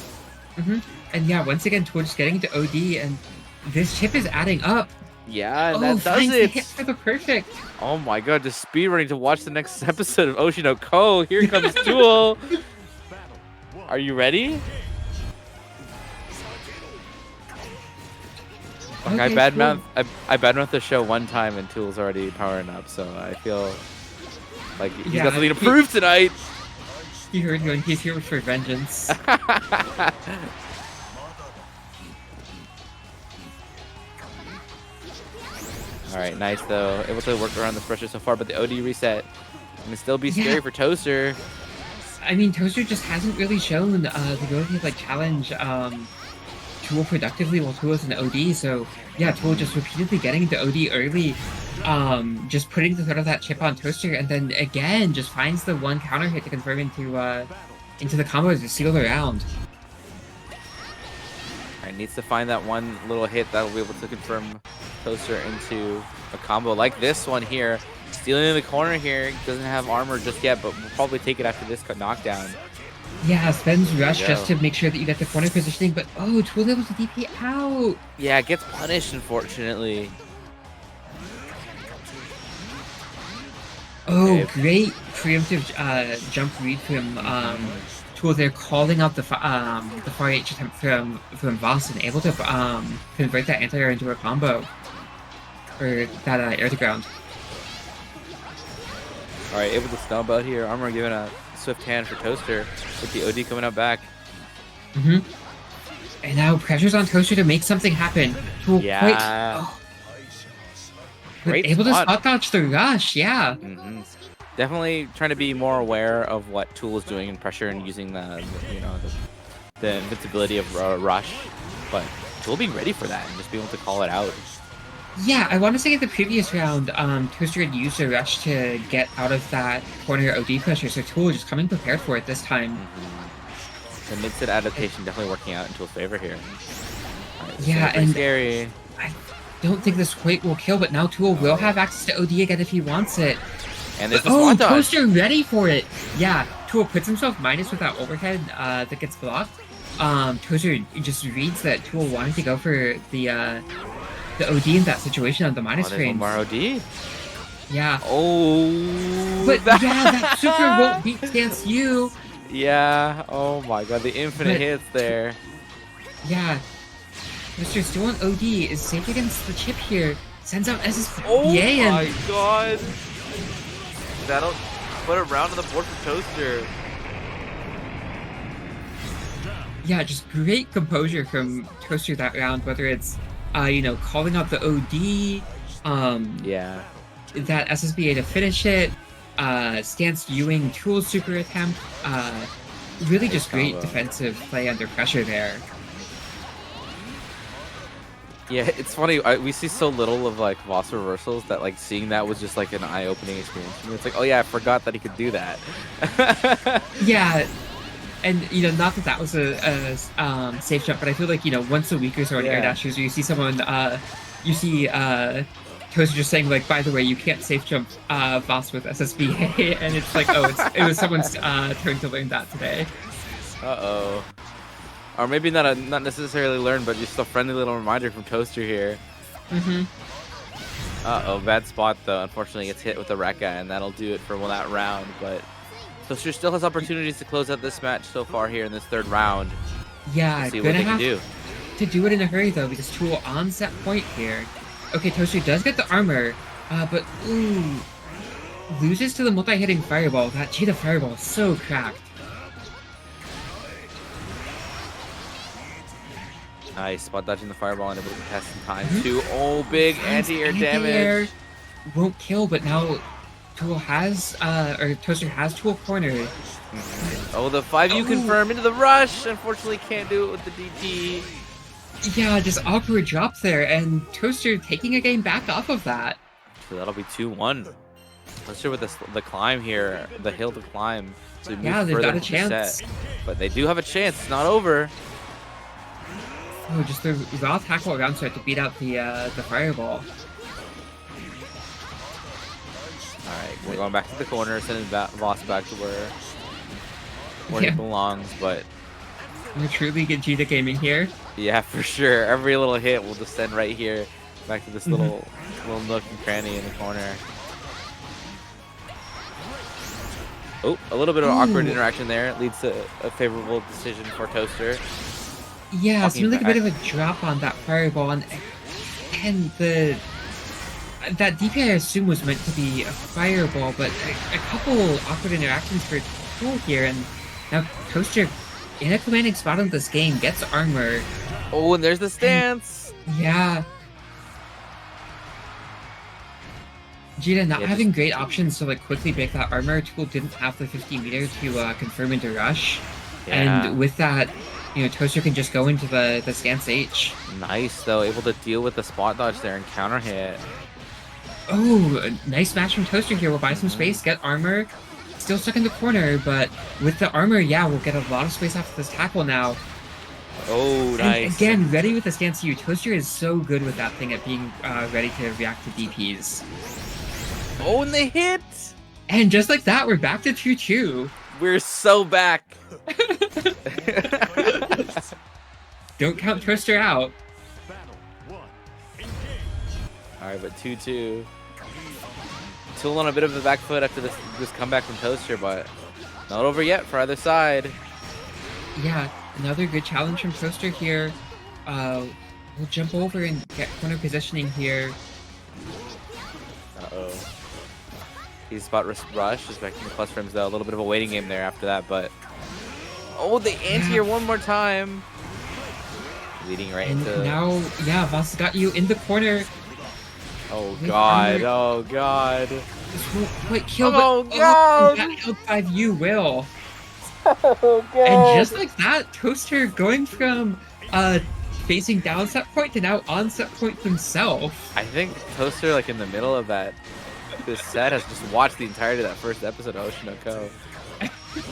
And yeah, once again, Tool just getting into OD, and this chip is adding up. Yeah, and that does it. it. Hit for the perfect. Oh my god, just speedrunning to watch the next episode of Oshino Ko. Here comes Tool. Are you ready? Like, Okay, I badmouth the show one time and Tool's already powering up, so I feel like he's got something to prove tonight. You heard him, he's here for vengeance. Alright, nice though. Able to work around this pressure so far, but the OD reset can still be scary for Toaster. I mean, Toaster just hasn't really shown the ability to like challenge Tool productively while Tool is in OD, so yeah, Tool just repeatedly getting into OD early, just putting the threat of that chip on Toaster, and then again just finds the one counter hit to confirm into the combo to seal the round. Alright, needs to find that one little hit that'll be able to confirm Toaster into a combo like this one here. Stealing in the corner here, doesn't have armor just yet, but will probably take it after this knockdown. Yeah, spends rush just to make sure that you get the corner positioning, but oh, Tool's able to DP out! Yeah, it gets punished, unfortunately. Oh, okay. Great preemptive jump read from Tool there, calling out the far H attempt from Voss and able to convert that anti-air into a combo. Or that air to ground. Alright, able to snub out here. Armor giving a swift hand for Toaster with the OD coming out back. And now pressure's on Toaster to make something happen. Tool yeah. Great able to spot dodge the rush, yeah. Definitely trying to be more aware of what Tool is doing in pressure and using the invincibility of Rush. But Tool being ready for that and just being able to call it out. Yeah, I want to say in the previous round, Toaster had used a rush to get out of that corner OD pressure, so Tool just coming prepared for it this time. The mid-set adaptation definitely working out in Tool's favor here. Right, yeah, and scary. I don't think this quite will kill, but now Tool will have access to OD again if he wants it. And there's the swan dodge. Toaster ready for it! Yeah, Tool puts himself minus with that overhead that gets blocked. Toaster just reads that Tool wanted to go for the OD in that situation on the minus frames. More OD? Yeah. Oh. But yeah, that super won't beat Stance U. Yeah. Oh my god, the infinite hits there. Yeah. Mr. still on OD is safe against the chip here. Sends out SSBA Oh my god. That'll put a round on the board for Toaster. Yeah, just great composure from Toaster that round, whether it's calling out the OD, yeah, that SSBA to finish it, Stance Ewing Tool super attempt, really just great defensive play under pressure there. Yeah, it's funny. We see so little of like Voss reversals that like seeing that was just like an eye-opening experience for me. It's like, oh yeah, I forgot that he could do that. Yeah. And, not that was a safe jump, but I feel like, once a week or so in air dashes, you see someone, Toaster just saying, like, by the way, you can't safe jump Voss with SSBA, and it's like, oh, it was someone's turn to learn that today. Uh-oh. Or maybe not necessarily learn, but just a friendly little reminder from Toaster here. Uh-oh, bad spot, though. Unfortunately, gets hit with the Rekka, and that'll do it for that round, but Toaster still has opportunities to close out this match so far here in this third round. Yeah, see what they can do. To do it in a hurry though, because Tool on set point here. Okay, Toaster does get the armor, but loses to the multi-hitting fireball. That cheetah fireball is so cracked. Nice, spot dodging the fireball and able to pass some time too. Oh, big anti-air damage. Won't kill, but now Tool has, Toaster has Tool cornered. Oh, the 5U confirmed into the rush. Unfortunately, can't do it with the DP. Yeah, just awkward drop there, and Toaster taking a game back off of that. So that'll be 2-1. Toaster with the climb here, the hill to climb. To move they've got a the chance. Set. But they do have a chance. It's not over. Oh, just the raw tackle around start to beat out the fireball. Alright, we're going back to the corner, sending Voss back to where he belongs, but we're truly get Gita gaming here. Yeah, for sure. Every little hit will just send right here back to this little nook and cranny in the corner. Oh, a little bit of awkward interaction there. It leads to a favorable decision for Toaster. Yeah, it's really like a bit of a drop on that fireball, and that DP I assume was meant to be a fireball, but a couple awkward interactions for Tool here, and now Toaster in a commanding spot in this game gets armor. Oh, and there's the stance. Yeah. Gita not having great options to like quickly break that armor. Tool didn't have the 50 meter to confirm into rush, and with that, Toaster can just go into the stance H. Nice though, able to deal with the spot dodge there and counter hit. Oh, a nice match from Toaster here. We'll buy some space, get armor. Still stuck in the corner, but with the armor, we'll get a lot of space off of this tackle now. Oh, nice. And again, ready with the stance U. Toaster is so good with that thing at being ready to react to DPs. Oh, and they hit! And just like that, we're back to 2-2. We're so back. Don't count Toaster out. Alright, but 2-2. Tool on a bit of the back foot after this comeback from Toaster, but not over yet for either side. Yeah, another good challenge from Toaster here. We'll jump over and get corner positioning here. Uh-oh. He's spot rush, respecting the plus frames though. A little bit of a waiting game there after that, but oh, the anti-air one more time. Leading right into... Now, Voss got you in the corner. Oh With god, armor. oh god. This won't quite kill, Oh but god! that L5U will. Oh And god! just like that, Toaster going from facing down set point to now on set point himself. I think Toaster, like in the middle of this set, has just watched the entirety of that first episode of Oshinoko.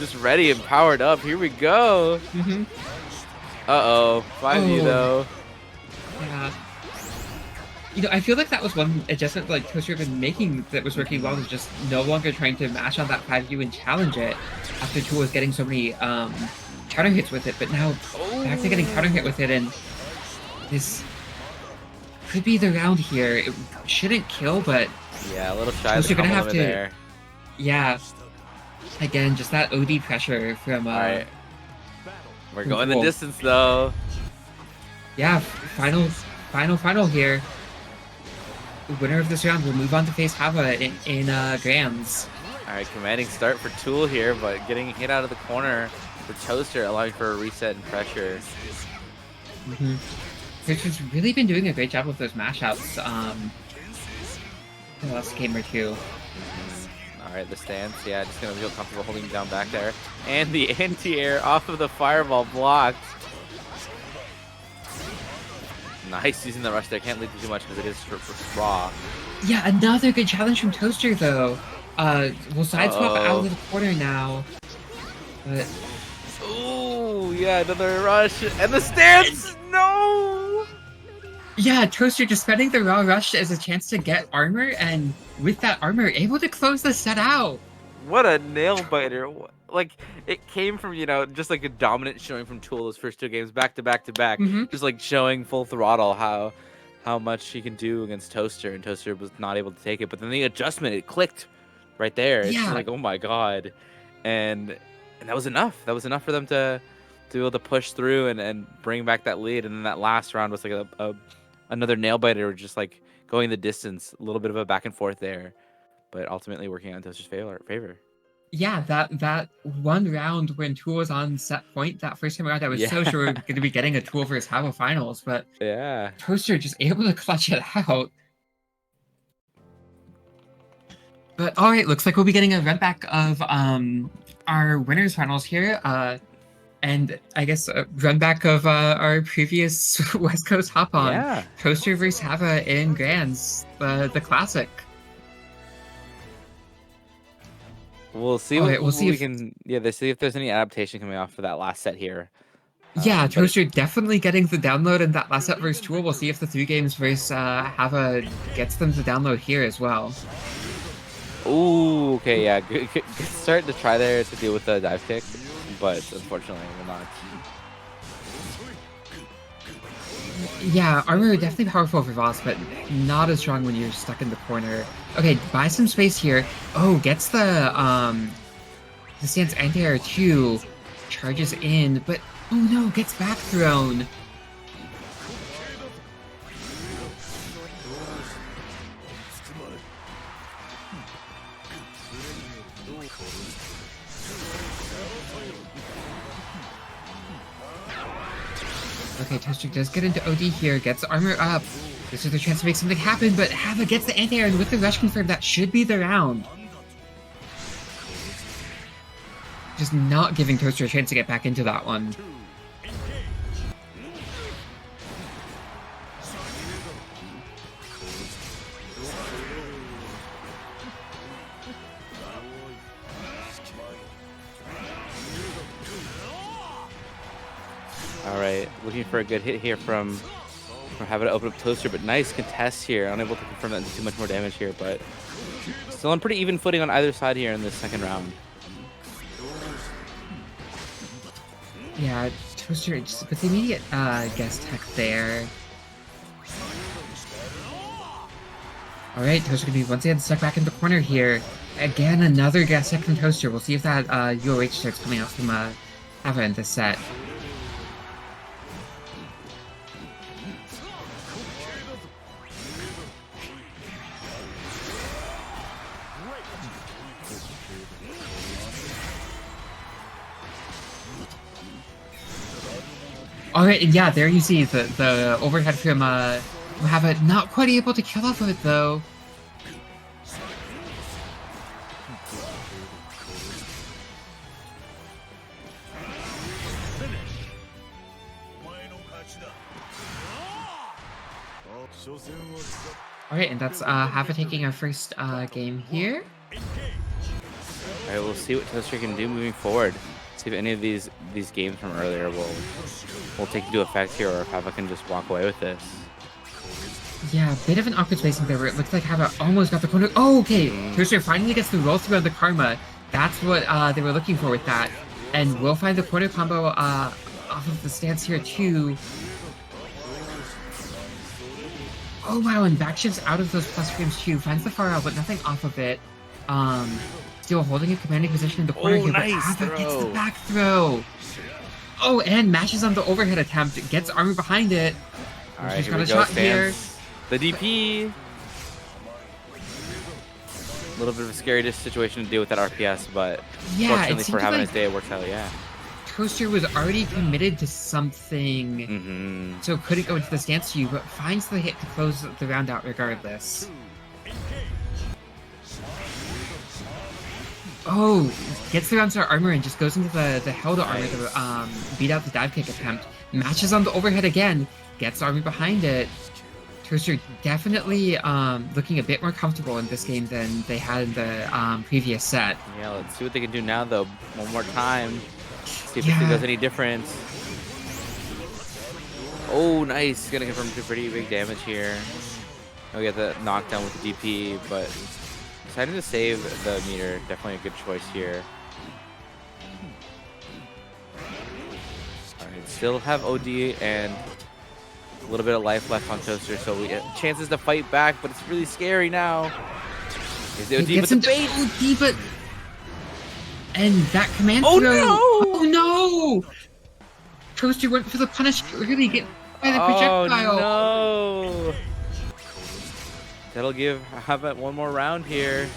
Just ready and powered up. Here we go. Mm-hmm. Uh-oh. 5U though. Yeah. You know, I feel like that was one adjustment like Toaster had been making that was working well, was just no longer trying to mash on that 5U and challenge it after Tool was getting so many counter hits with it, but now back to getting counter hit with it, and this could be the round here. It shouldn't kill, but Yeah, a little shy of Toaster the gonna combo have limit to there. yeah. Again, just that OD pressure from Alright. We're from going the Tool. distance though. Yeah, final here. The winner of this round will move on to face Hava in Grands. Alright, commanding start for Tool here, but getting hit out of the corner for Toaster, allowing for a reset and pressure. Mm-hmm. Toaster's really been doing a great job with those mashouts the last game or two. Alright, the stance, yeah, just gonna feel comfortable holding him down back there. And the anti-air off of the fireball blocked. Nice using the rush there, can't lead too much because it is raw. Yeah, another good challenge from Toaster though. We'll side swap out of the corner now. But Ooh, yeah, another rush. And the stance! No! yeah, Toaster just spending the raw rush as a chance to get armor, and with that armor, able to close the set out. What a nail biter. Like, it came from, you know, just like a dominant showing from Tool those first two games, back to back to back. Mhm. Just like showing full throttle how much he can do against Toaster, and Toaster was not able to take it. But then the adjustment, it clicked right there. It's Yeah. like, oh my god. And that was enough. That was enough for them to be able to push through and bring back that lead. And then that last round was like another nail biter, just like going the distance, a little bit of a back and forth there, but ultimately working on Toaster's favor. Yeah, that one round when Tool was on set point, that first time around, I was so Yeah. sure we were going to be getting a Tool versus Hava finals, but Yeah. Toaster just able to clutch it out. But all right, looks like we'll be getting a run back of our winners finals here, and I guess a run back of our previous West Coast hop on. Yeah. Toaster versus Hava in Grands, the classic. We'll see. Alright, we'll see we if- can. Yeah, they see if there's any adaptation coming off for that last set here. Yeah, But- Toaster definitely getting the download in that last set versus Tool. We'll see if the 3 games versus Hava gets them to download here as well. Ooh, okay, yeah. Good start to try there to deal with the dive kick, but unfortunately, will not. Yeah, armor definitely powerful for Voss, but not as strong when you're stuck in the corner. Okay, buy some space here. Oh, gets the stance anti-air too. Charges in, but oh no, gets back thrown. Okay, Toaster does get into OD here, gets armor up. This is the chance to make something happen, but Hava gets the anti-air, and with the rush confirmed, that should be the round. Just not giving Toaster a chance to get back into that one. All right, looking for a good hit here from having to open up Toaster, but nice contest here. Unable to confirm that into too much more damage here, but still on pretty even footing on either side here in this second round. Yeah, Toaster just with the immediate guest tech there. Alright, Toaster gonna be once again stuck back in the corner here. Again, another guest tech from Toaster. We'll see if that UOH starts coming out from Hava in this set. Alright, and yeah, there you see the overhead from Hava not quite able to kill off of it though. Alright, and that's Hava taking our first game here. All right, we'll see what Toaster can do moving forward. See if any of these games from earlier will take into effect here, or if Hava can just walk away with this. Yeah, bit of an awkward spacing there where it looks like Hava almost got the corner. Oh, okay. Toaster finally gets the roll through on the Karma. That's what they were looking for with that. And we'll find the corner combo off of the stance here too. Oh wow, and back shifts out of those plus frames too. Finds the far out, but nothing off of it. Still holding a commanding position in the corner here, nice but Hava throw. gets the back throw. Oh, and mashes on the overhead attempt. Gets armor behind it. All right, She's here got we a go. shot here. Stance. The DP. A little bit of a scary situation to deal with that RPS, but Yeah, fortunately it for seems having like his day, it works out. Yeah. Toaster was already committed to something, so couldn't go into the stance to you, but finds the hit to close the round out regardless. Oh, gets the round to armor and just goes into the held armor to beat out the dive kick attempt. Matches on the overhead again, gets armor behind it. Toaster definitely looking a bit more comfortable in this game than they had in the previous set. Yeah, let's see what they can do now, though. One more time. See if Yeah. it does any difference. Oh, nice. Gonna confirm some pretty big damage here. We get the knockdown with the DP, but deciding to save the meter. Definitely a good choice here. Alright, still have OD and a little bit of life left on Toaster, so we get chances to fight back, but it's really scary now. Is the It OD, gets but the into bait! OD, but... And that command Oh, throw... no! Oh no! Toaster went for the punish, really get by the projectile. Oh no! That'll give Hava one more round here.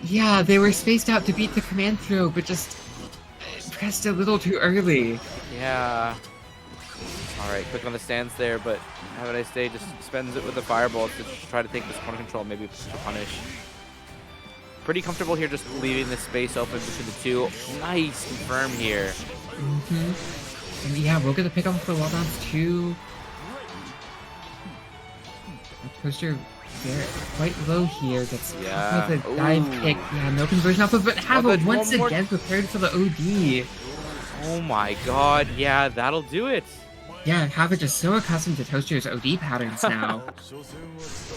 Yeah, they were spaced out to beat the command throw, but just pressed a little too early. Yeah. Alright, quick on the stance there, but have a nice day. Just spends it with the fireball to try to take this corner control, maybe to punish. Pretty comfortable here, just leaving the space open between the two. Nice confirm here. And yeah, we'll get the pick off the wall bounce too. Toaster there, quite low here. That's Yeah. with a dive Ooh. kick. Yeah, no conversion off of, but Hava but once one more- again prepared for the OD. Oh my god, yeah, that'll do it. Yeah, Hava just so accustomed to Toaster's OD patterns now.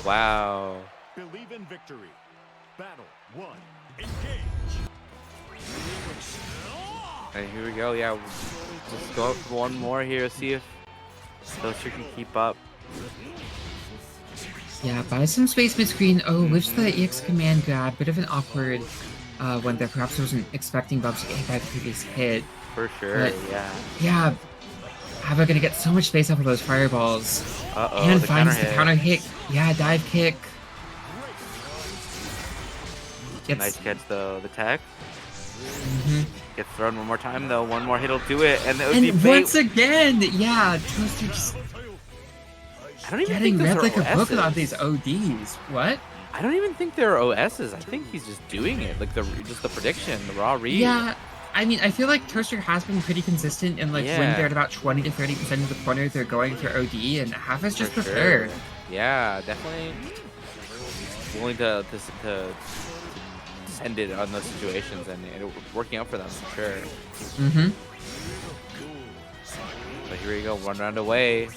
Wow. Believe in victory. Battle 1. Engage. And here we go, yeah. We'll just go up for one more here, see if Toaster can keep up. Yeah, buy some space mid-screen. Oh, whips the EX command grab. Bit of an awkward one there. Perhaps wasn't expecting Bubs to get hit by the previous hit. For sure, But- yeah. Yeah, Hava gonna get so much space off of those fireballs. Uh-oh, And the finds counter the hit. counter hit. Yeah, dive kick. Gets, Nice catch though, the tech. Mhm. Gets thrown one more time though, one more hit'll do it, and the OD And bait. once again, yeah, Toaster just I don't even getting think read those like are a book on OSs. these ODs. What? I don't even think they're OSs. I think he's just doing it, like just the prediction, the raw read. Yeah, I mean, I feel like Toaster has been pretty consistent in like when Yeah. they're at about 20 to 30% of the corner, they're going for OD, and Hava's just For sure. prepared. Yeah, definitely willing to send it on those situations, and it working out for them for sure. Mm-hmm. But here we go, one round away.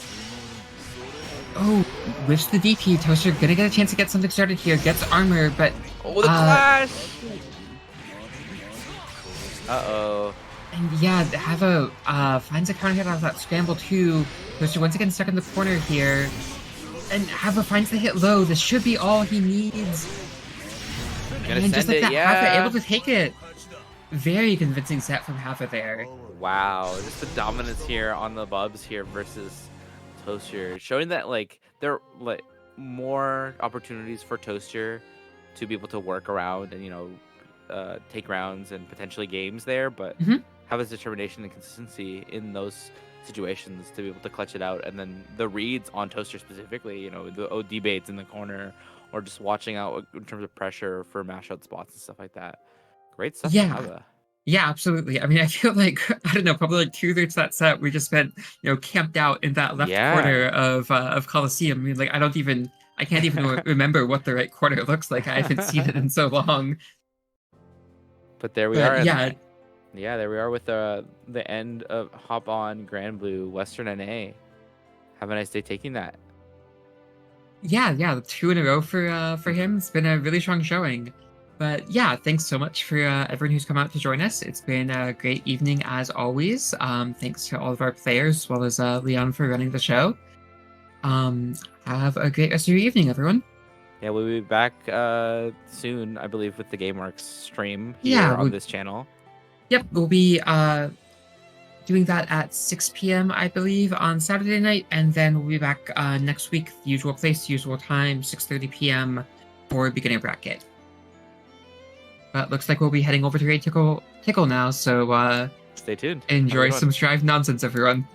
Oh, whiffs the DP. Toaster gonna get a chance to get something started here. Gets armor, but Oh, the clash! Uh-oh. and yeah, Hava finds a counter hit out of that scramble too. Toaster once again stuck in the corner here, and Hava finds the hit low. This should be all he needs. Gonna And just send like that, it, Hava yeah. able to take it. Very convincing set from Hava there. Wow, just the dominance here on the Bubs here versus Toaster, showing that like there are like more opportunities for Toaster to be able to work around and take rounds and potentially games there, but Mhm. have his determination and consistency in those situations to be able to clutch it out. And then the reads on Toaster specifically, the OD baits in the corner, or just watching out in terms of pressure for mash out spots and stuff like that. Great stuff from Yeah. Hava. Yeah, absolutely. I mean, I feel like, I don't know, probably like 2/3 that set, we just spent, camped out in that left corner of Coliseum. I mean, like, I can't even remember what the right corner looks like. I haven't seen it in so long. But there we But are. yeah. Yeah, there we are with the end of Hop On Grand Blue Western NA. Have a nice day taking that. Yeah, 2 in a row for him. It's been a really strong showing. But yeah, thanks so much for everyone who's come out to join us. It's been a great evening as always. Thanks to all of our players as well as Leon for running the show. Have a great rest of your evening, everyone. Yeah, we'll be back soon, I believe, with the GameWorks stream here on this channel. Yep, we'll be doing that at 6 p.m. I believe on Saturday night, and then we'll be back next week, the usual place, usual time, 6:30 p.m. for beginner bracket. But looks like we'll be heading over to Great Tickle now, so stay tuned. Enjoy some Strive nonsense, everyone.